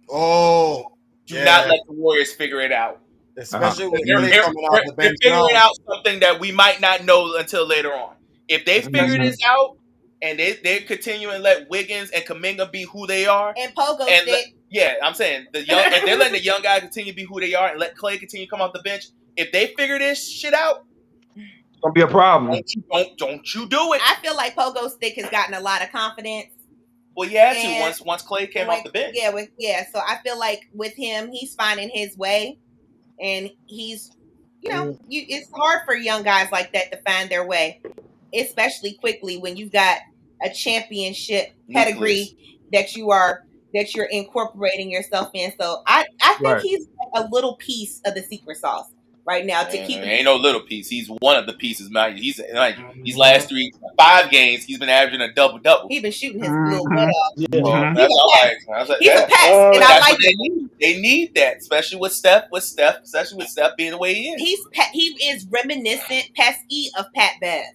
Oh, do not let the Warriors figure it out. Especially when they're figuring out something that we might not know until later on. If they figure this out and they're continuing to let Wiggins and Kuminga be who they are, and Pogo I'm saying if they're letting the young guys continue to be who they are and let Clay continue to come off the bench, if they figure this shit out, it's gonna be a problem. Don't you do it? I feel like Pogo Stick has gotten a lot of confidence. Well, he had to once Clay came off the bench. So I feel like with him, he's finding his way, and he's, it's hard for young guys like that to find their way, especially quickly when you've got a championship pedigree that you're incorporating yourself in. So I think he's like a little piece of the secret sauce right now to keep. Ain't no little piece. He's one of the pieces, man. He's last 5 games, he's been averaging a double-double. He's been shooting his little butt off. That's all right. He's a pest, and I like it. They need that, especially with Steph. Especially with Steph being the way he is. He is reminiscent, pesky of Pat Bev.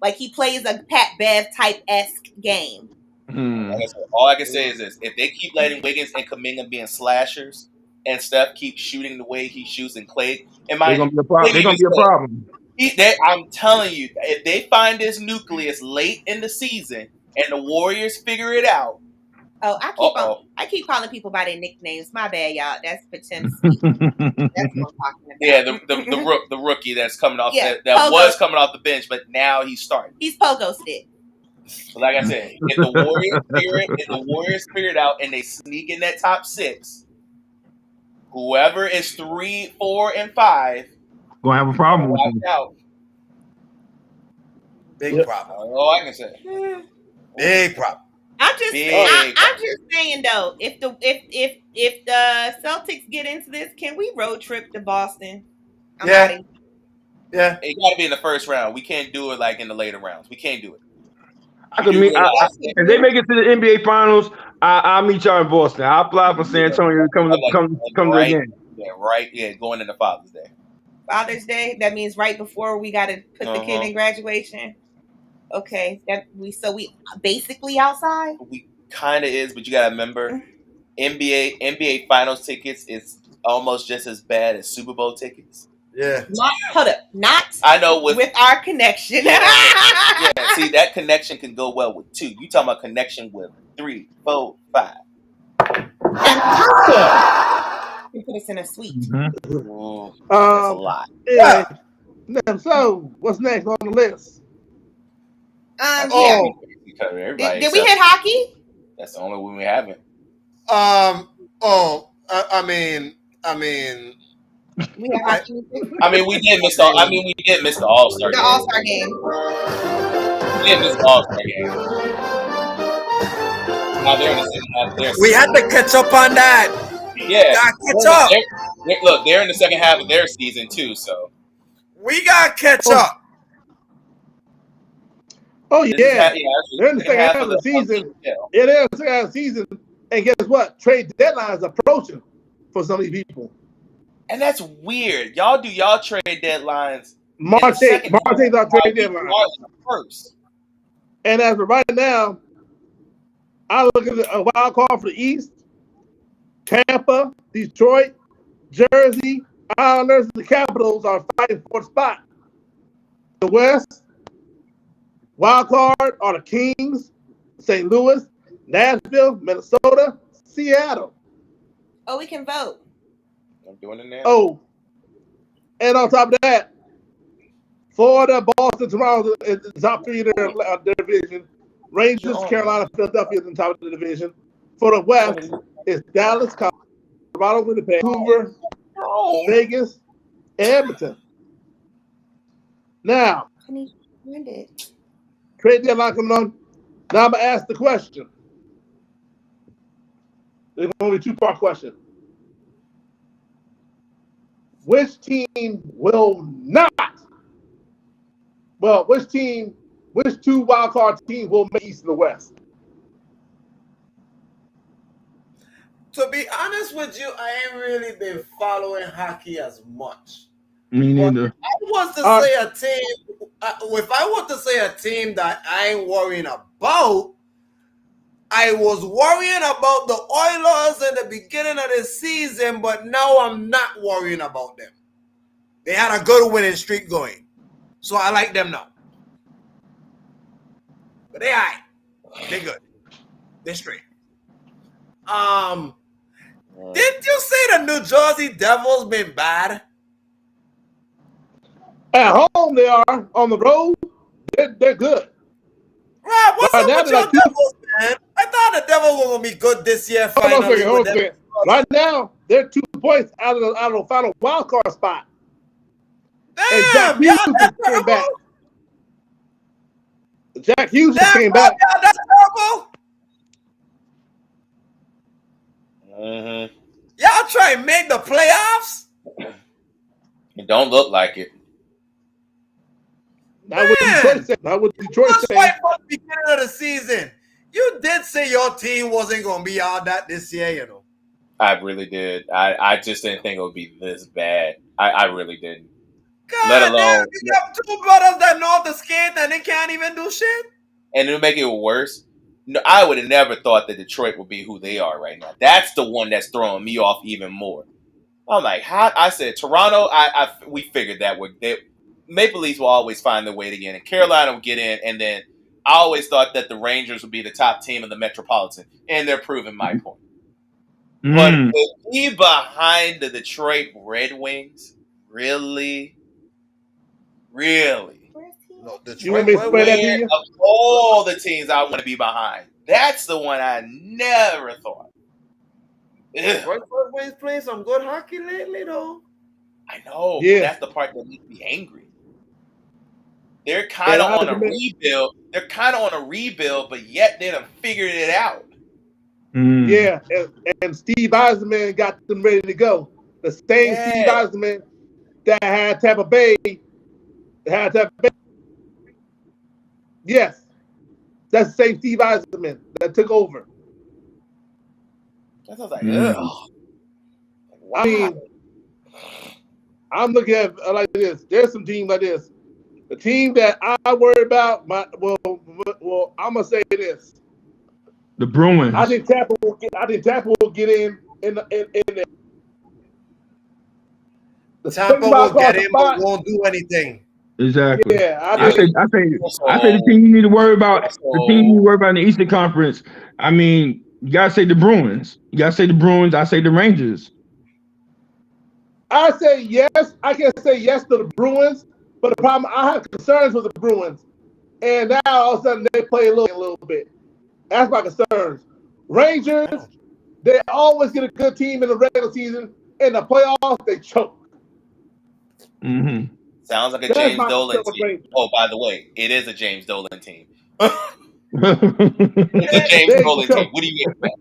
Like he plays a Pat Bev type-esque game. Like I said, all I can say is this: if they keep letting Wiggins and Kuminga being slashers, and Steph keeps shooting the way he shoots, and Clay, they're gonna be a problem. They're gonna be a problem. I'm telling you, if they find this nucleus late in the season and the Warriors figure it out. Oh, I keep calling people by their nicknames. My bad, y'all. That's pretend speak. That's what I'm talking about. Yeah, the rookie that's coming off that was coming off the bench, but now he's starting. He's pogo stick. So like I said, if the Warriors figure it out and they sneak in that top 6, whoever is 3, 4, and 5 gonna have a problem with them. Big problem. All I can say. Big problem. I'm just saying though, if the Celtics get into this, can we road trip to Boston? Yeah. It got to be in the first round. We can't do it like in the later rounds. We can't do it. If they make it to the NBA Finals, I'll meet y'all in Boston. I'll fly from San Antonio to come to the game. Yeah, right. Yeah, going into Father's Day. Father's Day. That means right before we got to put the kid in graduation. Okay, we basically outside. We kind of is, but you gotta remember, NBA Finals tickets is almost just as bad as Super Bowl tickets. Yeah. Not I know with our connection. Yeah, see that connection can go well with 2. You talking about connection with 3, 4, 5. You put us in a suite. Mm-hmm. That's a lot. Yeah. So what's next on the list? Did we hit hockey? That's the only one we haven't. I mean, we have hockey. We did miss the. We did miss the All-Star game. The All-Star game. We did miss the All-Star game. Now they're in the second half. We had to catch up on that. Yeah, catch up. They're in the second half of their season too. So we got to catch up. Oh yeah, they're in the second half of the season. Yeah, they're in the second half of the season, and guess what? Trade deadline's approaching for some of these people. And that's weird. Y'all do y'all trade deadlines. March 8th our trade deadline. First. And as of right now, I look at a wild card for the East. Tampa, Detroit, Jersey, Islanders, and the Capitals are fighting for the spot. The West, wild card are the Kings, St. Louis, Nashville, Minnesota, Seattle. Oh, we can vote. I'm doing it now. Oh, and on top of that, Florida, Boston, Toronto is the top 3 in their division. Rangers, Carolina, Philadelphia is in top of the division. For the West, it's Dallas, Colorado, Winnipeg, Vancouver, Vegas, Edmonton. Now, trade deadline coming on. Now I'm going to ask the question. There's only a 2-part question. Which team will not? Well, which 2 wildcard teams will make East and the West? To be honest with you, I ain't really been following hockey as much. Me neither. If I was to say a team that I ain't worrying about, I was worrying about the Oilers in the beginning of the season, but now I'm not worrying about them. They had a good winning streak going, so I like them now. But they all right. They good. They're straight. Didn't you say the New Jersey Devils been bad? At home they are. On the road, they're good. Rob, what's up with your Devils, man? I thought the Devils were gonna be good this year. Finally, right now they're 2 points out of the final wild card spot. Damn, Jack Hughes came back. Jack Hughes came back. That's terrible. Mm-hmm. Y'all try and make the playoffs? It don't look like it. Not what Detroit said. Not what Detroit said. Right from the beginning of the season, you did say your team wasn't going to be all that this year, you know. I really did. I just didn't think it would be this bad. I really didn't. God damn, you got 2 brothers that know how to skate and they can't even do shit? And to make it worse, no, I would have never thought that Detroit would be who they are right now. That's the one that's throwing me off even more. I'm like, how? I said Toronto. We figured that Maple Leafs will always find their way to get in. Carolina will get in, and then I always thought that the Rangers would be the top team of the Metropolitan, and they're proving my point. But to be behind the Detroit Red Wings, really? No, You want me to spread that to you? Of all the teams I want to be behind, that's the one I never thought. Detroit Red Wings playing some good hockey lately, though. I know. Yeah. That's the part that makes me angry. They're kind of on a rebuild. They're kind of on a rebuild, but yet they done figured it out. Yeah, and Steve Eisenman got them ready to go. The same Steve Eisenman that had Tampa Bay. Yes, that's the same Steve Eisenman that took over. I was like, ugh. I mean, I'm looking at it like this. There's some teams like this. The team that I worry about, well, I'm gonna say this. The Bruins. I think Tampa will get in there. Tampa will get in, but won't do anything. Exactly. Yeah, I say the team you need to worry about. The team you need to worry about in the Eastern Conference. I mean, you gotta say the Bruins. You gotta say the Bruins. I say the Rangers. I say yes. I can say yes to the Bruins, but the problem I have concerns with the Bruins, and now all of a sudden they play a little bit. That's my concerns. Rangers, they always get a good team in the regular season. In the playoffs, they choke. Mm-hmm. Sounds like a James Dolan team. Oh, by the way, it is a James Dolan team. It's a James Dolan team. What do you expect?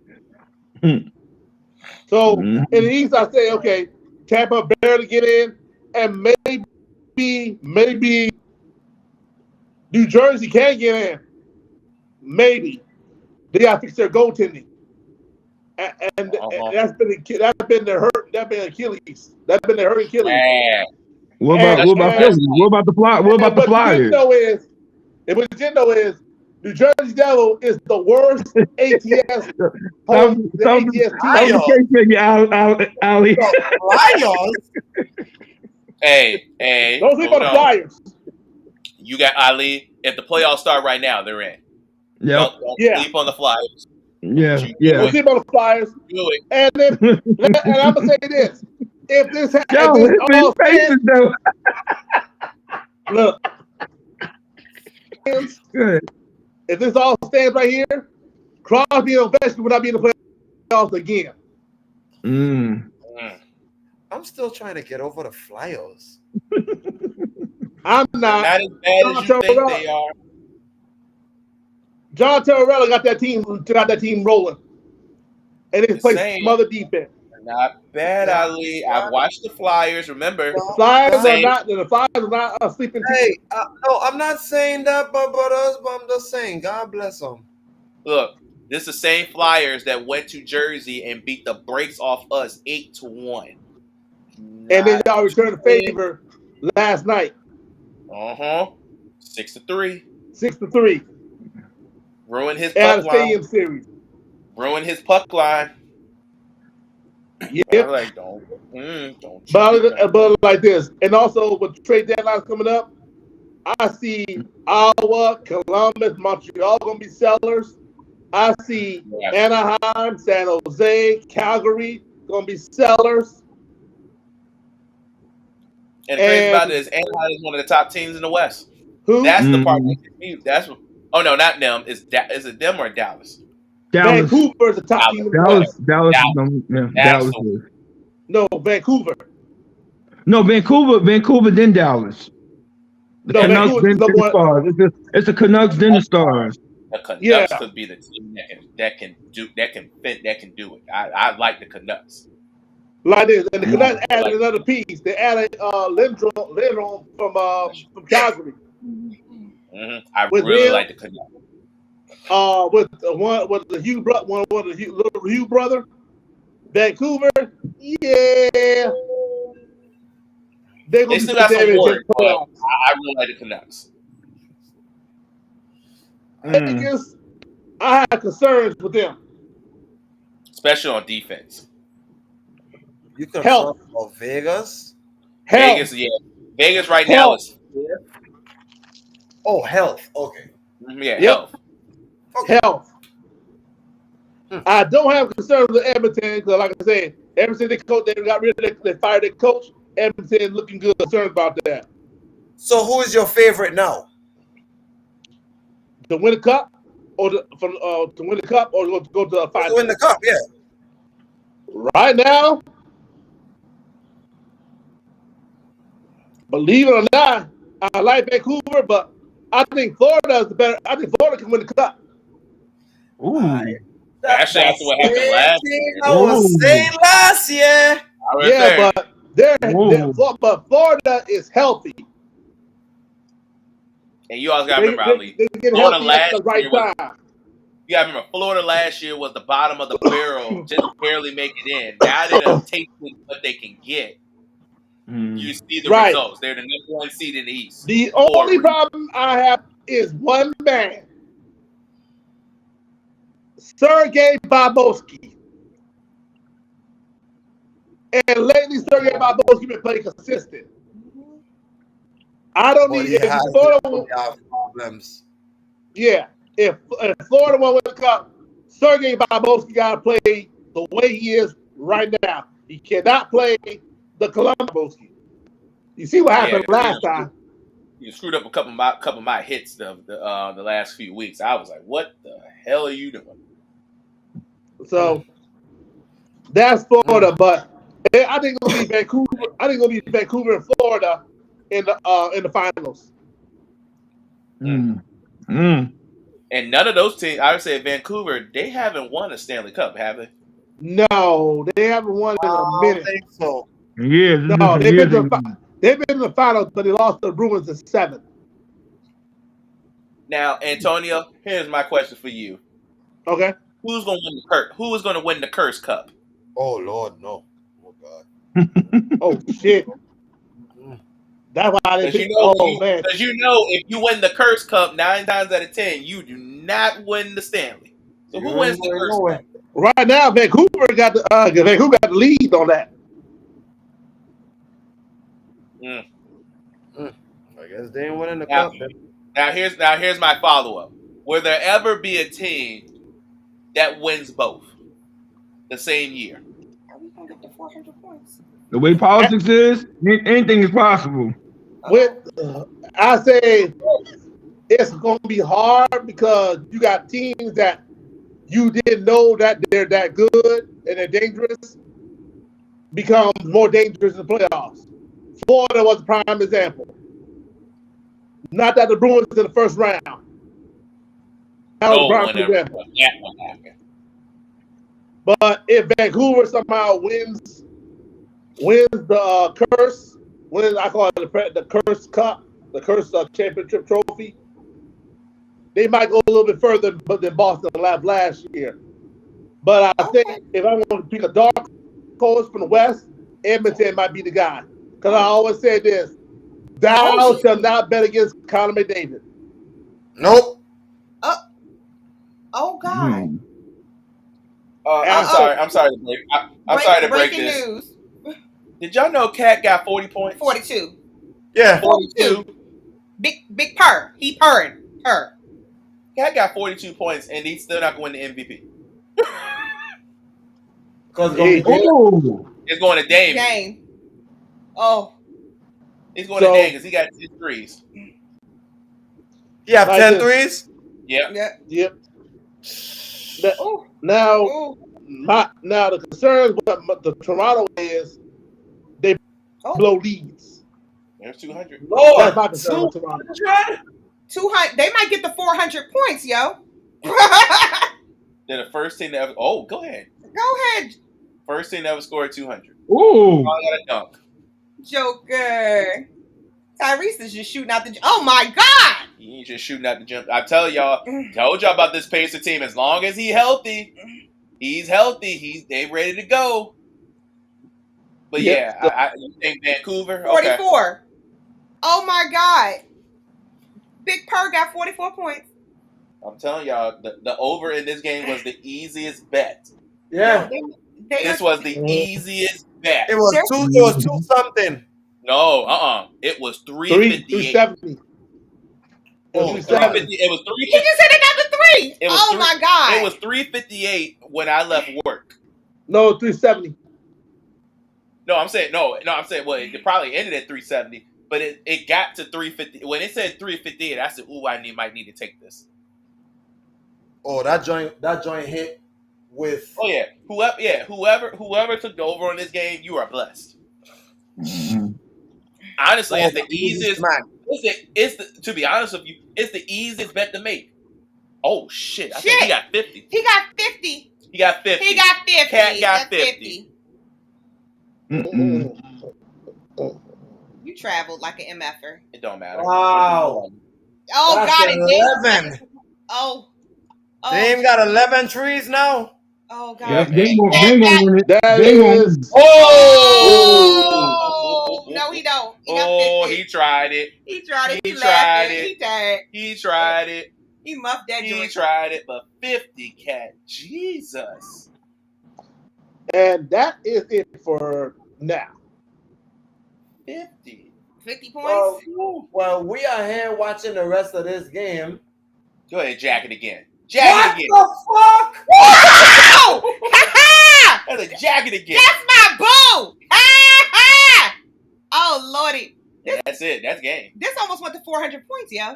So in the East, I say, okay, Tampa barely get in, and maybe New Jersey can get in. Maybe they got to fix their goaltending, and that's been their hurt. That's been Achilles. That's been their hurt Achilles. What about Philly? What about the Flyers? What about the Flyers? What you didn't know is New Jersey Devil is the worst ATS Ali. Flyers? Hey. Don't sleep on the Flyers. You got Ali. If the playoffs start right now, they're in. Yep. Don't sleep on the Flyers. Yeah. Don't sleep on the Flyers. Do it. And I'm gonna say this: if this look, if this all stands right here, Crosby and Ovechkin would not be in the playoffs again. I'm still trying to get over the Flyers. I'm not. Not as bad as you think they are. John Tortorella got that team rolling, and they play some other defense. Not bad, Ali. I've watched the Flyers. Remember, the Flyers are not a sleeping team. Hey, no, I'm not saying that, but I'm just saying, God bless them. Look, this is the same Flyers that went to Jersey and beat the brakes off us 8-1. And then y'all returned the favor last night. 6-3. 6-3. Ruined his puck line. Stadium series. Ruined his puck line. Yep. Like, don't. But like this, and also with trade deadlines coming up, I see Iowa, Columbus, Montreal gonna be sellers. I see Anaheim, San Jose, Calgary gonna be sellers. And the crazy about it is Anaheim is one of the top teams in the West. Who? That's the part that's what. Oh no, not them. Is it them or Dallas? Vancouver is the top team in the West. Dallas. No, Vancouver. No, Vancouver, then Dallas. The Canucks, then the Stars. It's the Canucks, then the Stars. The Canucks could be the team that can do it. I like the Canucks. Like this, and the Canucks added another piece. They added Lindholm from Calgary. I really like the Canucks. With the Hugh little Hugh brother, Vancouver, yeah. They still got some work, but I really like the Canucks. I have concerns with them, especially on defense. You can Health. talk about Vegas. Vegas, yeah. Vegas right now is health. Okay. Yeah, health. Okay. Health. I don't have concerns with Edmonton because, like I said, ever since they got rid of they fired their coach, Edmonton looking good. Concerned about that. So, who is your favorite now? To win the cup, or to win the cup, or to go to the final? To win the cup, yeah. Right now, believe it or not, I like Vancouver, but I think Florida is the better. I think Florida can win the cup. Ooh. Especially after what happened last year. I was saying last year. Yeah, but Florida is healthy. And you always got to remember, Ali, Florida last year was, you got to remember, Florida last year was the bottom of the barrel, just barely make it in. Now that they've tasted what they can get, you see the results. They're the number one seed in the East. The only problem I have is one man, Sergei Bobrovsky. And lately, Sergei Bobrovsky been playing consistent. I don't need if Florida have problems. Yeah, if Florida won't win the cup, Sergei Bobrovsky got to play the way he is right now. He cannot play the Columbus. You see what happened last time? You screwed up a couple of my hits the last few weeks. I was like, "What the hell are you doing?" So that's Florida, but I think it'll be Vancouver. I think it'll be Vancouver and Florida in the finals. And none of those teams, I would say Vancouver, they haven't won a Stanley Cup, have they? No, they haven't won in a minute. I think so. Yeah, no, they've been in the finals, but they lost to the Bruins in 7. Now, Antonio, here's my question for you. Okay. Who's going to win the Curse Cup? Oh Lord, no. Oh God. Oh shit. That's why they picked. Man. Because you know, if you win the Curse Cup 9 times out of 10, you do not win the Stanley. So who wins the Curse Cup? Right now, Vancouver got the lead on that. I guess they ain't winning the cup. Now here's my follow-up. Will there ever be a team that wins both the same year? Are we gonna get to 400 points? The way politics is, anything is possible. I say it's going to be hard because you got teams that you didn't know that they're that good and they're dangerous, become more dangerous in the playoffs. Florida was a prime example. Not that the Bruins in the first round. That was a prime example. But if Vancouver somehow wins the curse, I call it the Curse Cup, the Curse Championship Trophy, they might go a little bit further than Boston last year. But I think if I'm going to pick a dark horse from the West, Edmonton might be the guy. Because I always say this: thou shalt not bet against Connor McDavid. Nope. Oh God. I'm sorry to break this. News. Did y'all know Cat got 40 points? 42. Yeah. 42. Big purr. He purring. Purr. Cat got 42 points and he's still not going to win the MVP. Because it's going to Dame. Game. Oh. He's going to Dame because he got 10 threes. You have 10 threes? Yep. Yep. Now the concern with the Toronto is they blow leads. There's 200. Lord, that's my concern with Toronto. 200. They might get the 400 points, yo. They're the first team to ever. Oh, go ahead. Go ahead. First team to ever score 200. Ooh. I got a dunk. Joker. Tyrese is just shooting out the. Oh my God. He ain't just shooting out the gym. I told y'all about this Pacer team. As long as he's healthy, they ready to go. But I think Vancouver. 44. Okay. Oh my God. Big Purr got 44 points. I'm telling y'all, the over in this game was the easiest bet. Yeah. This was the easiest That. It was two something. No, it was 358. 370. Oh, 350. It was 350. He just said another 3. It was oh my God. It was 358 when I left work. No, 370. No, I'm saying well, it probably ended at 370, but it got to 350. When it said 358, I said, "Ooh, might need to take this." Oh, that joint hit with. Oh yeah, whoever took over on this game, you are blessed. Honestly, it's the easiest. To be honest with you, it's the easiest bet to make. Oh shit! I think he got 50. He got 50. He got 50. He got 50. Cat got 50. You traveled like an MFer. It don't matter. Wow. Oh That's God, it 11. Oh. Dame got 11 trees now. Oh God. Yeah, Dame gonna win it. That is. Oh. No, he don't. He got 50. He tried it. He tried it. He tried it. He tired. He tried it. He muffed that joint. He tried it, but 50 cat. Jesus. And that is it for now. 50 points. Well, we are here watching the rest of this game. Go ahead, jack it again. Jack it again. What the fuck? Wow! That's a jacket again. That's my boo! Oh Lordy. Yeah, that's it. That's game. This almost went to 400 points, yo.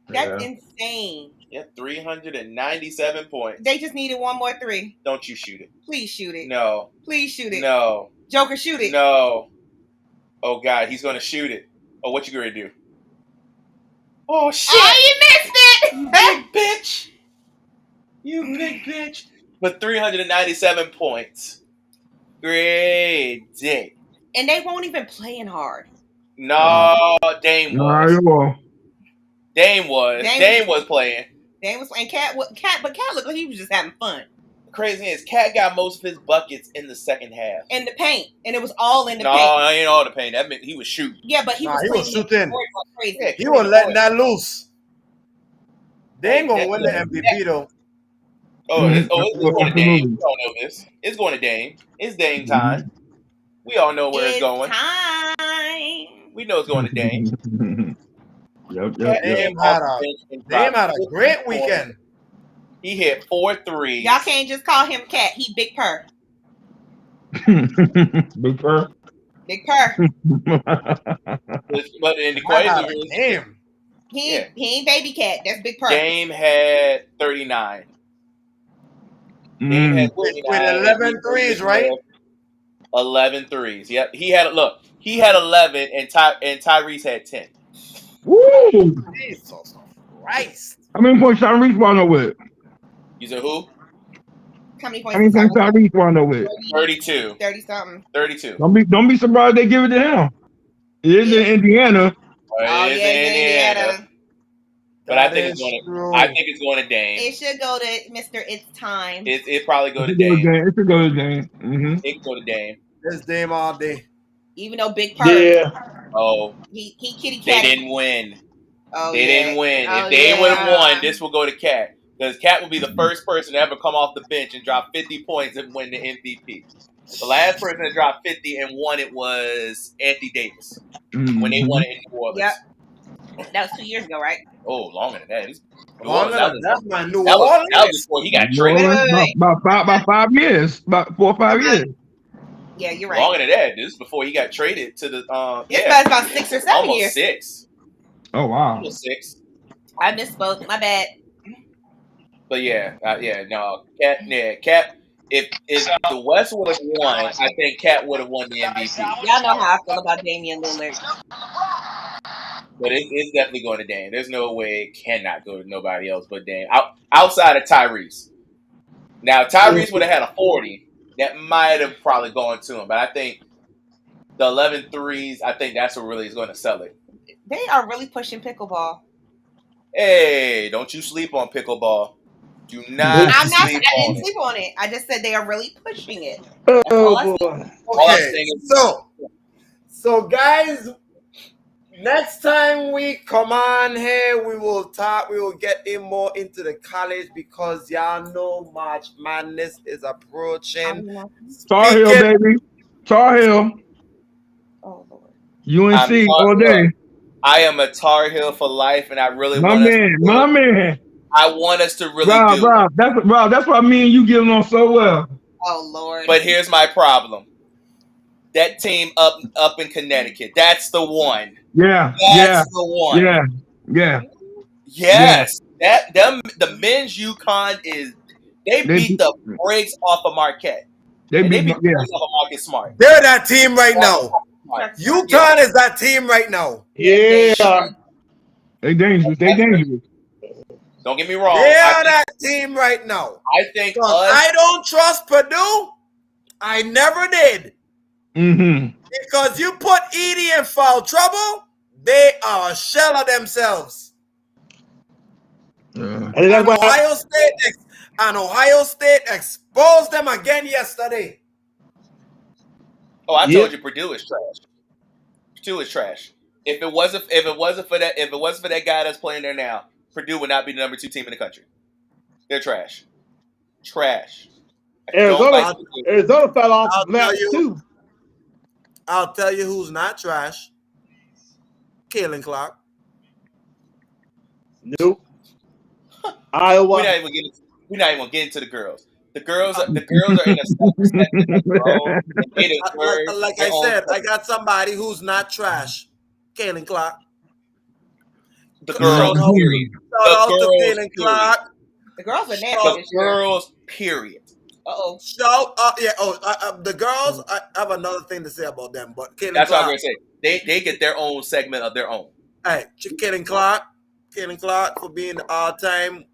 That's insane. Yeah, 397 points. They just needed one more 3. Don't you shoot it. Please shoot it. No. Please shoot it. No. Joker, shoot it. No. Oh, God, he's going to shoot it. Oh, what you going to do? Oh, shit. Oh, you missed it. You big bitch. You big bitch. With 397 points. Great day. And they won't even playing hard. No, Dame was. Dame was playing. Dame was playing. But Cat looked like he was just having fun. Crazy is Cat got most of his buckets in the second half. In the paint. And it was all in the paint. No, it ain't all the paint. That meant he was shooting. Yeah, but he was shooting. Crazy. Yeah, he was letting that loose. They ain't gonna win the MVP though. It's going to Dame. We all know this. It's going to Dame. It's Dame time. We all know where it's going. Time. We know it's going to Dame. Dame had a great weekend. He hit 4 threes. Y'all can't just call him Cat. He Big Purr. Big Purr. Big Purr. But in the equation, he ain't Baby Cat. That's Big Purr. Dame had 39. Dame had 39. With 11 threes, right? 11 threes. Yep. He had 11 and Tyrese had 10. Woo! Jesus Christ. How many points Tyrese wound up with? You said who? How many points Tyrese wound up with? 32. 30 something. 32. Don't be surprised they give it to him. It is in Indiana. It is in Indiana. But I think it's going to Dame. It should go to Mr. It's Time. It probably go to Dame. It should go to Dame. Mm-hmm. It can go to Dame. It's Dame all day. Even though Big Purr. Yeah. Oh. He kitty cat. They didn't win. Oh, they didn't win. If they would have won, this will go to Cat. Because Cat will be the first person to ever come off the bench and drop 50 points and win the MVP. The last person that dropped 50 and won it was Anthony Davis. When they won it in New Orleans. Yep. That was 2 years ago, right? Oh, longer than that. That's my New Orleans. That was before he got traded. About 5 years. About 4 or 5 years. Yeah, you're right. Longer than that. This is before he got traded to the It's about 6 or 7 almost years. 6. Oh wow. Almost 6. I misspoke. My bad. But Cat. If the West would have won, I think Cat would have won the MVP. Y'all know how I feel about Damian Lillard. But it's definitely going to Dame. There's no way it cannot go to nobody else but Dame. Outside of Tyrese. Now, Tyrese would have had a 40. That might have probably gone to him. But I think the 11 threes, I think that's what really is going to sell it. They are really pushing pickleball. Hey, don't you sleep on pickleball. Do not I didn't sleep on it. I just said they are really pushing it. Oh, boy. Okay, so guys, next time we come on here, we will get in more into the college because y'all know March Madness is approaching. Tar Heel, baby. Tar Heel. Oh Lord. UNC all day. I am a Tar Heel for life, and I really my want man. I want us to really Rob, that's why me and you get along so well. Oh Lord. But here's my problem. That team up in Connecticut. That's the one. Yeah. That's the one. Yeah. Yes. The men's UConn they beat the brakes off of Marquette. They beat the brakes off of Marquette Smart. They're that team right now. UConn is that team right now. Yeah. They dangerous. Don't get me wrong. They are that team right now. I think I don't trust Purdue. I never did. Mm-hmm. Because you put Edie in foul trouble, they are a shell of themselves. And Ohio State exposed them again yesterday. Oh, I told you Purdue is trash. Purdue is trash. If it wasn't for that guy that's playing there now, Purdue would not be the number 2 team in the country. They're trash. Trash. Arizona fell off the map too. I'll tell you who's not trash. Kalen Clark. Nope. Iowa. We're not even gonna get into the girls. The girls are in a separate section, bro. Like I said, I got somebody who's not trash. Kalen Clark. The girls, period. Shout out to Kalen Clark. The girls are nasty. The girls, period. Uh-oh. The girls, I have another thing to say about them, but Kalen That's Clark, what I'm going to say. They get their own segment of their own. Hey, Kalen Clark for being the all-time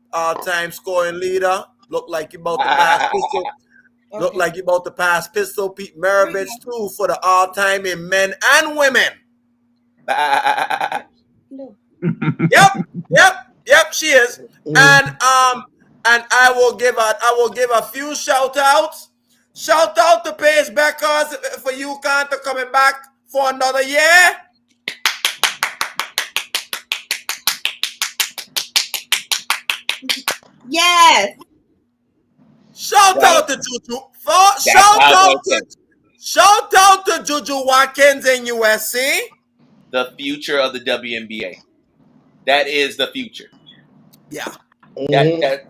scoring leader. Look like you about to pass pistol. Look like you about to pass pistol Pete Maravich too for the all-time in men and women. Yep, she is. And I will give a few shout outs. Shout out to Paige Beckers for UConn to coming back for another year. Yes. Shout out to Juju. Shout out to Juju Watkins in USC. The future of the WNBA. That is the future. Yeah. Look.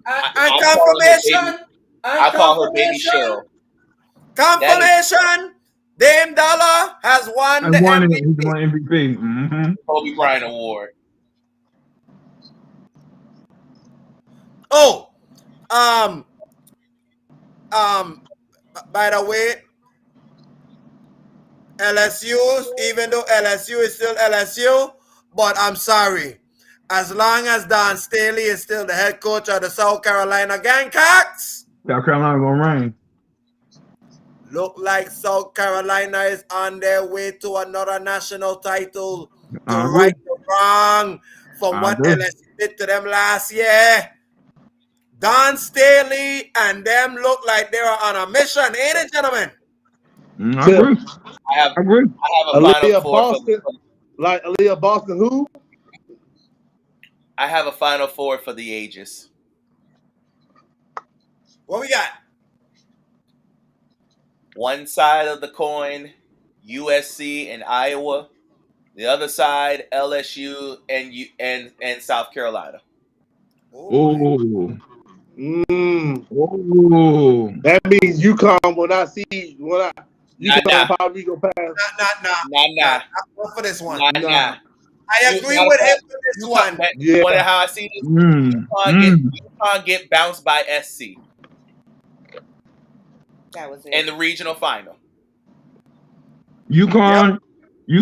Confirmation. I call her Baby Cheryl. Confirmation. Dame Dollar has won the MVP. He's won MVP. Mm-hmm. Kobe Bryant Award. Oh, by the way, LSU, even though LSU is still LSU, but I'm sorry. As long as Don Staley is still the head coach of the South Carolina Gamecocks, South Carolina gonna reign. Look like South Carolina is on their way to another national title to right the wrong from what LSU did to them last year. Don Staley and them look like they are on a mission, ain't it, gentlemen? I agree. I agree. I have a final four. Like Aaliyah Boston, who? I have a final four for the ages. What we got? One side of the coin, USC and Iowa. The other side, LSU and South Carolina. Oh. That means UConn will not see. UConn probably go past. Nah. Not for this one. Nah. I agree with him for this one. You wonder how I see this? UConn get bounced by SC. That was it. In the regional final. UConn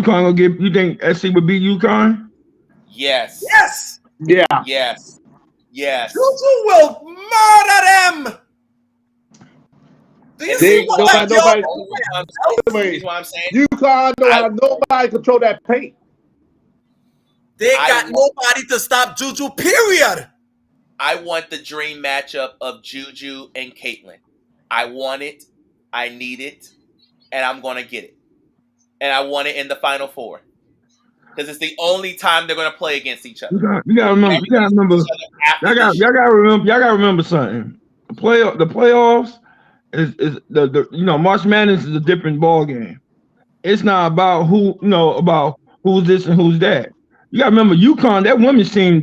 gonna get. You think SC would beat UConn? Yes. Yeah. Yes. Juju will murder them. Do you see what nobody, what I'm saying? UConn don't have nobody control that paint. They got nobody to stop Juju, period. I want the dream matchup of Juju and Caitlin. I want it, I need it, and I'm going to get it. And I want it in the Final Four. Because it's the only time they're going to play against each other. You got to remember. Y'all got to remember something. The playoffs, is the March Madness is a different ball game. It's not about about who's this and who's that. You gotta remember UConn, that women's team,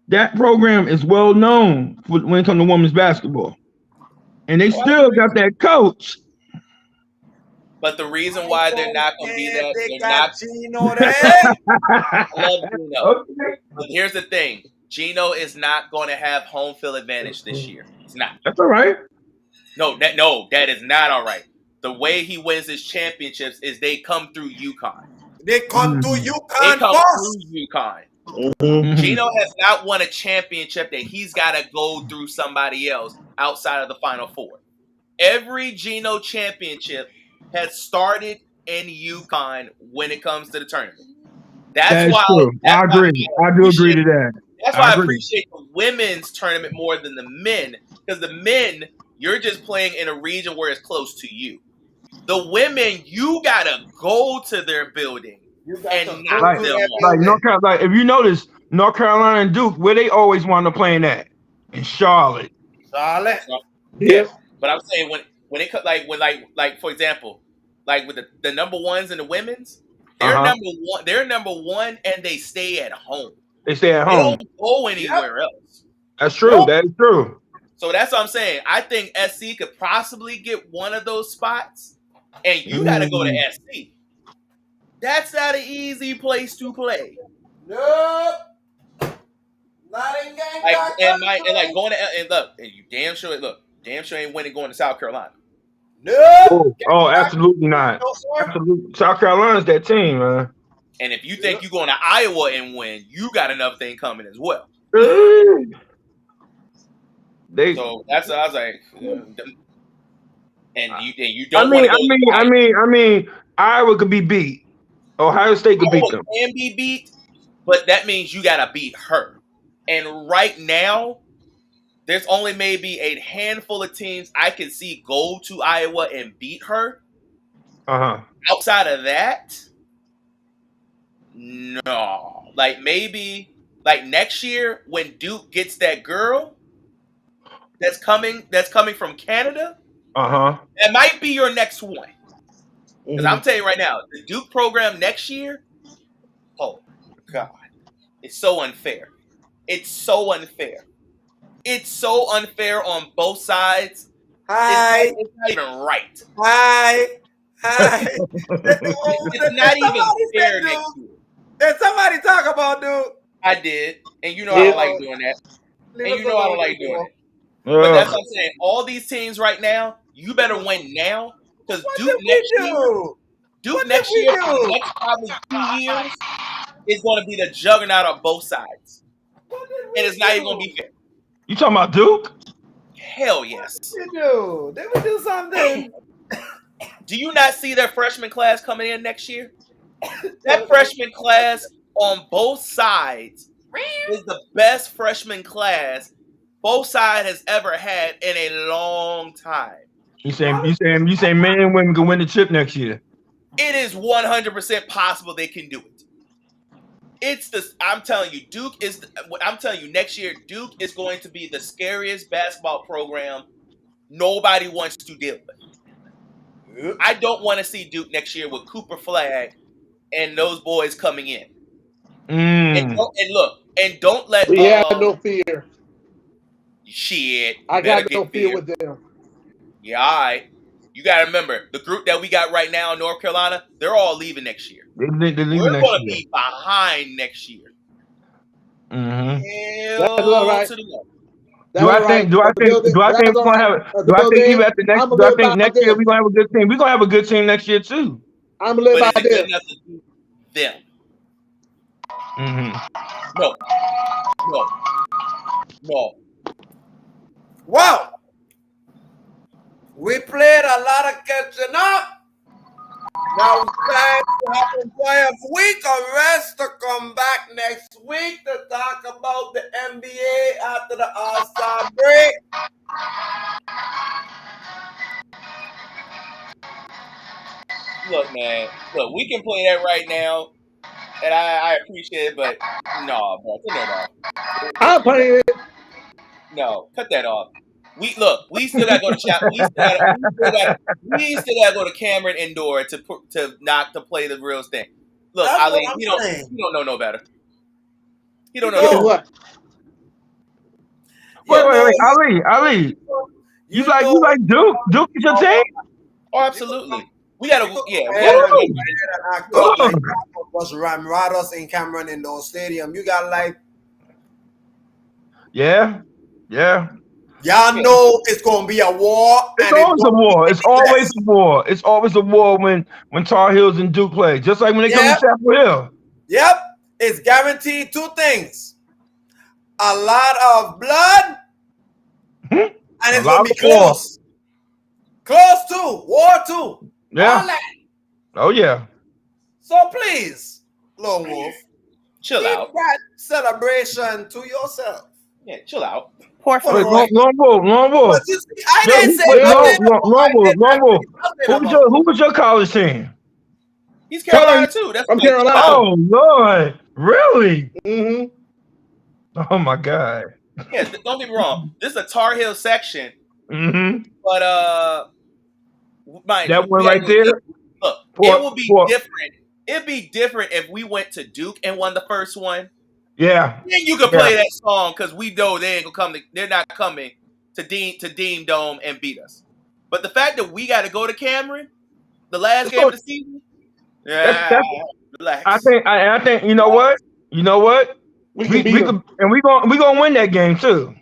that program is well known when it comes to women's basketball. And they still got that coach. But the reason why they're not going to be that, they they're got not. Gino there. I love Gino. Okay. But here's the thing: Gino is not going to have home field advantage this year. He's not. That's all right. No, that is not all right. The way he wins his championships is they come through UConn. They come through UConn They come first. through UConn. Mm-hmm. Gino has not won a championship that he's got to go through somebody else outside of the Final Four. Every Gino championship has started in UConn when it comes to the tournament. That's why true. I agree. I do agree to that. That's why I appreciate the women's tournament more than the men, because the men, you're just playing in a region where it's close to you. The women, you gotta go to their building and knock them off. Like North Carolina, if you notice, North Carolina and Duke, where they always want to play at? In Charlotte. Yeah. But I'm saying when it comes like for example, like with the number ones and the women's, they're number one and they stay at home. They stay at home. They don't go anywhere else. That's true. That is true. So that's what I'm saying. I think SC could possibly get one of those spots, and you got to go to SC. That's not an easy place to play. Nope. You damn sure ain't winning going to South Carolina. No. Oh, absolutely not. Absolutely. South Carolina's that team, man. And if you think you're going to Iowa and win, you got another thing coming as well. So that's what I was like. And you don't. I mean, Iowa could be beat. Ohio State could beat them. Can be beat, but that means you got to beat her. And right now, there's only maybe a handful of teams I can see go to Iowa and beat her. Outside of that, no. Like maybe next year when Duke gets that girl that's coming from Canada. That might be your next one. Because I'm telling you right now, the Duke program next year, oh God, it's so unfair. It's so unfair. It's so unfair on both sides. Hi. It's not even right. Hi. It's not even fair next year. Did somebody talk about Duke? I did. And you know I don't like doing that. And you know I don't like doing it. But that's what I'm saying. All these teams right now, you better win now. Because Duke next year, for the next probably 2 years, is going to be the juggernaut on both sides. And it's not even going to be fair. You talking about Duke? Hell yes. Did we do something? Do you not see their freshman class coming in next year? That freshman class on both sides is the best freshman class both sides has ever had in a long time. You saying men and women can win the chip next year? It is 100% possible they can do it. I'm telling you, next year, Duke is going to be the scariest basketball program nobody wants to deal with. I don't want to see Duke next year with Cooper Flagg and those boys coming in. And don't let. We have no fear. Shit. I got no fear with them. Yeah, all right. You got to remember, the group that we got right now in North Carolina, they're all leaving next year. They're leaving We're going to be behind next year. That's all right. Do I think we're gonna have? Do I think even after next? Do I think next year we're gonna have a good team? We're gonna have a good team next year too. I'm gonna live by this. Them. No. Wow. We played a lot of catching up. Now it's time to have a players week, a rest to come back next week to talk about the NBA after the All-Star break. Look, man. Look, we can play that right now, and I appreciate it, but no, bro, cut that off. I'm playing it. No, cut that off. We still got to go to Chapel. We still got to go to Cameron Indoor to play the real thing. Look, That's Ali, what I'm he saying. don't know no better. He don't You know. What? Wait, Ali. You like Duke? Duke is your team? Oh, absolutely. We gotta Like was Ramrados in Cameron Indoor Stadium. You got like Yeah. y'all know it's gonna be a war. It's always a war. It's always a war. It's always a war when Tar Heels and Duke play. Just like when they come to Chapel Hill. Yep. It's guaranteed two things. A lot of blood and it's gonna be close. Close too. War too. Yeah. All that. Oh yeah. So please, Lone Wolf, chill out. That celebration to yourself. Yeah, chill out. Poor Wait, Lone Wolf. I didn't say nothing. Lone Wolf. Who was your college team? He's Carolina too. I'm Carolina. Oh Lord, really? Mm-hmm. Oh my God. Yeah, don't get me wrong. This is a Tar Heel section. Mm-hmm. But that one right there. Look, it will be different. It'd be different if we went to Duke and won the first one. Yeah. Then you could play that song because we know they ain't gonna come. They're not coming to Dean Dome and beat us. But the fact that we got to go to Cameron, the last game of the season, relax. I think you know what? We could, and we gonna win that game too.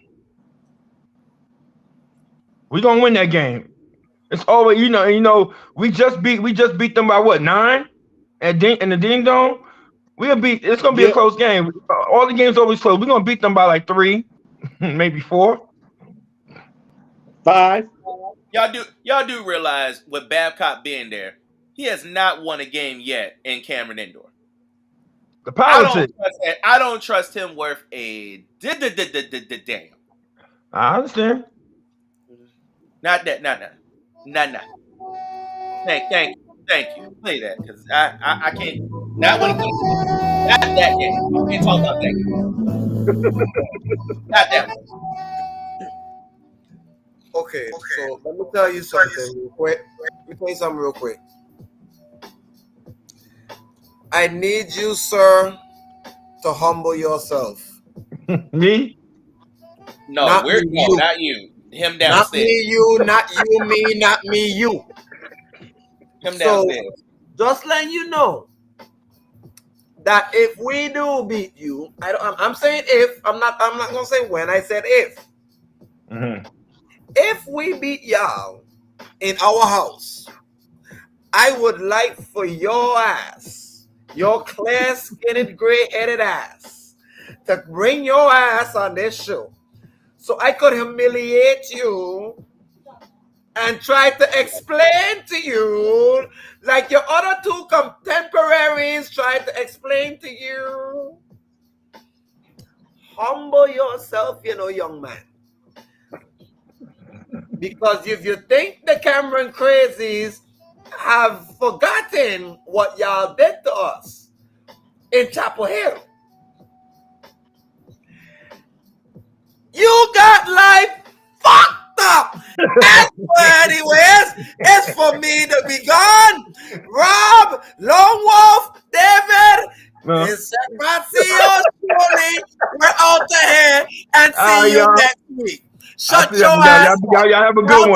We gonna win that game. It's always we just beat them by what 9 in the Ding Dome. It's gonna be a close game. All the games always close. We're gonna beat them by like 3, maybe 4, 5. Y'all do realize with Babcock being there, he has not won a game yet in Cameron Indoor. The politics. I don't trust him worth a damn. I understand. Not that. Thank you. Play that because I can't. Not when it comes to not that game. We can't talk about that game. Not that one. Okay, so let me tell you something real quick. I need you, sir, to humble yourself. Me? No, not you. Him downstairs. Not me, you, not you, me, not me, you. Him downstairs. Just letting you know that if we do beat you, I'm saying if. I'm not gonna say when. I said if. Mm-hmm. If we beat y'all in our house, I would like for your ass, your clear-skinned, gray-headed ass, to bring your ass on this show so I could humiliate you and try to explain to you like your other two contemporaries tried to explain to you. Humble yourself, young man. Because if you think the Cameron crazies have forgotten what y'all did to us in Chapel Hill, you got life fucked up. And anyways, it's for me to be gone. Rob, Lone Wolf, David, and Chefrazzi, we're out of here and see you next week. Shut your ass. Y'all have a good one.